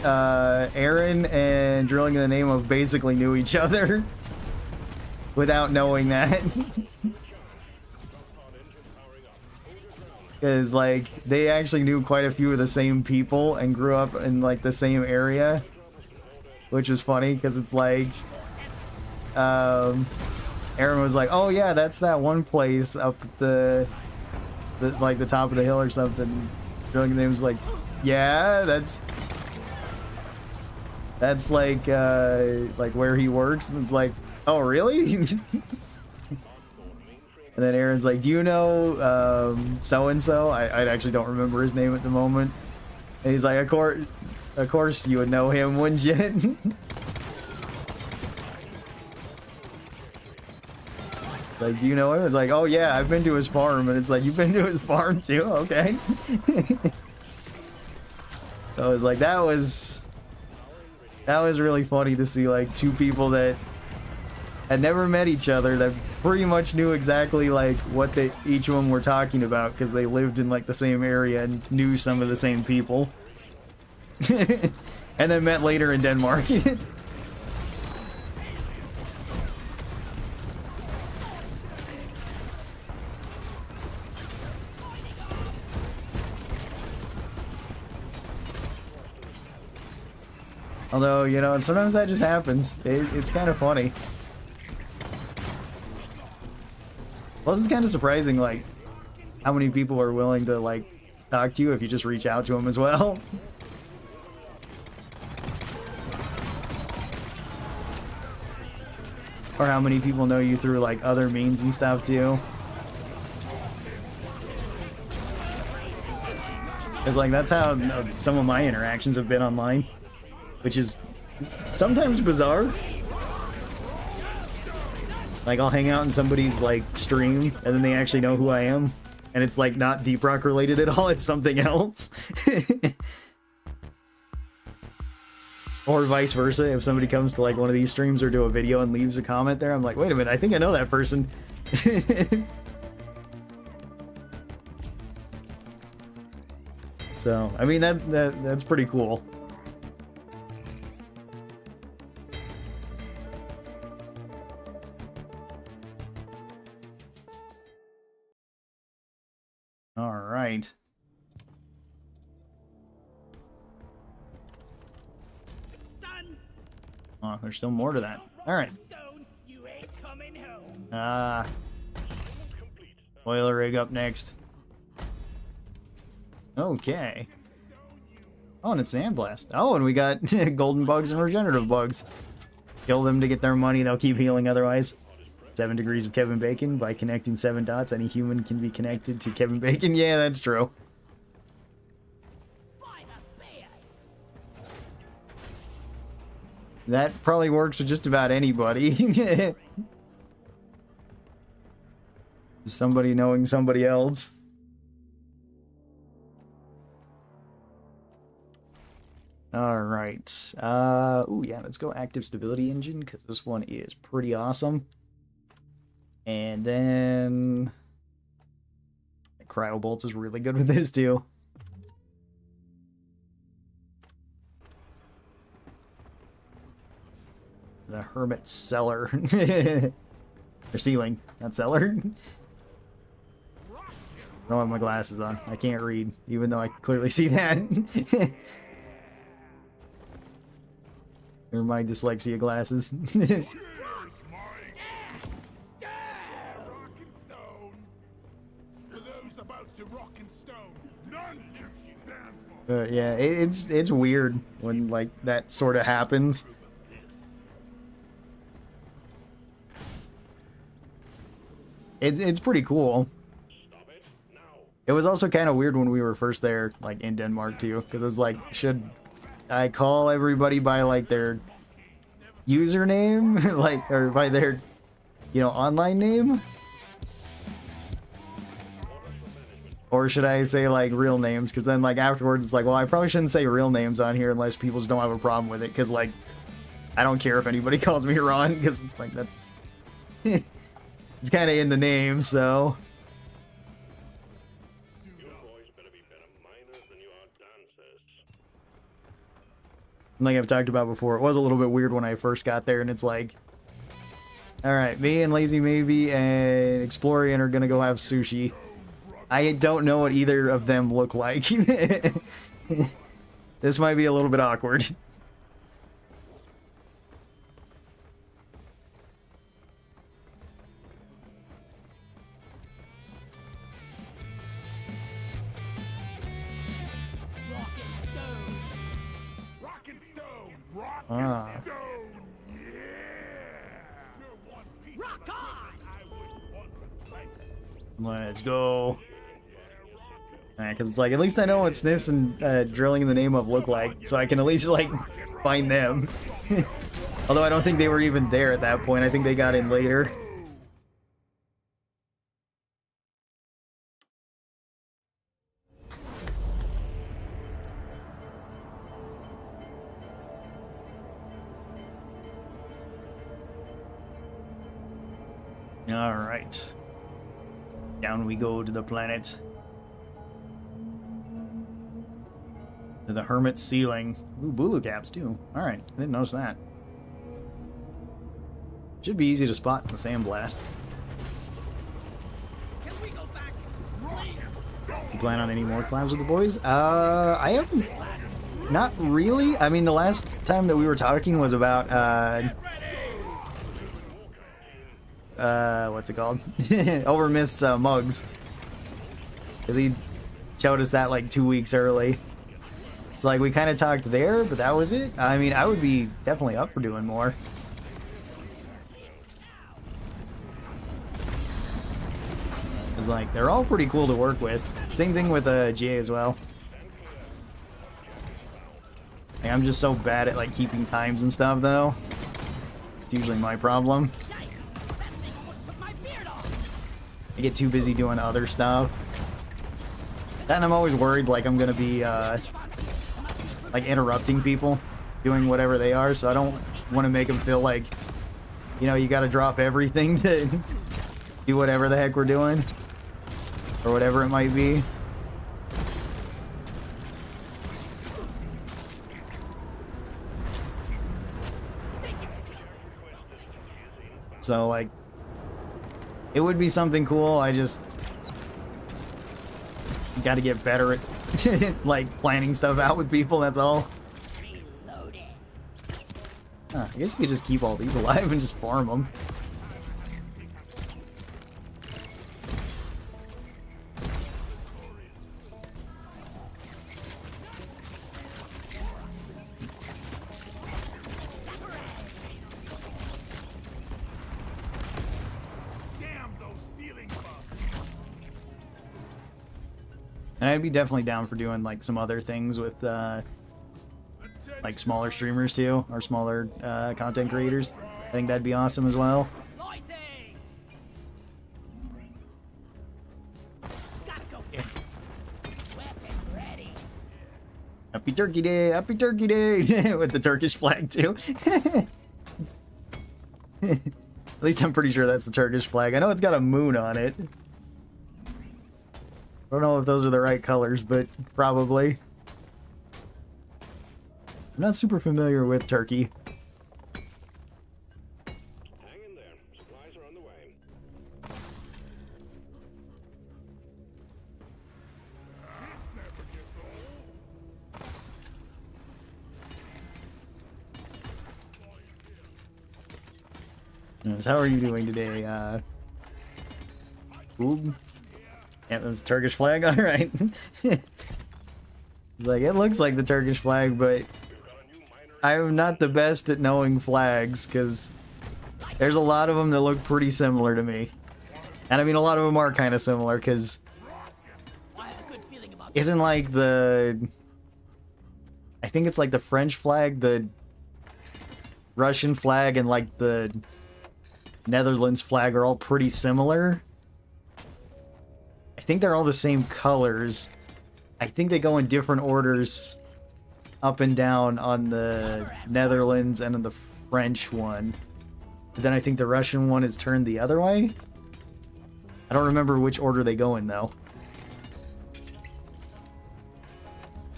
Aaron and Drilling in the Name of basically knew each other without knowing that. Because like they actually knew quite a few of the same people and grew up in like the same area, which is funny because it's like Aaron was like, oh yeah, that's that one place up the like the top of the hill or something. Drilling in the Name was like, yeah, that's like where he works, and it's like, oh really? And then Aaron's like, do you know so and so? I actually don't remember his name at the moment. And he's like, of course you would know him, wouldn't you? Like, do you know him? It's like, oh yeah, I've been to his farm. And it's like, you've been to his farm too? Okay. So I was like, that was really funny to see like two people that had never met each other that pretty much knew exactly like what each of them were talking about, because they lived in like the same area and knew some of the same people. And then met later in Denmark. Although, you know, sometimes that just happens. It's kind of funny. Plus, it's kind of surprising, like, how many people are willing to, like, talk to you if you just reach out to them as well. Or how many people know you through, like, other means and stuff, too. Because, like, that's how some of my interactions have been online. Which is sometimes bizarre. Like, I'll hang out in somebody's, like, stream, and then they actually know who I am. And it's, like, not Deep Rock related at all, it's something else. Or vice versa, if somebody comes to, like, one of these streams or do a video and leaves a comment there, I'm like, wait a minute, I think I know that person. So, I mean, that's pretty cool. All right. Done. Oh, there's still more to that. All right. Stone, you ain't coming home. Oiler rig up next. Okay. Oh, and it's sandblast. Oh, and we got golden bugs and regenerative bugs. Kill them to get their money, they'll keep healing otherwise. 7 degrees of Kevin Bacon. By connecting 7 dots, any human can be connected to Kevin Bacon. Yeah, that's true. By the beard. That probably works with just about anybody. Somebody knowing somebody else. Alright. Ooh, yeah, let's go active stability engine, because this one is pretty awesome. And then... Cryo bolts is really good with this, too. The Hermit Cellar. Or ceiling, not cellar. I don't have my glasses on. I can't read, even though I can clearly see that. Or my dyslexia glasses. Yeah, it's weird when like that sort of happens. It's pretty cool. It was also kind of weird when we were first there, like in Denmark too, because it was like, should I call everybody by like their username, like, or by their, you know, online name, or should I say like real names? Because then like afterwards it's like, well, I probably shouldn't say real names on here unless people just don't have a problem with it, because like I don't care if anybody calls me Ron, because like that's it's kind of in the name, so. Like I've talked about before, it was a little bit weird when I first got there, and it's like, alright, me and Lazy Maybe and Explorian are gonna go have sushi. I don't know what either of them look like. This might be a little bit awkward. Ah. Rock on! Let's go. Because it's like, at least I know what Sniss and drilling in the name of look like, so I can at least like find them. Although I don't think they were even there at that point. I think they got in later. Alright. Down we go to the planet. To the Hermit Ceiling. Ooh, Bulu caps too. Alright, I didn't notice that. Should be easy to spot in the sandblast. Can we go back? You plan on any more collabs with the boys? I haven't. Not really. I mean, the last time that we were talking was about, what's it called? Over Mist's mugs. Because he showed us that like 2 weeks early. It's like we kind of talked there, but that was it. I mean, I would be definitely up for doing more. It's like, they're all pretty cool to work with. Same thing with GA as well. Like, I'm just so bad at like keeping times and stuff though. It's usually my problem. I get too busy doing other stuff. And I'm always worried like I'm gonna be like interrupting people doing whatever they are, so I don't want to make them feel like, you know, you gotta drop everything to do whatever the heck we're doing. Or whatever it might be. So like, it would be something cool, I just gotta get better at like planning stuff out with people, that's all. Huh, I guess we could just keep all these alive and just farm them. And I'd be definitely down for doing like some other things with like smaller streamers too, or smaller content creators. I think that'd be awesome as well. Lighting! Gotta go. Weapon ready. Happy Turkey Day! Happy Turkey Day! With the Turkish flag too. At least I'm pretty sure that's the Turkish flag. I know it's got a moon on it. I don't know if those are the right colors, but probably. I'm not super familiar with Turkey. Hang in there. Supplies are on the way. So how are you doing today? Ooh. Yeah, that's the Turkish flag. All right. It's like, it looks like the Turkish flag, but I'm not the best at knowing flags because there's a lot of them that look pretty similar to me. And I mean, a lot of them are kind of similar because I have a good feeling about isn't like the... I think it's like the French flag, the Russian flag, and like the Netherlands flag are all pretty similar. I think they're all the same colors. I think they go in different orders up and down on the Netherlands and on the French one. But then I think the Russian one is turned the other way. I don't remember which order they go in though.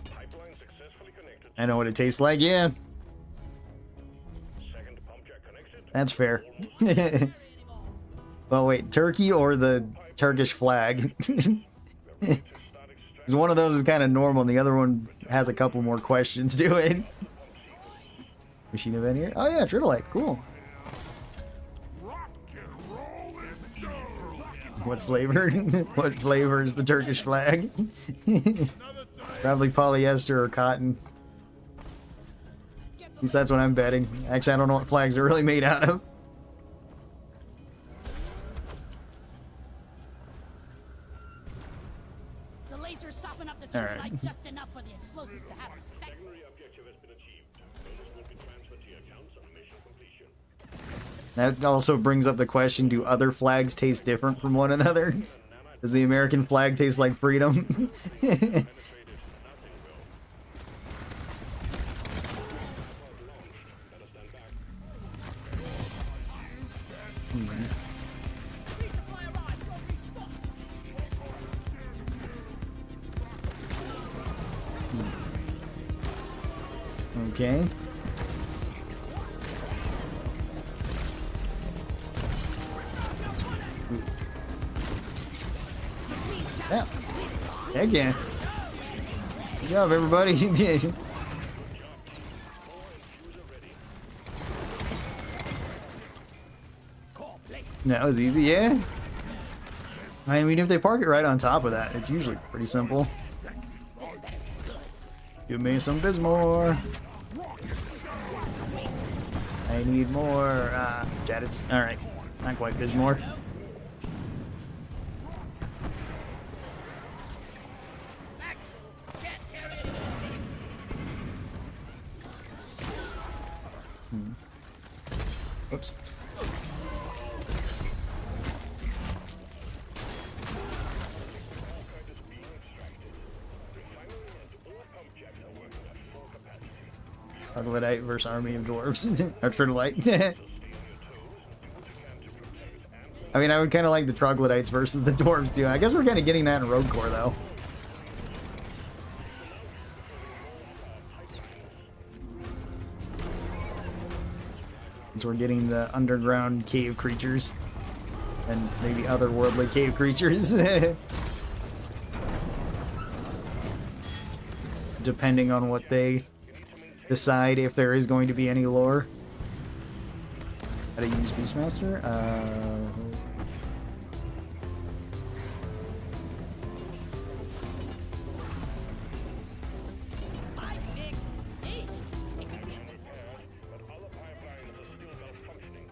Pipeline successfully connected. I know what it tastes like, yeah. Second pump jack connected. That's fair. Well, wait, Turkey or the Turkish flag? Because one of those is kind of normal and the other one has a couple more questions to it. Machine event here? Oh yeah, Tritolite, cool. What flavor? What flavor is the Turkish flag? Probably polyester or cotton. At least that's what I'm betting. Actually, I don't know what flags are really made out of. the lasers soften up the All tree right. light just enough for the explosives to have an effect. Secondary objective has been achieved. Bonus will be transferred to your accounts on mission completion. That also brings up the question, do other flags taste different from one another? Does the American flag taste like freedom? Penetrated. Nothing will. Better stand back. Resupply arrived. Go restock. Okay. Yeah. Heck yeah. Good job, everybody. That was easy, yeah. I mean, if they park it right on top of that, it's usually pretty simple. Give me some Bismore. I need more, Jadits. Alright. Not quite Bismore. Oops. Troglodyte versus army of dwarves. Or Tritolite. I mean, I would kind of like the Troglodytes versus the dwarves too. I guess we're kind of getting that in Rogue Core though. So we're getting the underground cave creatures. And maybe otherworldly cave creatures. Depending on what they decide, if there is going to be any lore. How to use Beastmaster? I fixed. Easy. It could be a bit But other pipelines are still malfunctioning.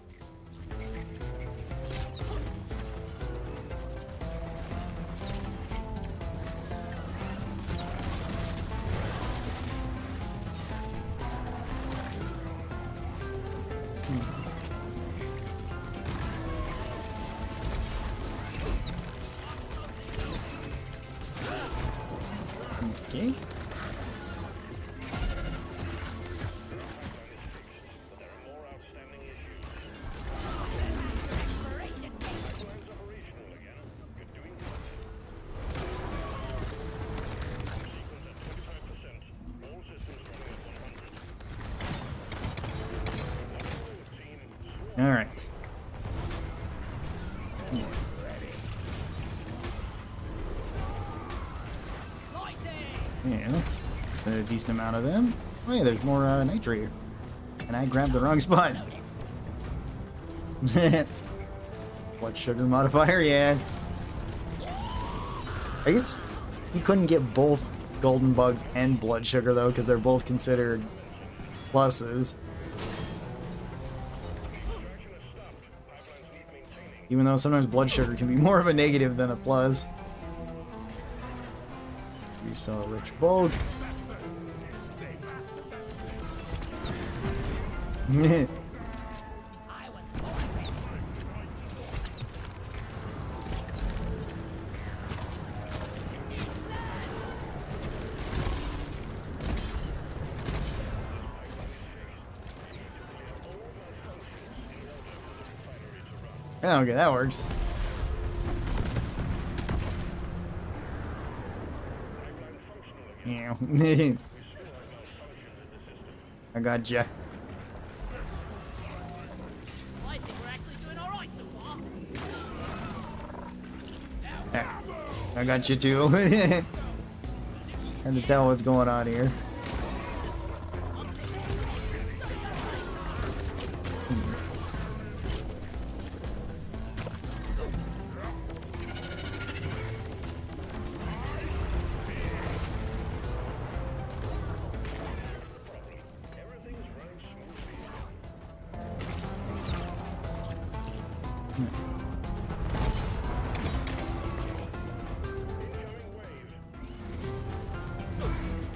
Okay. But there are more outstanding issues. Exploration base. Pipeline's operational again. You're doing good. Sequence at 25%. All systems running at 100. Team, All right. Lighting. Yeah. It's a decent amount of them. Oh yeah, there's more nitrate here. And I grabbed the wrong spot. Blood sugar modifier, yeah. I guess you couldn't get both golden bugs and blood sugar though, because they're both considered pluses. Even though sometimes blood sugar can be more of a negative than a plus. We saw a rich bulk. I was born ready. Oh, okay, that works. Yeah. I gotcha. I think we're actually doing all right so far. Yeah, I got you too. Hard to tell what's going on here.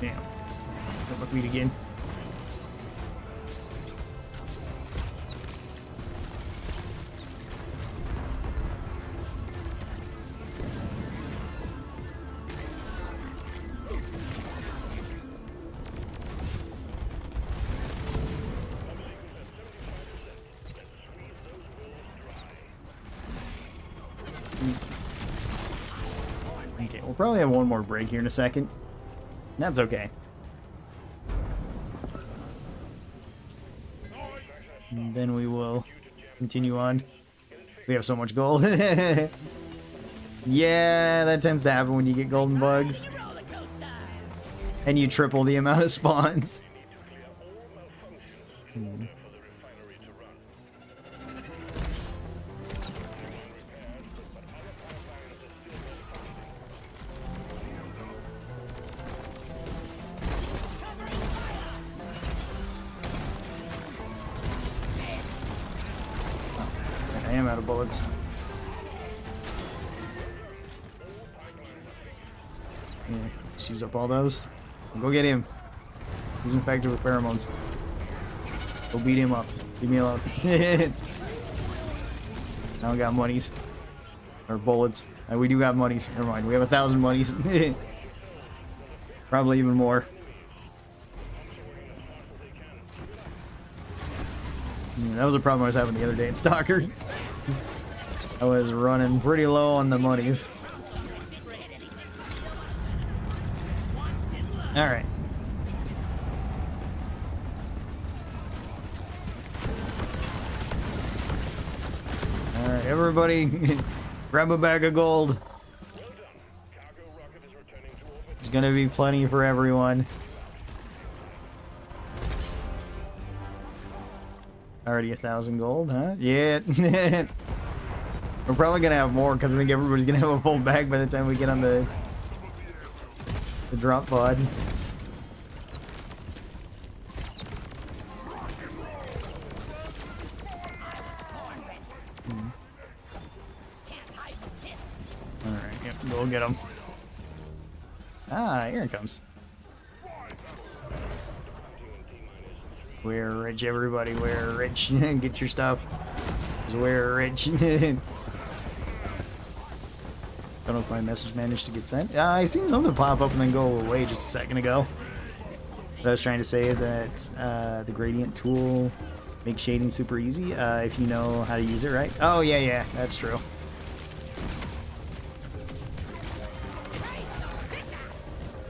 Damn. MacLeod again. Okay, we'll probably have one more break here in a second. That's okay. And then we will continue on. We have so much gold. Yeah, that tends to happen when you get golden bugs. Roller coaster. And you triple the amount of spawns. I am out of bullets. Yeah, just use up all those. Go get him. He's infected with pheromones. Go beat him up. Leave me alone. I don't got monies. Or bullets. We do got monies. Never mind. We have 1,000 monies. Probably even more. Yeah, that was a problem I was having the other day in Stalker. I was running pretty low on the monies. Alright. Alright, everybody, grab a bag of gold. There's gonna be plenty for everyone. Already 1,000 gold, huh? Yeah. We're probably gonna have more because I think everybody's gonna have a full bag by the time we get on the drop pod. Alright, yep, go get him. Ah, here it comes. We're rich, everybody. We're rich. Get your stuff. 'Cause we're rich. Don't Don't know if my message managed to get sent. I seen something pop up and then go away just a second ago. But I was trying to say that the gradient tool makes shading super easy if you know how to use it right. Oh, yeah, that's true.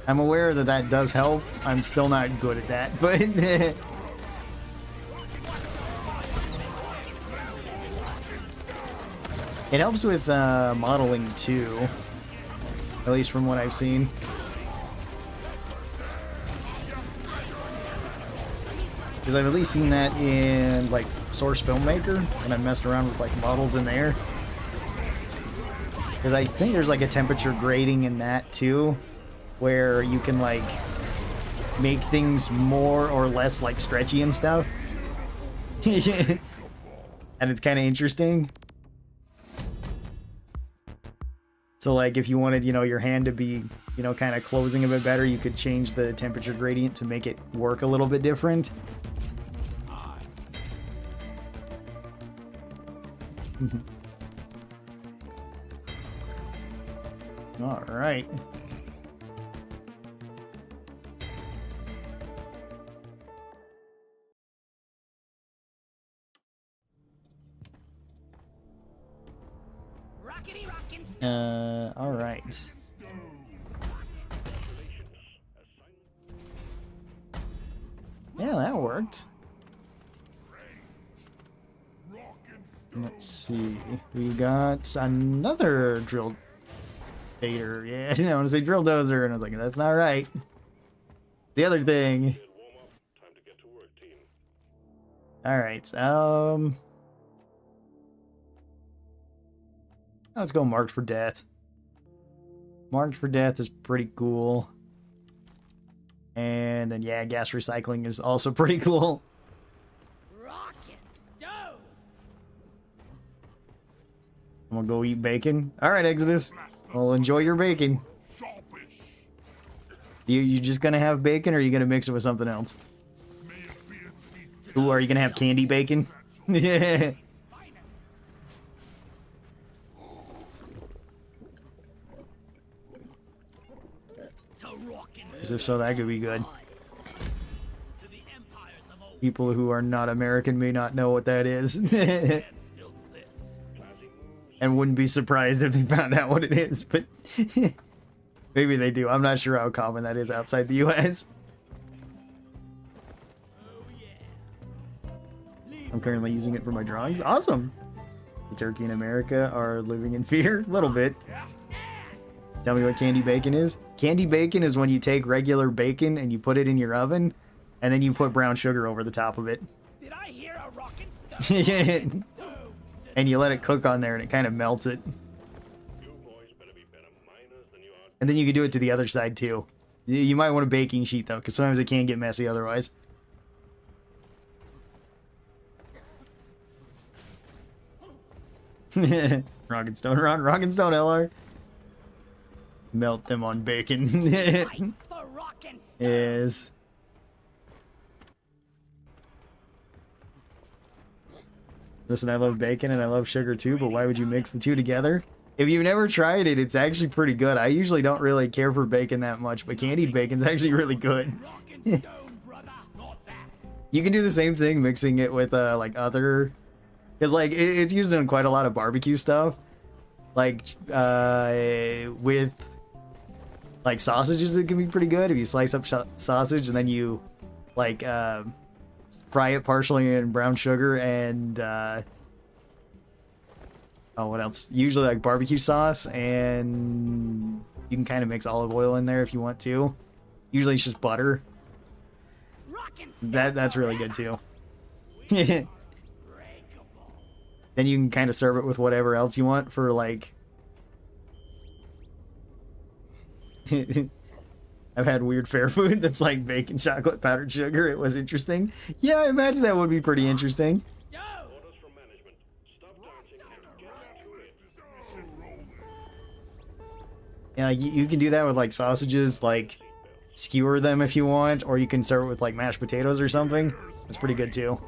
I'm aware that that does help. I'm still not good at that, but... It helps with modeling too, at least from what I've seen. Because I've at least seen that in like Source Filmmaker, and I've messed around with like models in there. Because I think there's like a temperature grading in that too, where you can like make things more or less like stretchy and stuff. And it's kind of interesting. So like if you wanted, your hand to be, kind of closing a bit better, you could change the temperature gradient to make it work a little bit different. All right. Rockety rockin'. All right. Yeah, that worked. Let's see. We got another drill tater. Yeah, I didn't want to say drill dozer, and I was like, that's not right. The other thing. Time to get to work, team. All right. Let's go Marked for Death. Marked for Death is pretty cool. And then, yeah, gas recycling is also pretty cool. Rocket stove. I'm gonna go eat bacon. All right, Exodus. Well, enjoy your bacon. Sharpish. You just gonna have bacon, or are you gonna mix it with something else? May it be a feast. Ooh, are you gonna have candy bacon? Yeah. To rockin' Because if so, that could be good. to the empires of old People who are not American may not know what that is. and still bliss. And wouldn't be surprised if they found out what it is, but maybe they do. I'm not sure how common that is outside the US. Oh yeah. I'm currently using it for my drawings. Awesome! The turkey in America are living in fear. A little bit. Tell me what candy bacon is? Candy bacon is when you take regular bacon and you put it in your oven, and then you put brown sugar over the top of it. Did I hear a rockin' stove? And you let it cook on there and it kind of melts it. You boys better be better miners than you are. And then you can do it to the other side too. You might want a baking sheet though, because sometimes it can get messy otherwise. Rock and Stone, LR. Melt them on bacon. Fight for rockin' stove. Is. Listen, I love bacon and I love sugar too, but why would you mix the two together? If you've never tried it, it's actually pretty good. I usually don't really care for bacon that much, but candied bacon's actually really good. Rockin' stone, brother. Not that. You can do the same thing mixing it with like other, because like it's used in quite a lot of barbecue stuff, like with like sausages. It can be pretty good if you slice up sausage and then you like fry it partially in brown sugar and oh, what else? Usually like barbecue sauce, and you can kind of mix olive oil in there if you want to. Usually it's just butter. Rockin' That's really good too. Then you can kind of serve it with whatever else you want for like. I've had weird fair food that's like bacon, chocolate, powdered sugar. It was interesting. Yeah, I imagine that would be pretty interesting. stove. Orders from management. Stop dancing and get to it. Yeah, like, you can do that with like sausages, like skewer them if you want, or you can serve it with like mashed potatoes or something. That's pretty good too.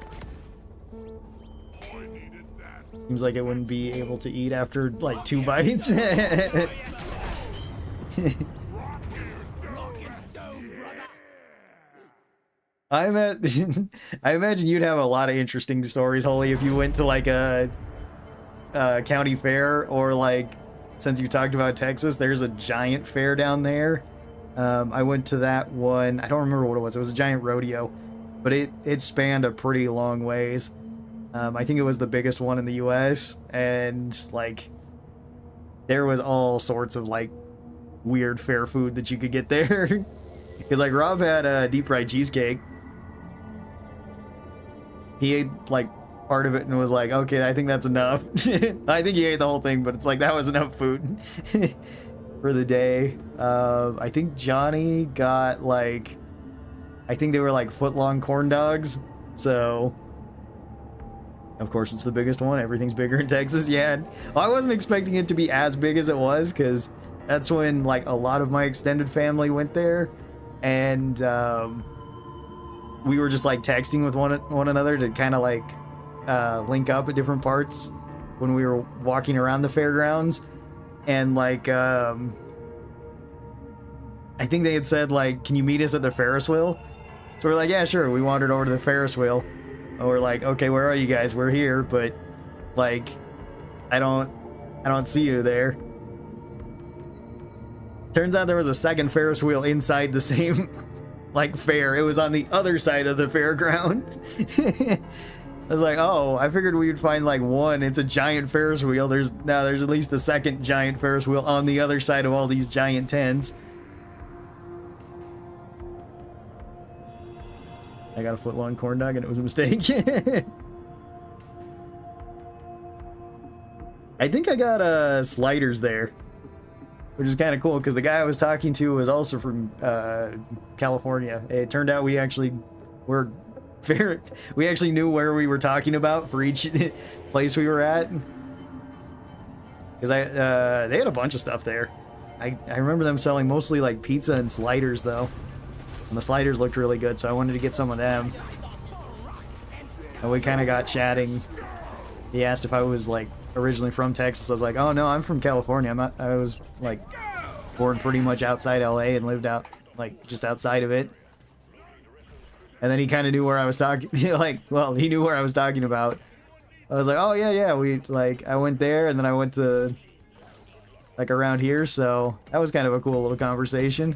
I needed that. Seems like it wouldn't be able to eat after like 2 bites. I imagine, I imagine you'd have a lot of interesting stories, Holly, if you went to like a county fair, or like, since you talked about Texas, there's a giant fair down there. I went to that one. I don't remember what it was. It was a giant rodeo, but it spanned a pretty long ways. I think it was the biggest one in the US, and like there was all sorts of like weird fair food that you could get there. Because like Rob had a deep fried cheesecake. He ate like part of it and was like, okay, I think that's enough. I think he ate the whole thing, but it's like that was enough food for the day. I think Johnny got like, I think they were like foot-long corn dogs. So, of course, it's the biggest one. Everything's bigger in Texas. Yeah, well, I wasn't expecting it to be as big as it was, because that's when like a lot of my extended family went there, and we were just like texting with one another to kind of like link up at different parts when we were walking around the fairgrounds. And like I think they had said like, can you meet us at the Ferris wheel? So we're like, yeah, sure. We wandered over to the Ferris wheel, and we're like, okay, where are you guys? We're here, but like I don't see you there. Turns out there was a second Ferris wheel inside the same like fair. It was on the other side of the fairgrounds. I was like, oh, I figured we would find like one. It's a giant Ferris wheel. There's at least a second giant Ferris wheel on the other side of all these giant tents. I got a foot-long corn dog and it was a mistake. I think I got sliders there, which is kind of cool because the guy I was talking to was also from California. It turned out we actually were we actually knew where we were talking about for each place we were at, because they had a bunch of stuff there. I remember them selling mostly like pizza and sliders though, and the sliders looked really good, so I wanted to get some of them. And we kind of got chatting. He asked if I was like originally from Texas. I was like, oh no, I'm from California. I was like born pretty much outside LA and lived out like just outside of it. And then he kind of knew where I was talking. Like, well, he knew where I was talking about. I was like, oh yeah, we like I went there, and then I went to like around here. So that was kind of a cool little conversation.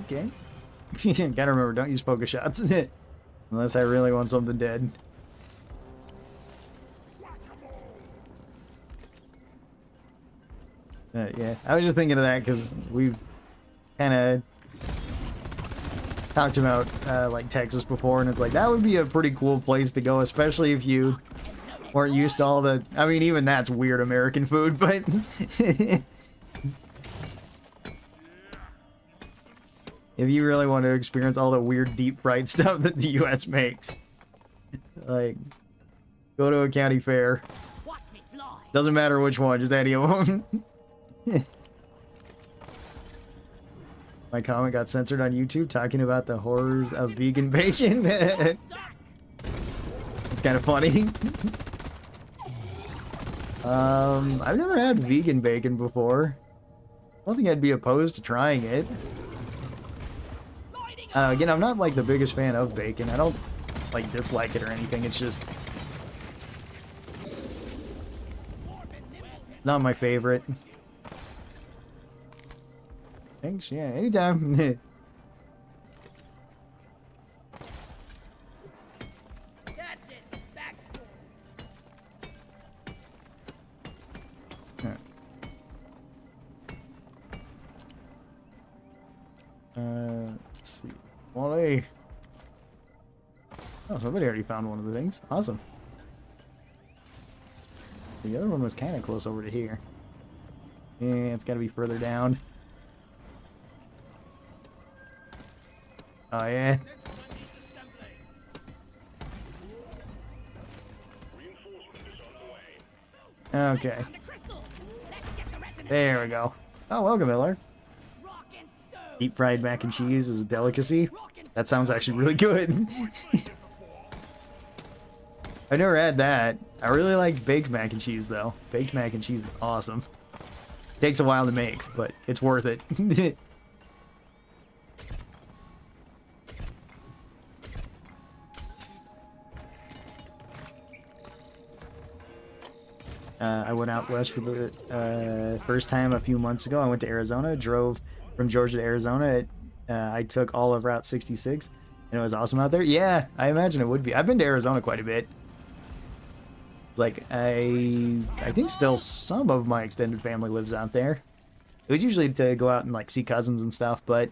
Okay. Gotta remember, don't use polka shots. Unless I really want something dead. Yeah, I was just thinking of that because we've kind of talked about like Texas before, and it's like that would be a pretty cool place to go, especially if you weren't used to all the, I mean, even that's weird American food, but if you really want to experience all the weird deep fried stuff that the US makes, like, go to a county fair. Watch me fly. Doesn't matter which one, just any of them. My comment got censored on YouTube talking about the horrors of vegan bacon. It's kind of funny. I've never had vegan bacon before. I don't think I'd be opposed to trying it. Again, I'm not like the biggest fan of bacon. I don't like dislike it or anything. It's just not my favorite. Thanks, yeah, anytime. That's it. Back school. Let's see. Well, hey. Oh, somebody already found one of the things. Awesome. The other one was kind of close over to here. Yeah, it's got to be further down. Oh, yeah. Okay. Found a crystal. Let's get the resonance. There we go. Oh, welcome, Miller. Rock and stone. Deep fried mac and cheese is a delicacy. Rock and That sounds actually really good. I never had that. I really like baked mac and cheese, though. Baked mac and cheese is awesome. Takes a while to make, but it's worth it. I went out west for the first time a few months ago. I went to Arizona, drove from Georgia to Arizona. I took all of Route 66, and it was awesome out there. Yeah, I imagine it would be. I've been to Arizona quite a bit. Like, I think still some of my extended family lives out there. It was usually to go out and, like, see cousins and stuff, but...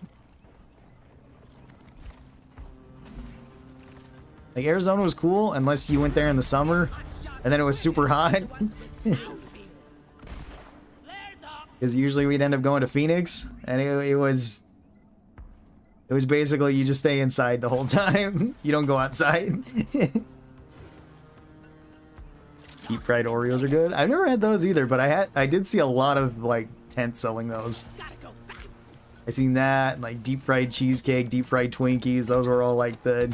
Like, Arizona was cool, unless you went there in the summer, and then it was super hot. flares up. Because usually we'd end up going to Phoenix, and it was basically you just stay inside the whole time. You don't go outside. Deep fried Oreos are good. I've never had those either, but I did see a lot of like tents selling those. Gotta go fast. I seen that, like deep fried cheesecake, deep fried Twinkies. Those were all like the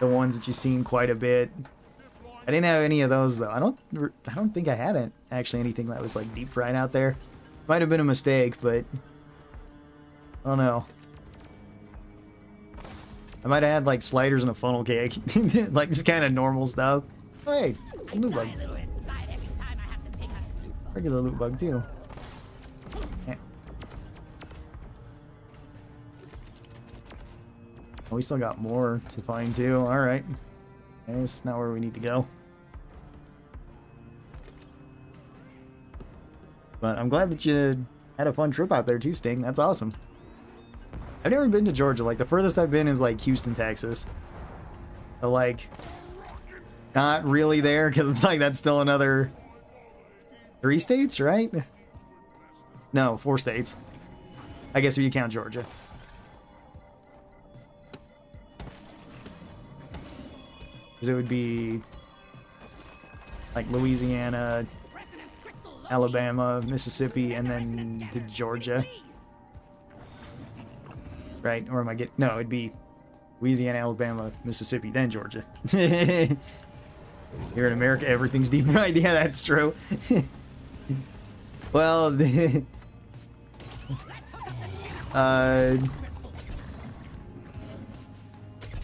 ones that you seen quite a bit. I didn't have any of those though. I don't think I had actually anything that was like deep fried out there. Might have been a mistake, but I don't know. I might have had like sliders and a funnel cake, like just kind of normal stuff. Hey, a loot bug. Die a little inside every time I have to take a loot bug. Regular loot bug too. Yeah. Oh, we still got more to find too. All right. Okay, this is not where we need to go. But I'm glad that you had a fun trip out there too, Sting. That's awesome. I've never been to Georgia. Like, the furthest I've been is, like, Houston, Texas. So, like, not really there, because it's like, that's still another 3 states, right? No, 4 states. I guess if you count Georgia. Because it would be, like, Louisiana, Resonance crystal located. Alabama, Mississippi, and then to Georgia. Right? Or am I getting... No, it'd be Louisiana, Alabama, Mississippi, then Georgia. Here in America, everything's deep fried. Yeah, that's true. Well, there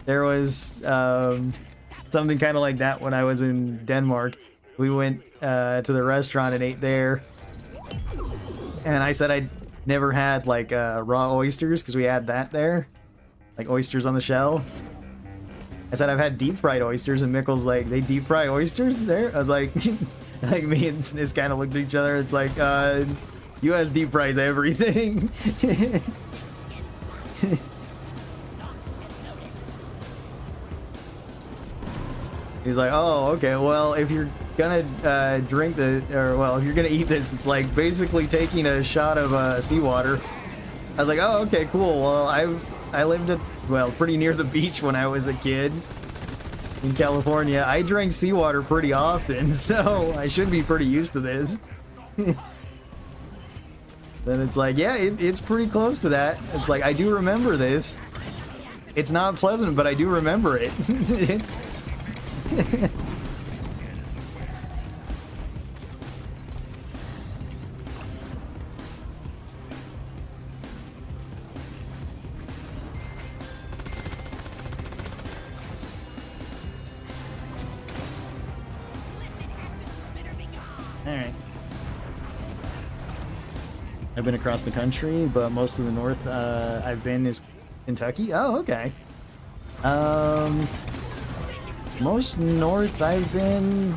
was something kind of like that when I was in Denmark. We went to the restaurant and ate there. And I said I'd never had like raw oysters because we had that there, like oysters on the shell. I said I've had deep fried oysters, and Mickle's like, they deep fry oysters there? I was like, like me and Sniz kind of looked at each other. It's like, U.S. deep fries everything. He's like, oh, okay, well, if you're gonna if you're gonna eat this, it's like basically taking a shot of seawater. I was like, oh, okay, cool. Well, I lived at, well, pretty near the beach when I was a kid in California. I drank seawater pretty often, so I should be pretty used to this. Then it's like, yeah, it's pretty close to that. It's like, I do remember this. It's not pleasant, but I do remember it. Alright. I've been across the country, but most of the north I've been is Kentucky. Oh, okay. Most north I've been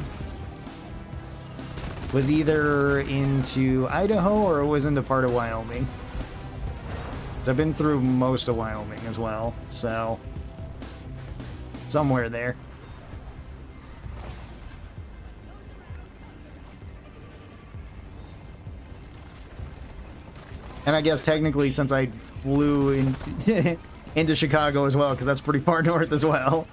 was either into Idaho or it was into part of Wyoming. 'Cause I've been through most of Wyoming as well, so somewhere there. And I guess technically, since I flew in into Chicago as well, because that's pretty far north as well.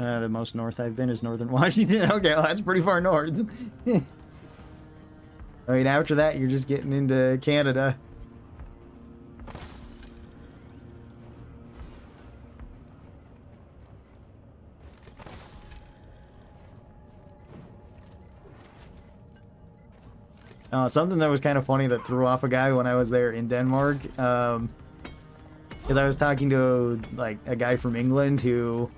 The most north I've been is northern Washington. Okay, well, that's pretty far north. I mean, after that, you're just getting into Canada. Something that was kind of funny that threw off a guy when I was there in Denmark, because I was talking to like a guy from England who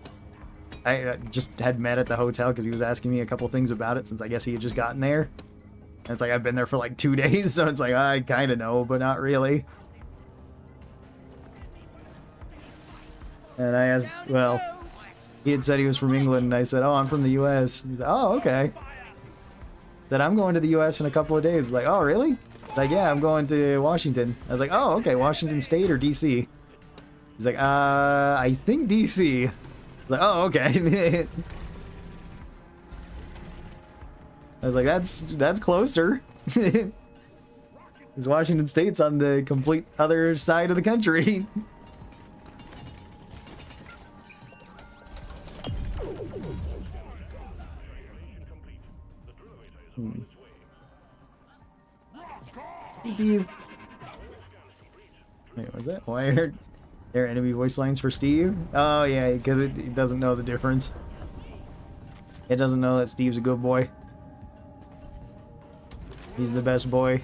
I just had met at the hotel because he was asking me a couple things about it since I guess he had just gotten there. And it's like I've been there for like 2 days, so it's like I kind of know, but not really. And I asked, well, he had said he was from England, and I said, oh, I'm from the U.S. He's like, oh, okay. That I'm going to the U.S. in a couple of days. Like, oh, really? Like, yeah, I'm going to Washington. I was like, oh, okay, Washington State or D.C.? He's like, I think D.C. Like, oh, okay. I was like, that's closer. Because Washington State's on the complete other side of the country. Hey, Steve. Wait, what's that? Why are there enemy voice lines for Steve? Oh, yeah, because it doesn't know the difference. It doesn't know that Steve's a good boy. He's the best boy.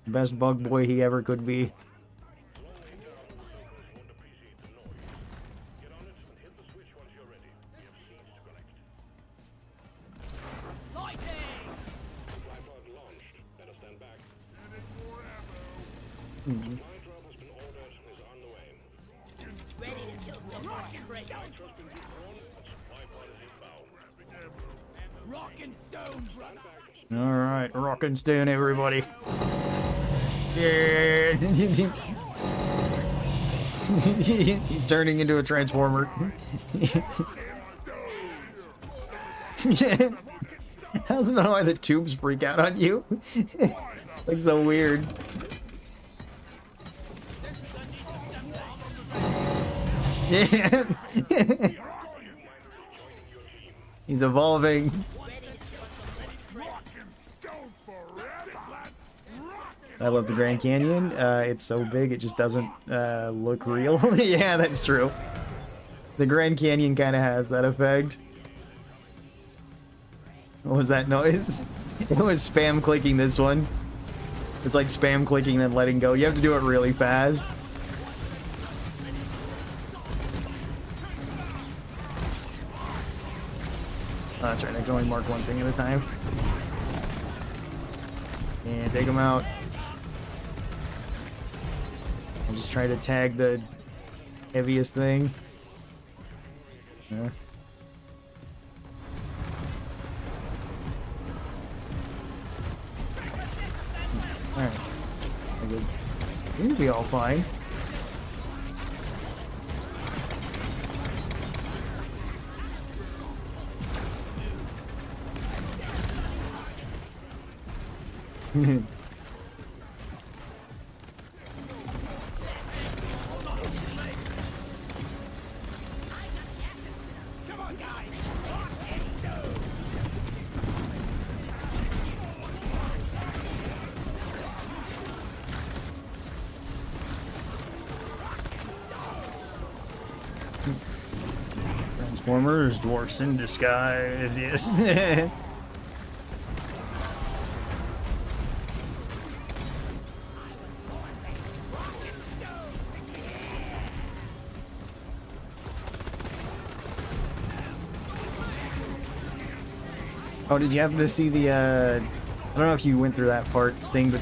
The best bug boy he ever could be. Alright, rock and stone, everybody. Yeah. He's turning into a transformer. I don't know why the tubes freak out on you. Like so weird. Yeah. He's evolving. I love the Grand Canyon. It's so big it just doesn't look real. Yeah, that's true. The Grand Canyon kind of has that effect. What was that noise? It was spam clicking this one. It's like spam clicking and letting go. You have to do it really fast. Oh, that's right, I can only mark one thing at a time. And take them out. I'll just try to tag the heaviest thing. Yeah. Alright. We'll be all fine. Transformers, dwarfs in disguise, yes. Oh, did you happen to see the, I don't know if you went through that part, Sting, but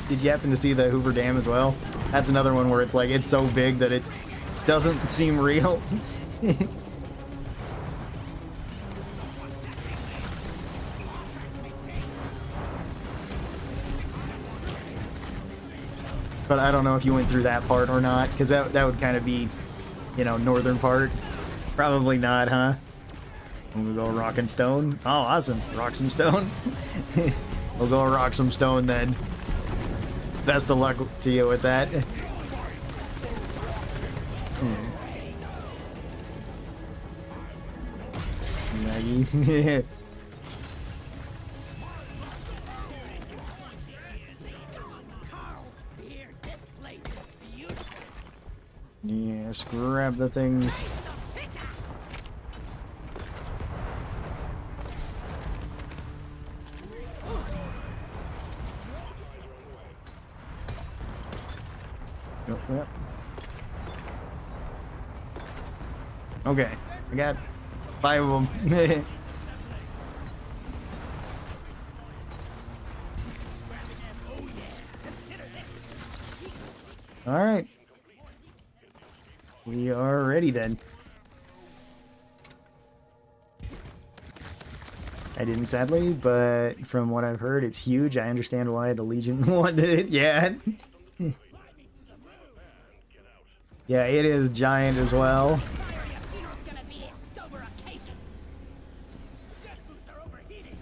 did you happen to see the Hoover Dam as well? That's another one where it's like, it's so big that it doesn't seem real. But I don't know if you went through that part or not, because that would kind of be, you know, northern part. Probably not, huh? We'll go rock and stone. Oh, awesome. Rock some stone. We'll go rock some stone then. Best of luck to you with that. Maggie. Karl's beard. This place is beautiful. Yes, grab the things. Yep, yep. Okay, I got 5 of them. All right, we are ready then. I didn't, sadly, but from what I've heard, it's huge. I understand why the Legion wanted it. Yeah. Yeah, it is giant as well. Fire, your funeral's gonna be a sober occasion. Jet boots are overheating.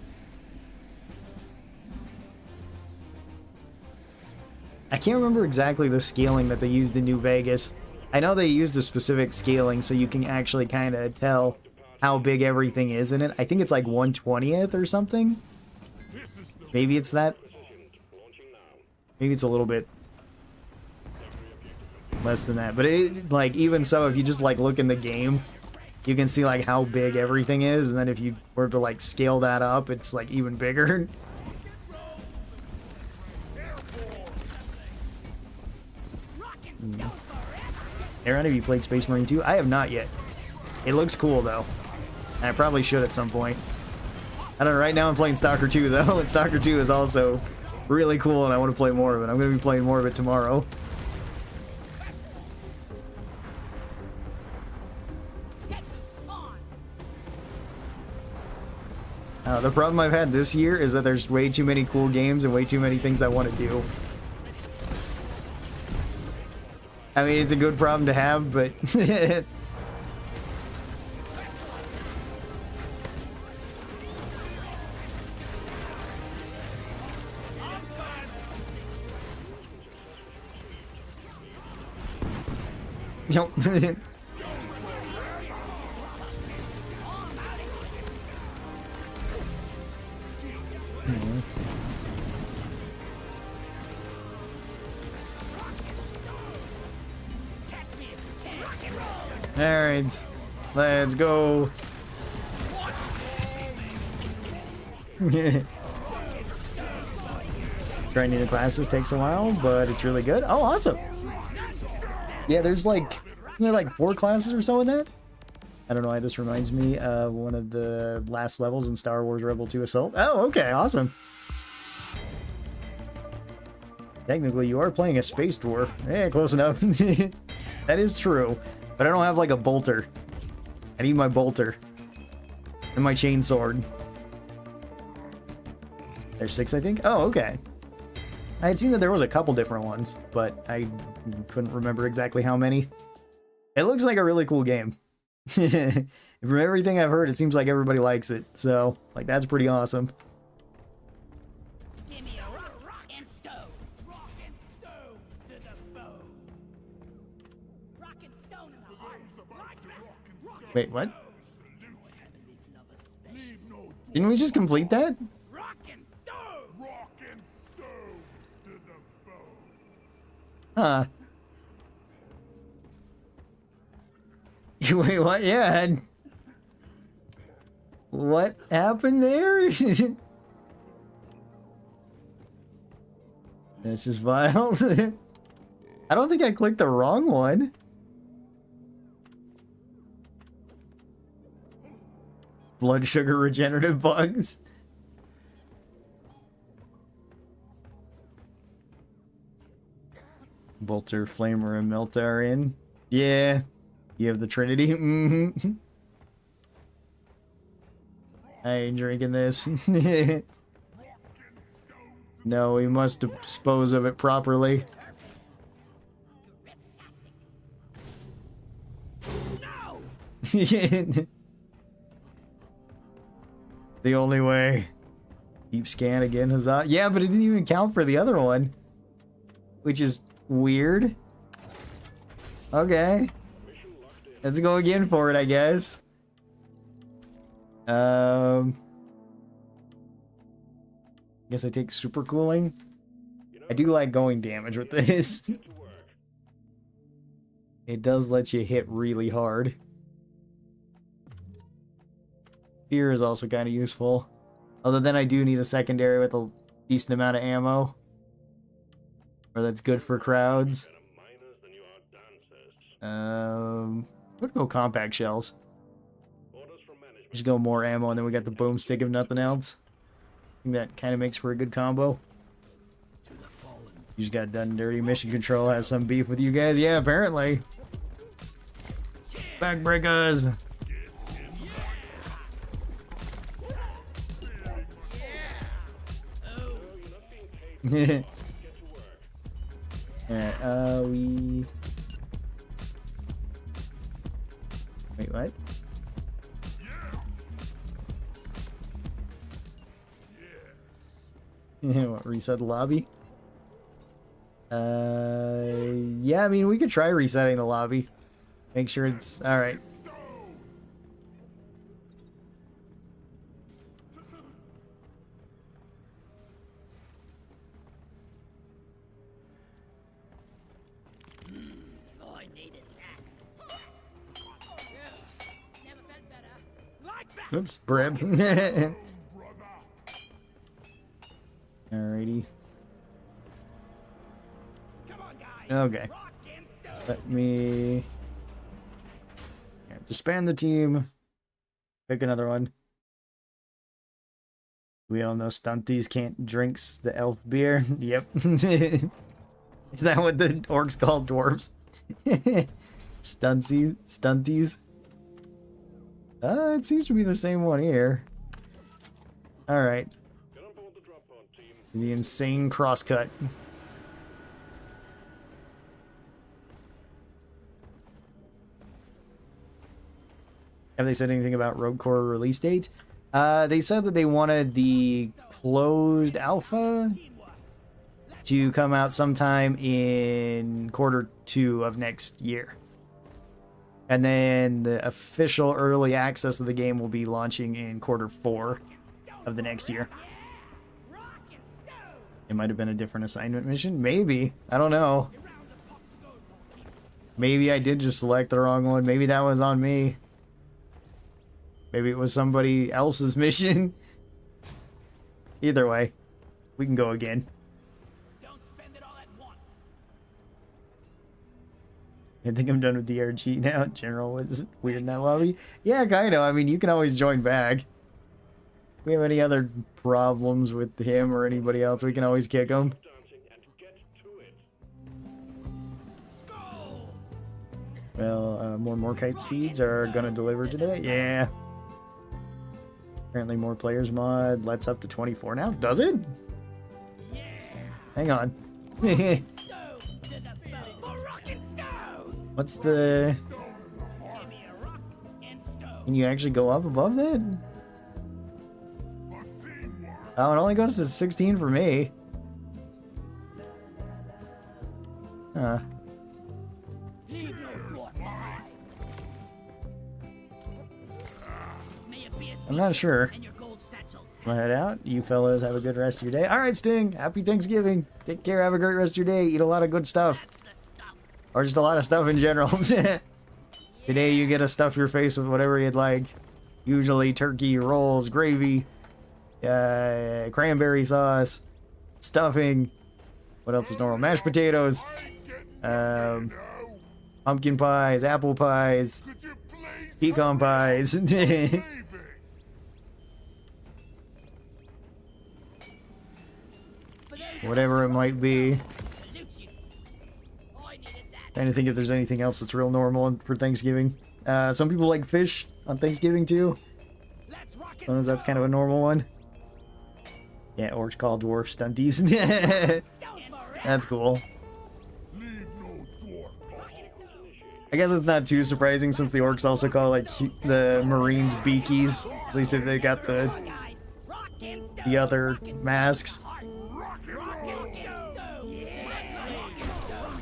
I can't remember exactly the scaling that they used in New Vegas. I know they used a specific scaling so you can actually kind of tell how big everything is in it. I think it's like 1/20th or something. Maybe it's that. Maybe it's a little bit less than that. But it, like, even so, if you just like look in the game, you can see like how big everything is, and then if you were to like scale that up, it's like even bigger. Aaron, have you played Space Marine 2? I have not yet. It looks cool though. And I probably should at some point. I don't know, right now I'm playing Stalker 2 though, and Stalker 2 is also really cool and I want to play more of it. I'm going to be playing more of it tomorrow. The problem I've had this year is that there's way too many cool games and way too many things I want to do. I mean, it's a good problem to have, but... Nope. Alright, let's go. Grinding the classes takes a while, but it's really good. Oh, awesome. Yeah, there's like, isn't there like 4 classes or so in that? I don't know why this reminds me of one of the last levels in Star Wars Rebel 2 Assault. Oh, okay, awesome. Technically, you are playing a space dwarf. Yeah, close enough. That is true. But I don't have like a bolter. I need my bolter. And my chainsword. There's 6, I think? Oh, okay. I had seen that there was a couple different ones, but I couldn't remember exactly how many. It looks like a really cool game. From everything I've heard, it seems like everybody likes it. So, like, that's pretty awesome. Give me a rock and stone. Rock and stone to the foe. Rock and stone in the heart. Wait, what? Didn't we just complete that? Rock and stone. Rock and stone to the foe. Huh. Wait, what? Yeah. What happened there? That's just vials. I don't think I clicked the wrong one. Blood sugar regenerative bugs. Bolter, Flamer, and Melta are in. Yeah. You have the Trinity. Mm-hmm. I ain't drinking this. No, we must dispose of it properly. No. The only way. Deep scan again, huzzah. Yeah, but it didn't even count for the other one. Which is weird. Okay. Let's go again for it, I guess. Guess I take super cooling. I do like going damage with this. It does let you hit really hard. Fear is also kind of useful. Although then I do need a secondary with a decent amount of ammo. Or that's good for crowds. Would go compact shells. Just go more ammo and then we got the boomstick if nothing else. I think that kind of makes for a good combo. You just got done dirty. Mission Control has some beef with you guys. Yeah, apparently. Backbreakers. Alright, we... Wait, what? What, reset the lobby? Yeah, I mean, we could try resetting the lobby. Make sure it's... Alright. Oh, I needed that. Never felt better. Like that. Oops, Brib. Alrighty. Come on, guys. Okay. Rock and stone. Let me... disband the team. Pick another one. We all know stunties can't drinks the elf beer. Yep. Is that what the orcs call dwarves? Stunties? Stunties? It seems to be the same one here. Alright. The insane crosscut. Have they said anything about Rogue Core release date? They said that they wanted the closed alpha to come out sometime in Q2 of next year. And then the official early access of the game will be launching in Q4 of the next year. It might have been a different assignment mission. Maybe. I don't know. Maybe I did just select the wrong one. Maybe that was on me. Maybe it was somebody else's mission. Either way, we can go again. Don't spend it all at once. I think I'm done with DRG now. General was weird in that lobby. Yeah, kind of. I mean, you can always join back. If we have any other problems with him or anybody else, we can always kick him. Well, more kite seeds are gonna deliver today. Yeah. Apparently more players mod lets up to 24 now. Does it? Yeah. Hang on. Stone to the bone. For rock and stone. What's the... Give me a rock and stone. Can you actually go up above that? Oh, it only goes to 16 for me. Huh. Leave no thought behind. May it be its I'm not sure. and your gold satchels. I'm gonna head out. You fellas have a good rest of your day. Alright, Sting. Happy Thanksgiving. Take care. Have a great rest of your day. Eat a lot of good stuff. That's the stuff. Or just a lot of stuff in general. Today you get to stuff your face with whatever you'd like. Usually turkey, rolls, gravy, cranberry sauce, stuffing. What else is normal? Mashed potatoes. Pumpkin pies, apple pies, pecan pies. Whatever it might be. Salute you. I needed that. Trying to think if there's anything else that's real normal for Thanksgiving. Some people like fish on Thanksgiving too. Let's rock and Sometimes that's kind of a normal one. Yeah, orcs call dwarf stunties. stone forever. That's cool. Leave no dwarf I guess it's not too surprising since the orcs also call like the marines beakies. At least if they got the Guys, rock and stone. other masks. Rock and stone. Yeah. Let's rock and stone.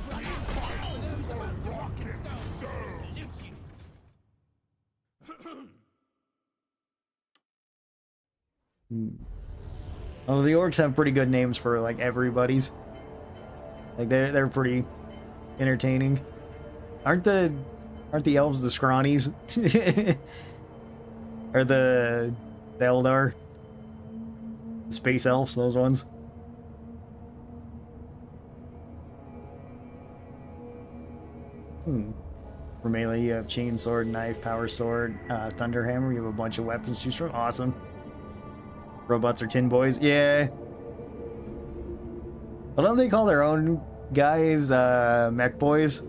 Salute you. Oh, the orcs have pretty good names for like everybody's. Like they're pretty entertaining. Aren't the elves the scrawnies? Or the Eldar? Space elves, those ones. For melee, you have chain sword, knife, power sword, thunder hammer. You have a bunch of weapons to choose from. Awesome. Robots are tin boys. Yeah. Well, don't they call their own guys mech boys?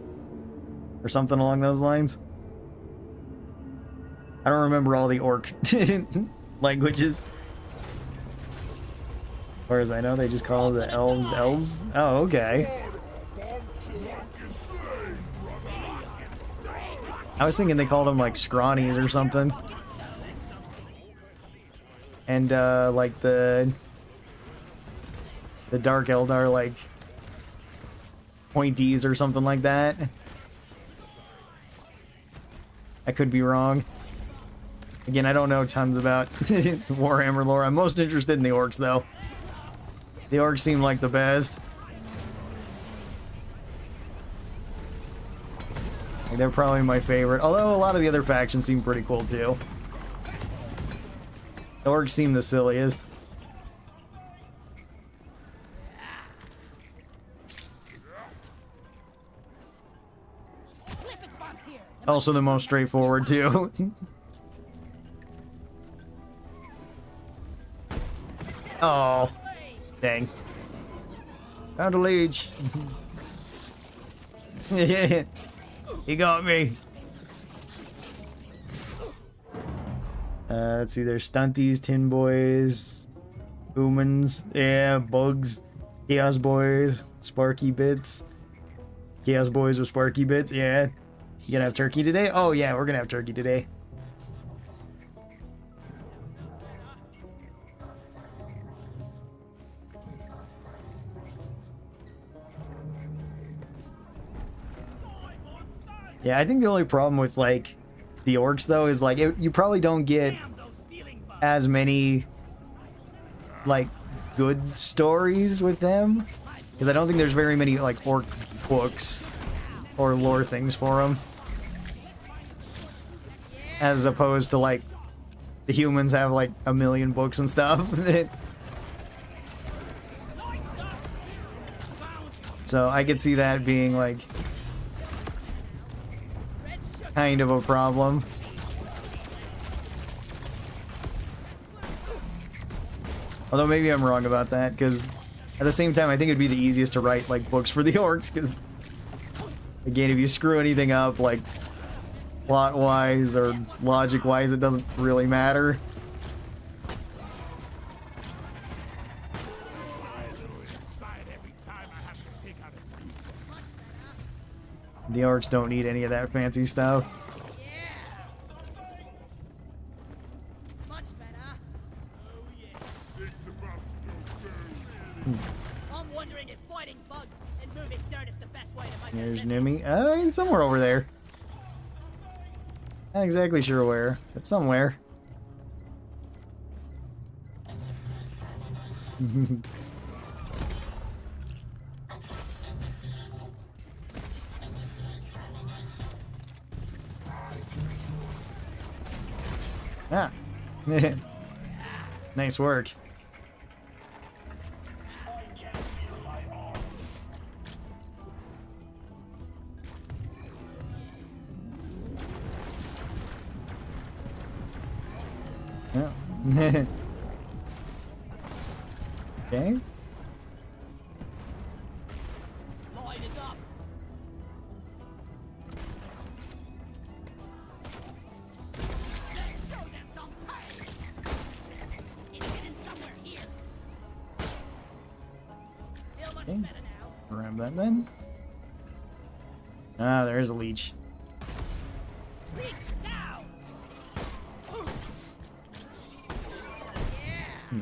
Or something along those lines? I don't remember all the orc languages. As far as I know, they just call the elves elves. Oh, okay. I was thinking they called them like scrawnies or something. And like the Dark Eldar like pointies or something like that. I could be wrong. Again, I don't know tons about Warhammer lore. I'm most interested in the orcs though. The orcs seem like the best. Like, they're probably my favorite. Although a lot of the other factions seem pretty cool too. The orcs seem the silliest. Also the most straightforward too. Oh, dang. Found a leech. He got me. Let's see, there's stunties, tin boys, humans, yeah, bugs, chaos boys, sparky bits. Chaos boys with sparky bits, yeah. You gonna have turkey today? Oh yeah, we're gonna have turkey today. Yeah, I think the only problem with like the orcs though is like you probably don't get as many like good stories with them because I don't think there's very many like orc books or lore things for them, as opposed to like the humans have like a million books and stuff. So I could see that being like kind of a problem. Although maybe I'm wrong about that, because at the same time I think it'd be the easiest to write like books for the orcs, because again, if you screw anything up like plot wise or logic wise, it doesn't really matter. The orcs don't need any of that fancy stuff. Much better. I'm wondering if fighting bugs and moving dirt is the best way to make There's a living. Nimi. Somewhere over there. Not exactly sure where, but somewhere. Ah. Nice work. Yeah. Okay. Line is up. Let's show them some pain. It's hidden somewhere here. Feel much Okay. better now. Grab that then. Ah, there's a leech. Reach down. Yeah.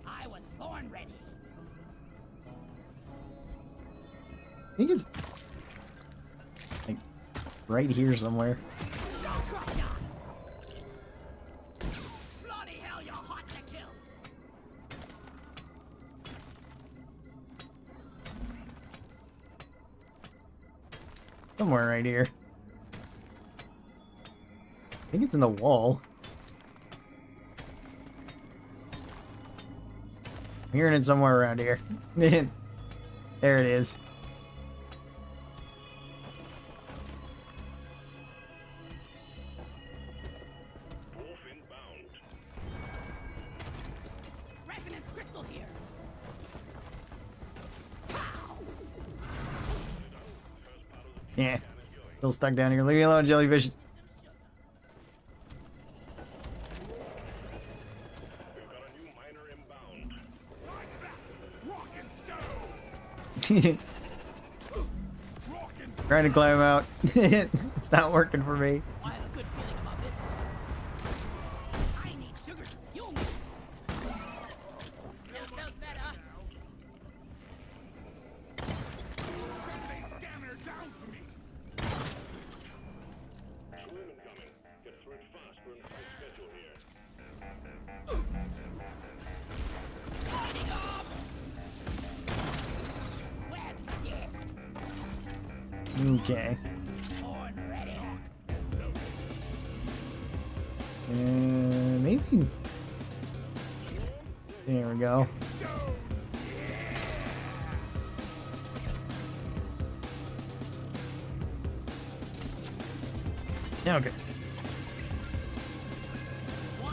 I was born ready. I think it's like right here somewhere. Don't cry, ya. Bloody hell, you're Somewhere right here. I think it's in the wall. I'm hearing it somewhere around here. There it is. Wolf inbound. Resonance crystal here. Yeah. Still stuck down here. Leave me alone, jellyfish. We've got a new miner inbound. Rock and stone! Rock and Trying to climb out. It's not working for me. I have a good feeling about this. I need sugar. You'll need. That felt better. they scanner down to me! Swarm incoming. Get through it fast. We're on a tight schedule here. Lighting up. What's this? Okay. Horn ready. Maybe. There we go. Okay.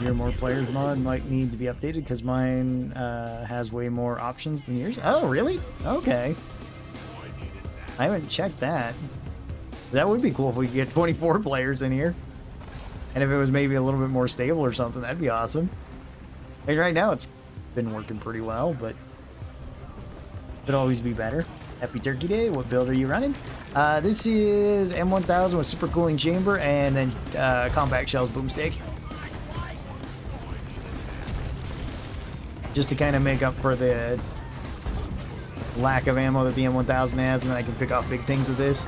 Your more players mod might need to be updated because mine has way more options than yours. Oh, really? Okay. I haven't checked that. That would be cool if we could get 24 players in here. And if it was maybe a little bit more stable or something, that'd be awesome. Like right now, it's been working pretty well, but could always be better. Happy Turkey Day. What build are you running? This is M1000 with super cooling chamber and then compact shells boomstick. Just to kind of make up for the lack of ammo that the M1000 has, and then I can pick off big things with this.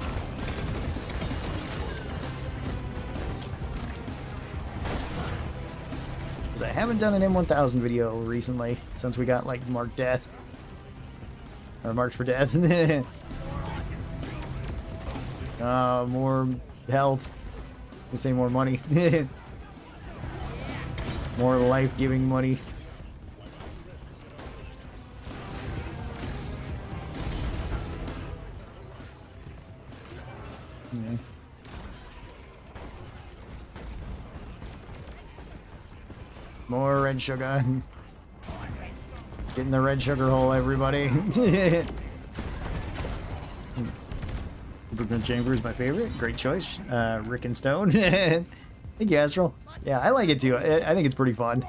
Because I haven't done an M1000 video recently, since we got like Mark Death. Or March for Death. More health. You say more money. More life-giving money. Yeah. More red sugar. Get in the red sugar hole, everybody. Brooklyn Chamber is my favorite. Great choice. Rick and Stone. Thank you, Astral. Yeah, I like it too. I think it's pretty fun.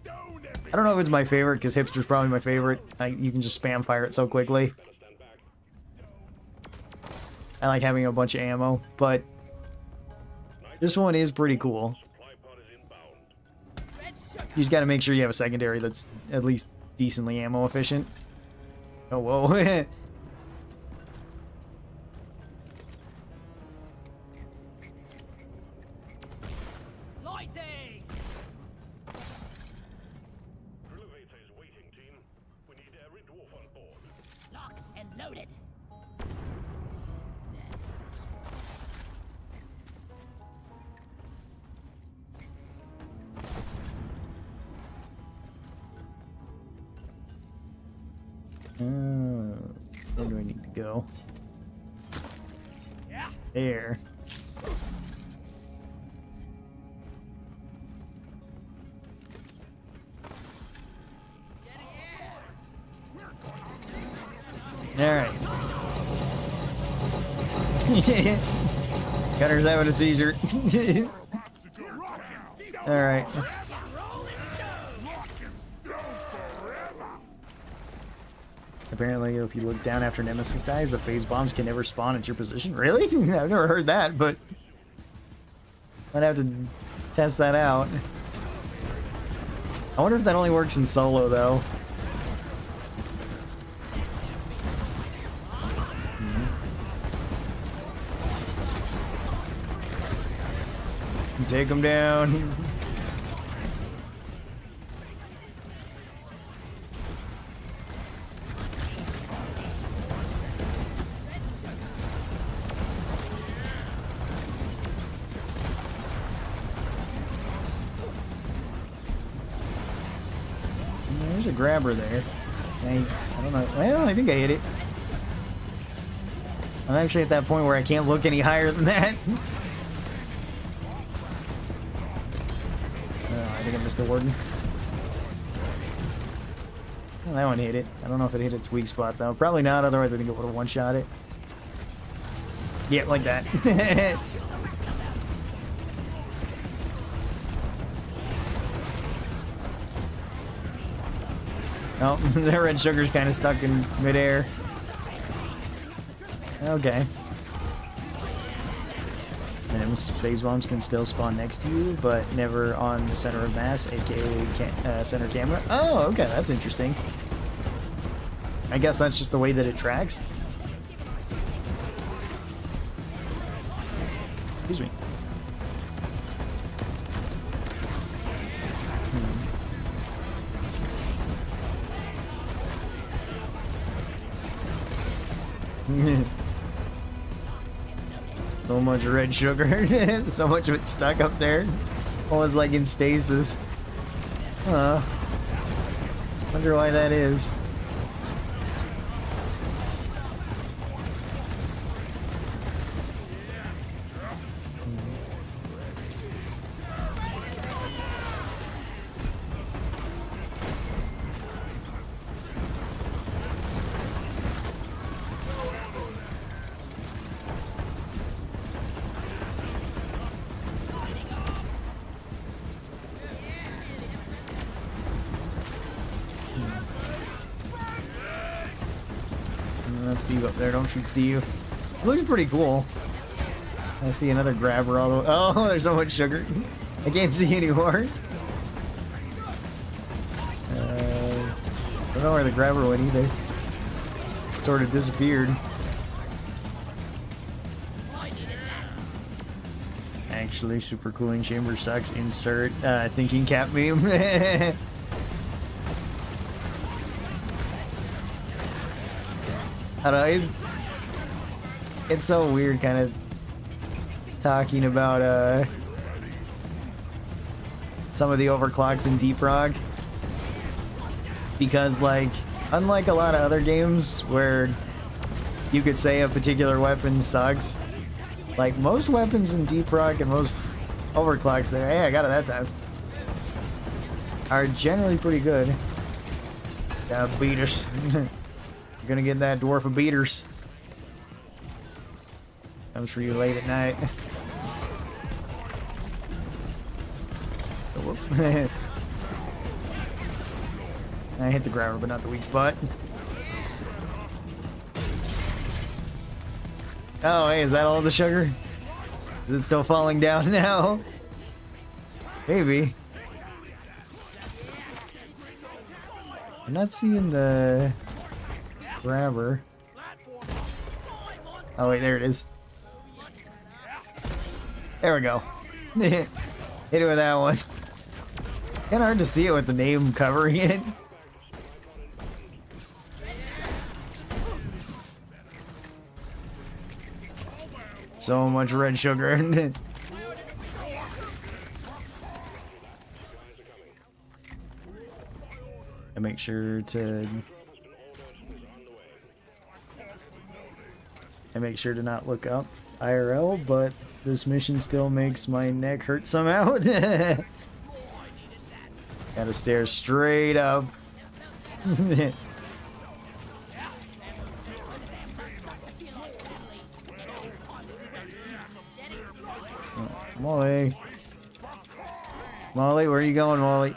I don't know if it's my favorite, because Hipster's probably my favorite. You can just spam fire it so quickly. I like having a bunch of ammo, but this one is pretty cool. Supply pod is inbound. Red sugar. You just gotta make sure you have a secondary that's at least decently ammo efficient. Oh, whoa. Lighting. Elevator is waiting, team. We need every dwarf on board. Locked and loaded. Where do I need to go? Yeah. There. Alright. Gunner's having a seizure. Alright. Apparently, if you look down after Nemesis dies, the phase bombs can never spawn at your position. Really? I've never heard that, but I'd have to test that out. I wonder if that only works in solo, though. Take him down. there's a grabber there. I don't know. Well, I think I hit it. I'm actually at that point where I can't look any higher than that. I think I missed the warden. Well, that one hit it. I don't know if it hit its weak spot though. Probably not, otherwise I think it would have one-shot it. Yeah, like that. Oh, the red sugar's kind of stuck in midair. Okay. And phase bombs can still spawn next to you, but never on the center of mass, aka center camera. Oh, okay, that's interesting. I guess that's just the way that it tracks. Excuse me. So much red sugar. So much of it stuck up there. Almost like in stasis. Wonder why that is. Steve up there, don't shoot Steve. This looks pretty cool. I see another grabber all the way. Oh, there's so much sugar. I can't see anymore. I don't know where the grabber went either. Sort of disappeared. Actually, super cooling chamber sucks. Insert thinking cap meme. I don't know, it's so weird kind of talking about some of the overclocks in Deep Rock, because like unlike a lot of other games where you could say a particular weapon sucks, like most weapons in Deep Rock and most overclocks there, hey, I got it that time, are generally pretty good. Beat us. You're gonna get that dwarf of beaters. Comes for you late at night. Oh, whoop. I hit the grabber, but not the weak spot. Oh, hey, is that all the sugar? Is it still falling down now? Maybe. I'm not seeing the grabber. Oh wait, there it is. There we go. Hit it with that one. Kinda hard to see it with the name covering it. So much red sugar. I make sure to not look up IRL, but this mission still makes my neck hurt somehow. Gotta stare straight up. Molly. Molly, where are you going, Molly?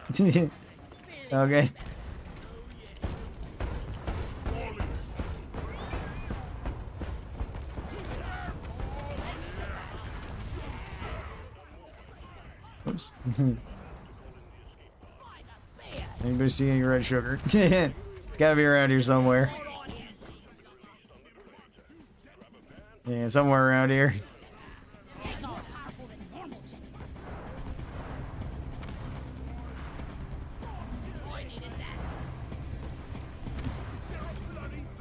Okay. Oops. Anybody see any red sugar? It's gotta be around here somewhere. Yeah, somewhere around here.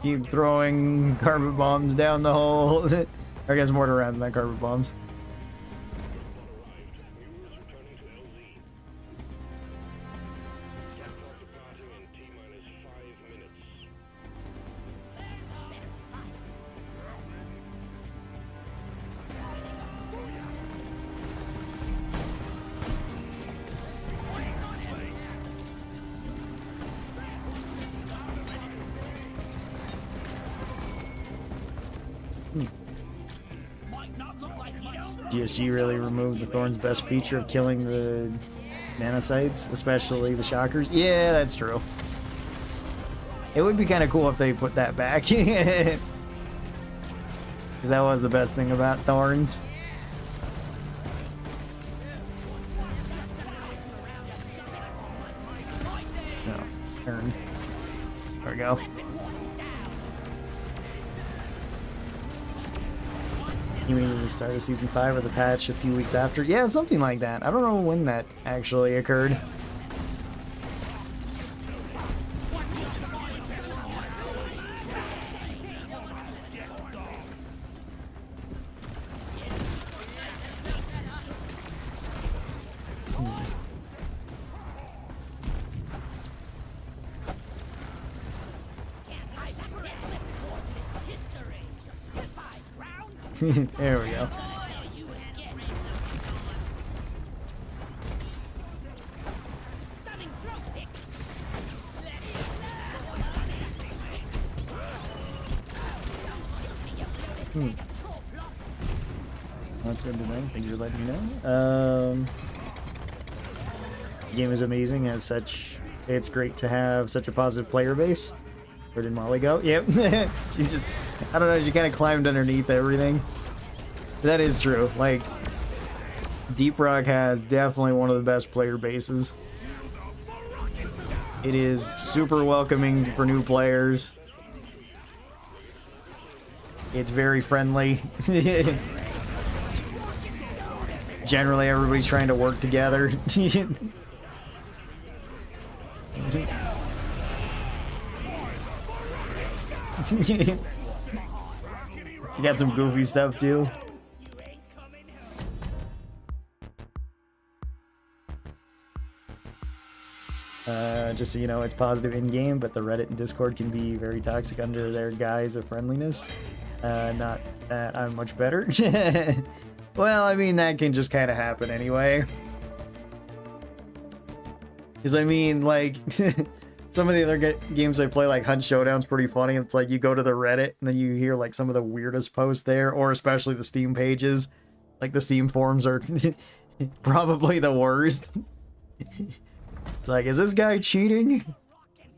Keep throwing carpet bombs down the hole. Or I guess mortar rounds, not carpet bombs. GSG really removed the Thorn's best feature of killing the nanocytes, especially the shockers. Yeah, that's true. It would be kind of cool if they put that back. Because that was the best thing about Thorns. No, turn. There we go. You mean the start of season 5 or the patch a few weeks after? Yeah, something like that. I don't know when that actually occurred. There we go. That's good to know. Thank you for letting me know. The game is amazing as such. It's great to have such a positive player base. Where did Molly go? Yep. She just, I don't know, she kind of climbed underneath everything. That is true. Like, Deep Rock has definitely one of the best player bases. It is super welcoming for new players. It's very friendly. Generally, everybody's trying to work together. You got some goofy stuff too. Just so you know, it's positive in-game, but the Reddit and Discord can be very toxic under their guise of friendliness. Not that I'm much better. Well, I mean, that can just kind of happen anyway. Because, I mean, like, some of the other games I play, like Hunt Showdown's pretty funny. It's like you go to the Reddit, and then you hear, like, some of the weirdest posts there, or especially the Steam pages. Like, the Steam forums are probably the worst. It's like, is this guy cheating?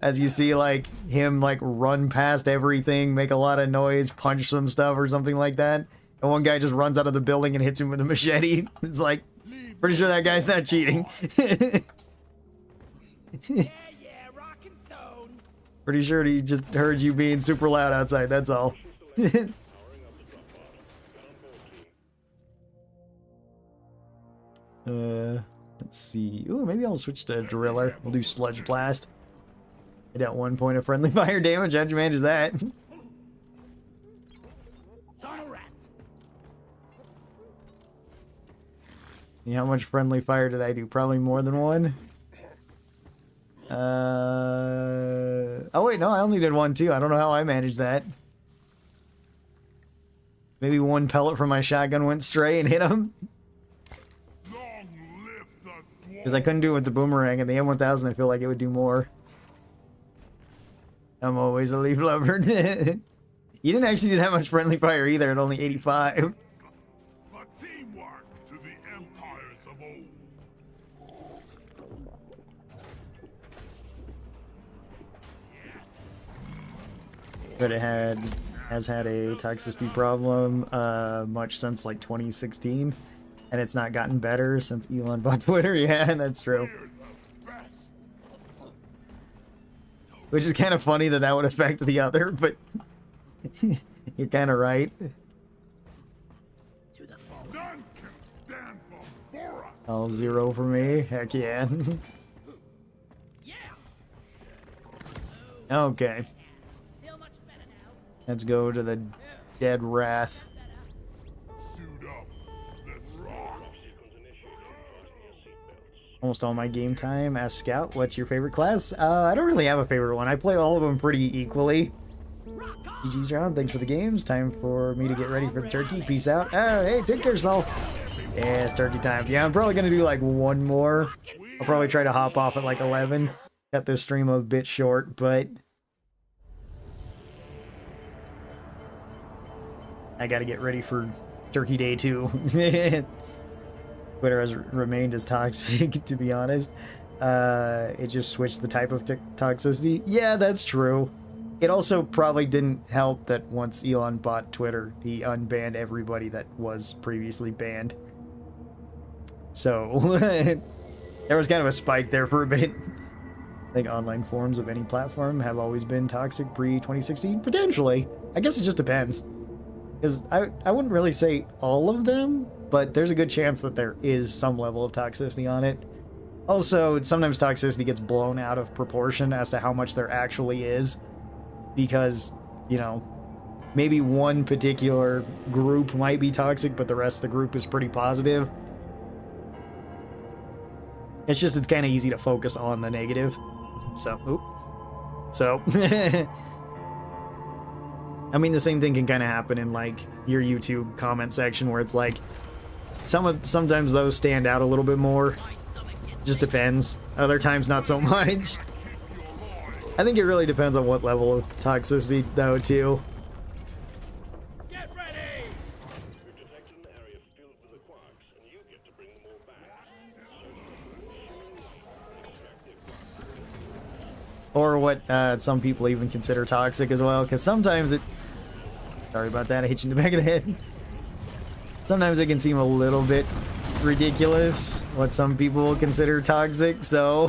As you see, like, him, like, run past everything, make a lot of noise, punch some stuff or something like that. And one guy just runs out of the building and hits him with a machete. It's like, pretty sure that guy's not cheating. Pretty sure he just heard you being super loud outside, that's all. Let's see. Ooh, maybe I'll switch to Driller. We'll do Sludge Blast. I got 1 point of friendly fire damage. How'd you manage that? Yeah, how much friendly fire did I do? Probably more than one. Oh wait, no, I only did one too. I don't know how I managed that. Maybe one pellet from my shotgun went stray and hit him. Because I couldn't do it with the boomerang, and the M1000 I feel like it would do more. I'm always a leaf lover. You didn't actually do that much friendly fire either at only 85. Teamwork to the empires of old. But it has had a toxicity problem much since like 2016, and it's not gotten better since Elon bought Twitter. Yeah, that's true. Which is kind of funny that that would affect the other, but you're kind of right. None can stand before us. All 0 for me. Heck yeah. Okay. Let's go to the Dead Wrath. Suit up. Let's rock. Almost all my game time. Ask Scout, what's your favorite class? I don't really have a favorite one. I play all of them pretty equally. GG's round, thanks for the games. Time for me to get ready for the turkey. Peace out. Oh, hey, take care of yourself. Yeah, it's turkey time. Yeah, I'm probably gonna do like one more. I'll probably try to hop off at like 11. Got this stream a bit short, but I gotta get ready for Turkey Day too. Twitter has remained as toxic, to be honest. It just switched the type of toxicity. Yeah, that's true. It also probably didn't help that once Elon bought Twitter, he unbanned everybody that was previously banned. So, there was kind of a spike there for a bit. I think online forums of any platform have always been toxic pre-2016. Potentially. I guess it just depends. Because I wouldn't really say all of them, but there's a good chance that there is some level of toxicity on it. Also, sometimes toxicity gets blown out of proportion as to how much there actually is. Because, you know, maybe one particular group might be toxic, but the rest of the group is pretty positive. It's kind of easy to focus on the negative. So, I mean, the same thing can kind of happen in, like, your YouTube comment section, where it's like, sometimes those stand out a little bit more. Just depends. Other times, not so much. I think it really depends on what level of toxicity, though, too. Get ready! We've detected an area filled with the quarks, and you get to bring them all back. Or what some people even consider toxic as well, because sometimes it... Sorry about that, I hit you in the back of the head. Sometimes it can seem a little bit ridiculous, what some people will consider toxic, so...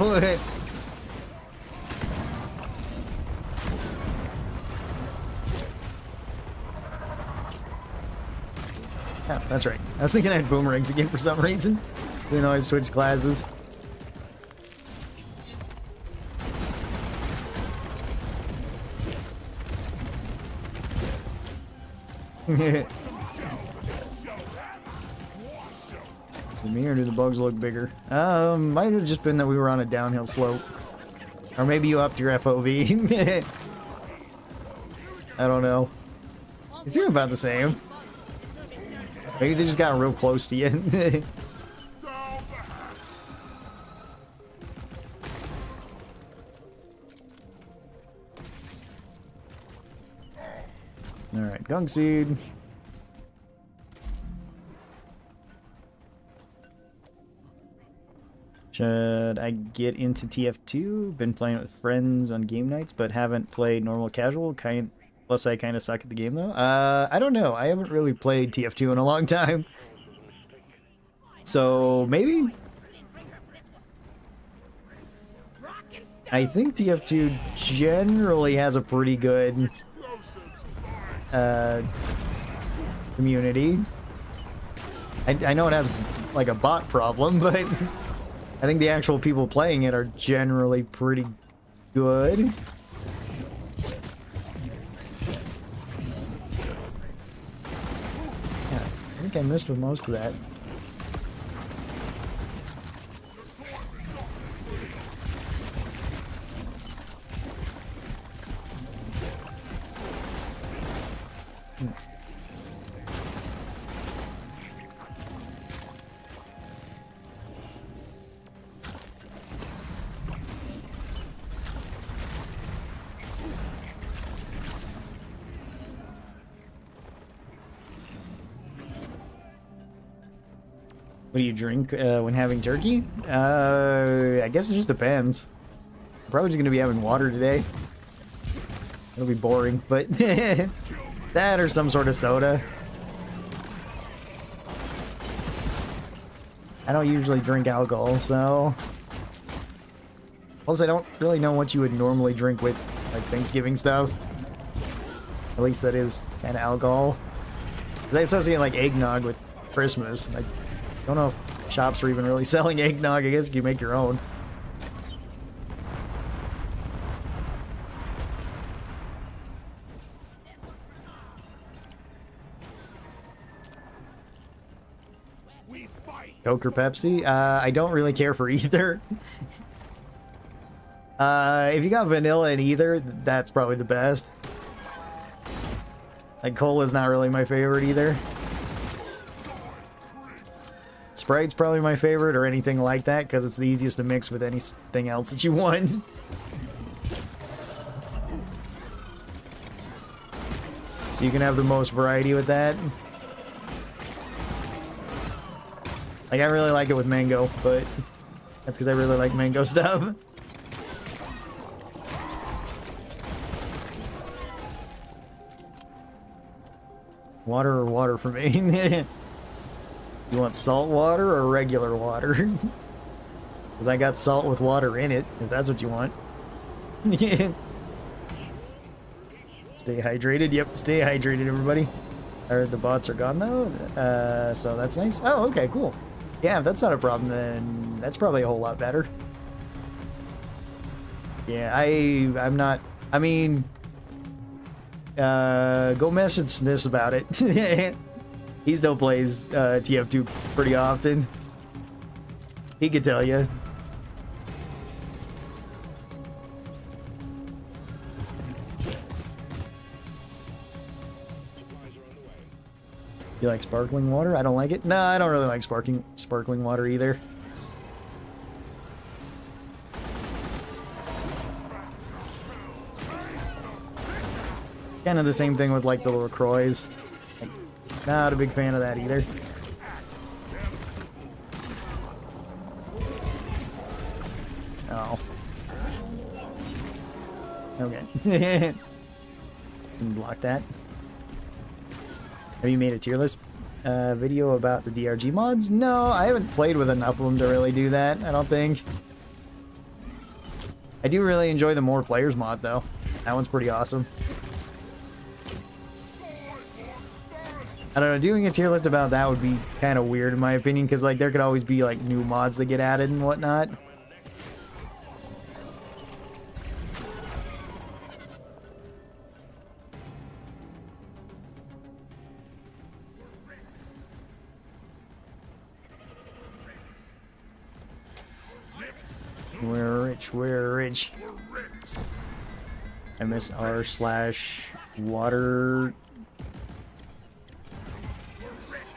Yeah, that's right. I was thinking I had boomerangs again for some reason. Didn't always switch classes. Me, or do the bugs look bigger? Might have just been that we were on a downhill slope. Or maybe you upped your FOV. I don't know. You seem about the same. Maybe they just got real close to you. Alright, gunk seed. Should I get into TF2? Been playing with friends on game nights, but haven't played normal casual. Plus, I kind of suck at the game, though. I don't know. I haven't really played TF2 in a long time. So, maybe? I think TF2 generally has a pretty good community. I know it has, like, a bot problem, but I think the actual people playing it are generally pretty good. Yeah, I think I missed with most of that. What do you drink when having turkey? I guess it just depends. I'm probably just gonna be having water today. It'll be boring, but that or some sort of soda. I don't usually drink alcohol, so... Plus, I don't really know what you would normally drink with, like, Thanksgiving stuff. At least that is kind of alcohol. Because I associate, like, eggnog with Christmas. I don't know if shops are even really selling eggnog. I guess you can make your own. Coke or Pepsi? I don't really care for either. If you got vanilla in either, that's probably the best. Like, cola's not really my favorite either. Sprite's probably my favorite, or anything like that, because it's the easiest to mix with anything else that you want. So you can have the most variety with that. Like, I really like it with mango, but that's because I really like mango stuff. Water or water for me? You want salt water or regular water? Because I got salt with water in it, if that's what you want. Stay hydrated. Yep, stay hydrated, everybody. I heard the bots are gone, though. So that's nice. Oh, okay, cool. Yeah, if that's not a problem, then that's probably a whole lot better. Yeah, I'm not... I mean... go message Sniss about it. He still plays TF2 pretty often. He could tell you. You like sparkling water? I don't like it. No, I don't really like sparkling water either. Kind of the same thing with like the LaCroix. Not a big fan of that either. Oh. Okay. Can block that. Have you made a tier list video about the DRG mods? No, I haven't played with enough of them to really do that, I don't think. I do really enjoy the more players mod though. That one's pretty awesome. I don't know, doing a tier list about that would be kind of weird in my opinion, because like there could always be like new mods that get added and whatnot. We're rich, we're rich. MSR/water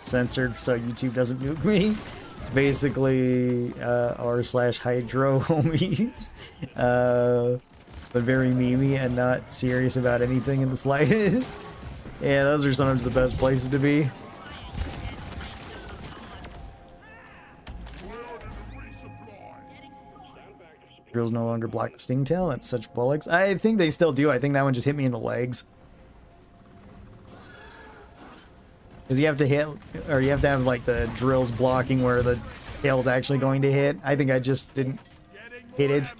censored so YouTube doesn't nuke me. It's basically r/hydro homies. But very memey and not serious about anything in the slightest. Yeah, those are sometimes the best places to be. Drills no longer block the stingtail. That's such bollocks. I think they still do. I think that one just hit me in the legs. Because you have to hit, or you have to have like the drills blocking where the tail's actually going to hit. I think I just didn't hit it.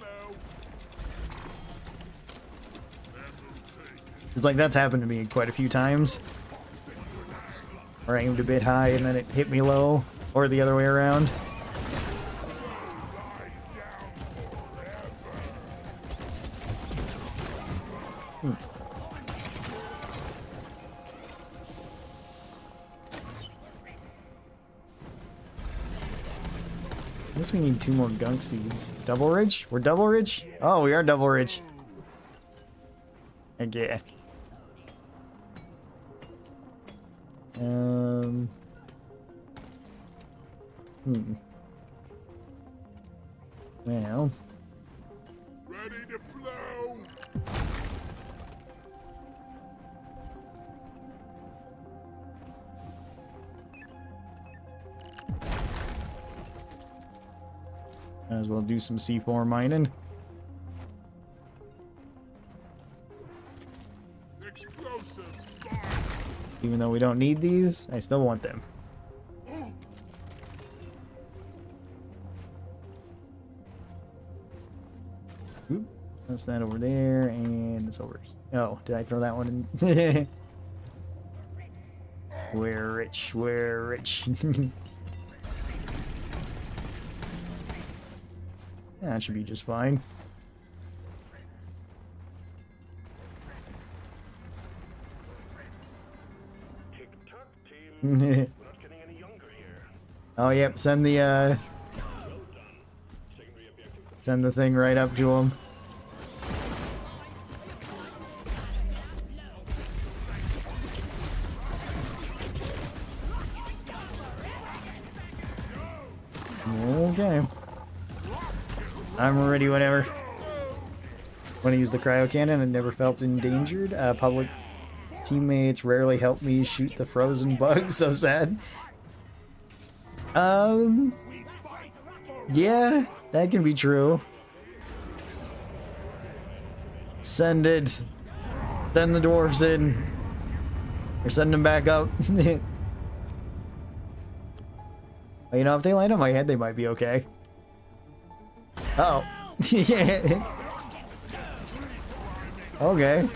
It's like that's happened to me quite a few times. Where I aimed a bit high and then it hit me low, or the other way around. I guess we need 2 more gunk seeds. Double rich? We're double rich? Oh, we are double rich. Okay. Well. Ready to blow. Might as well do some C4 mining. Explosives. Even though we don't need these, I still want them. Oop, that's that over there, and it's over. Oh, did I throw that one in? We're rich, we're rich. That should be just fine. Tick-tock, team. We're not getting any younger here. Oh, yep, send the, Well done. Secondary objective. send the thing right up to him. Okay. I'm ready whenever. Want to use the cryo cannon and never felt endangered? Public Teammates rarely help me shoot the frozen bugs. So sad. Yeah, that can be true. Send it. Send the dwarves in. Or send them back up. Well, you know, if they land on my head, they might be okay. Oh. Yeah. Okay.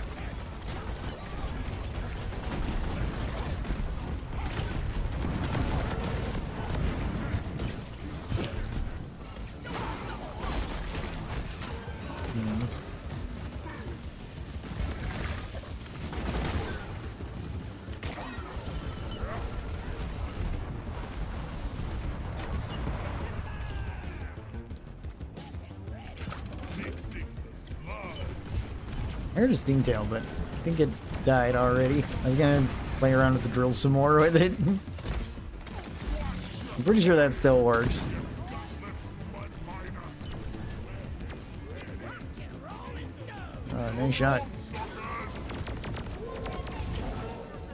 I heard a stingtail, but I think it died already. I was gonna play around with the drill some more with it. I'm pretty sure that still works. Oh, nice shot.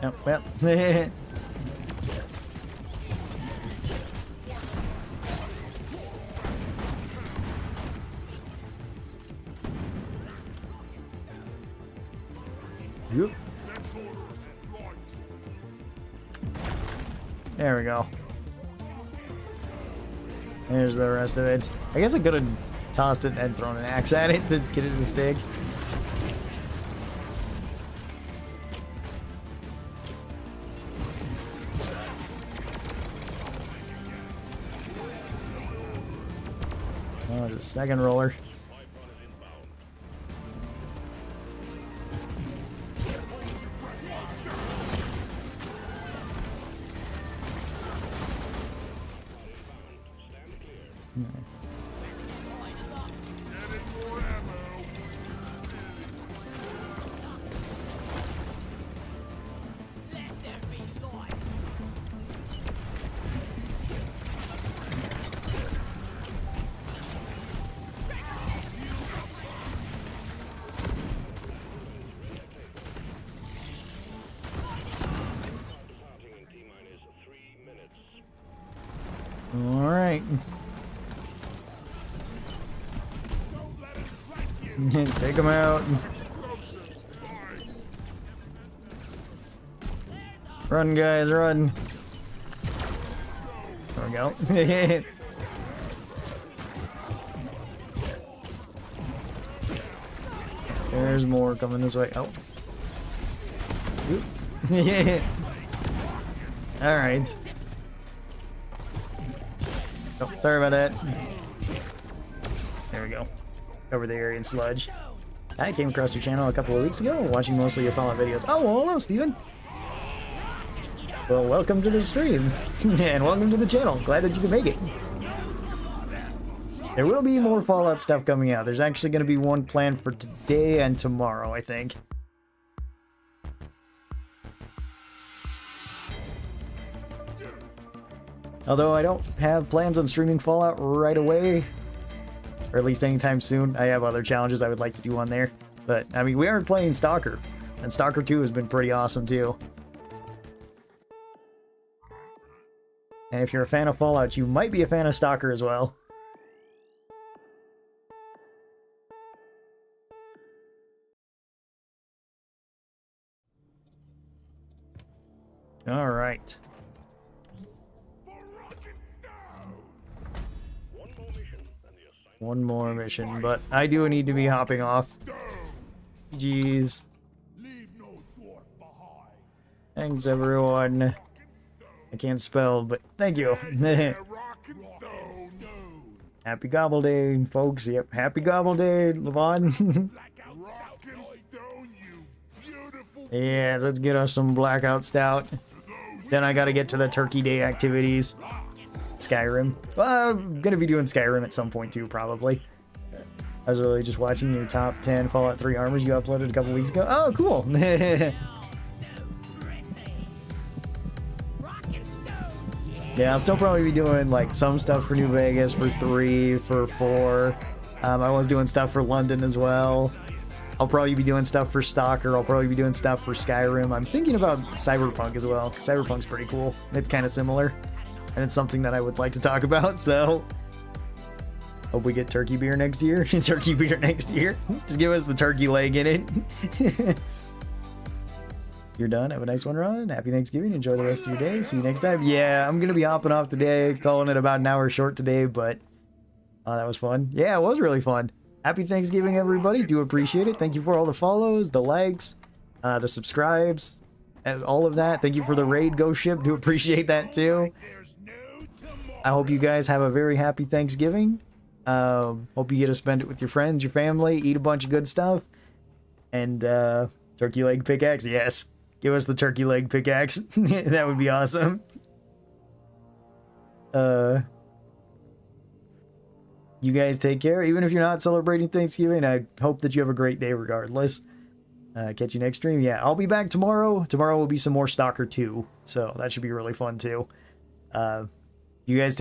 Yep, yep. Yep. There we go. There's the rest of it. I guess I could have tossed it and thrown an axe at it to get it to stick. Oh, there's a second roller. Alright. Take him out. Run, guys, run. There we go. There's more coming this way. Oh. Alright. Oh, sorry about that. There we go. Over the area in sludge. I came across your channel a couple of weeks ago, watching mostly your Fallout videos. Oh, well, hello, Steven. Well, welcome to the stream. And welcome to the channel. Glad that you could make it. There will be more Fallout stuff coming out. There's actually going to be one planned for today and tomorrow, I think. Although I don't have plans on streaming Fallout right away, or at least anytime soon. I have other challenges I would like to do on there. But, I mean, we aren't playing Stalker, and Stalker 2 has been pretty awesome too. And if you're a fan of Fallout, you might be a fan of Stalker as well. Alright. One more mission, but I do need to be hopping off. Jeez. Thanks, everyone. I can't spell, but thank you. Happy Gobble Day, folks. Yep, happy Gobble Day, Levon. Yes, let's get us some Blackout Stout. Then I gotta get to the Turkey Day activities. Skyrim. Well, I'm gonna be doing Skyrim at some point too, probably. I was really just watching your top 10 Fallout 3 armors you uploaded a couple weeks ago. Oh, cool. Yeah, I'll still probably be doing like some stuff for New Vegas, for 3, for 4. I was doing stuff for London as well. I'll probably be doing stuff for Stalker. I'll probably be doing stuff for Skyrim. I'm thinking about Cyberpunk as well, 'cause Cyberpunk's pretty cool. It's kind of similar, and it's something that I would like to talk about, so hope we get turkey beer next year. Turkey beer next year. Just give us the turkey leg in it. You're done. Have a nice one, Ron. Happy Thanksgiving. Enjoy the rest of your day. See you next time. Yeah, I'm going to be hopping off today, calling it about an hour short today, but that was fun. Yeah, it was really fun. Happy Thanksgiving, everybody. Do appreciate it. Thank you for all the follows, the likes, the subscribes, and all of that. Thank you for the raid Ghost Ship. Do appreciate that too. I hope you guys have a very happy Thanksgiving. Hope you get to spend it with your friends, your family, eat a bunch of good stuff. And turkey leg pickaxe, yes. Give us the turkey leg pickaxe. That would be awesome. You guys take care. Even if you're not celebrating Thanksgiving, I hope that you have a great day regardless. Catch you next stream. Yeah, I'll be back tomorrow. Tomorrow will be some more Stalker 2, so that should be really fun too. You guys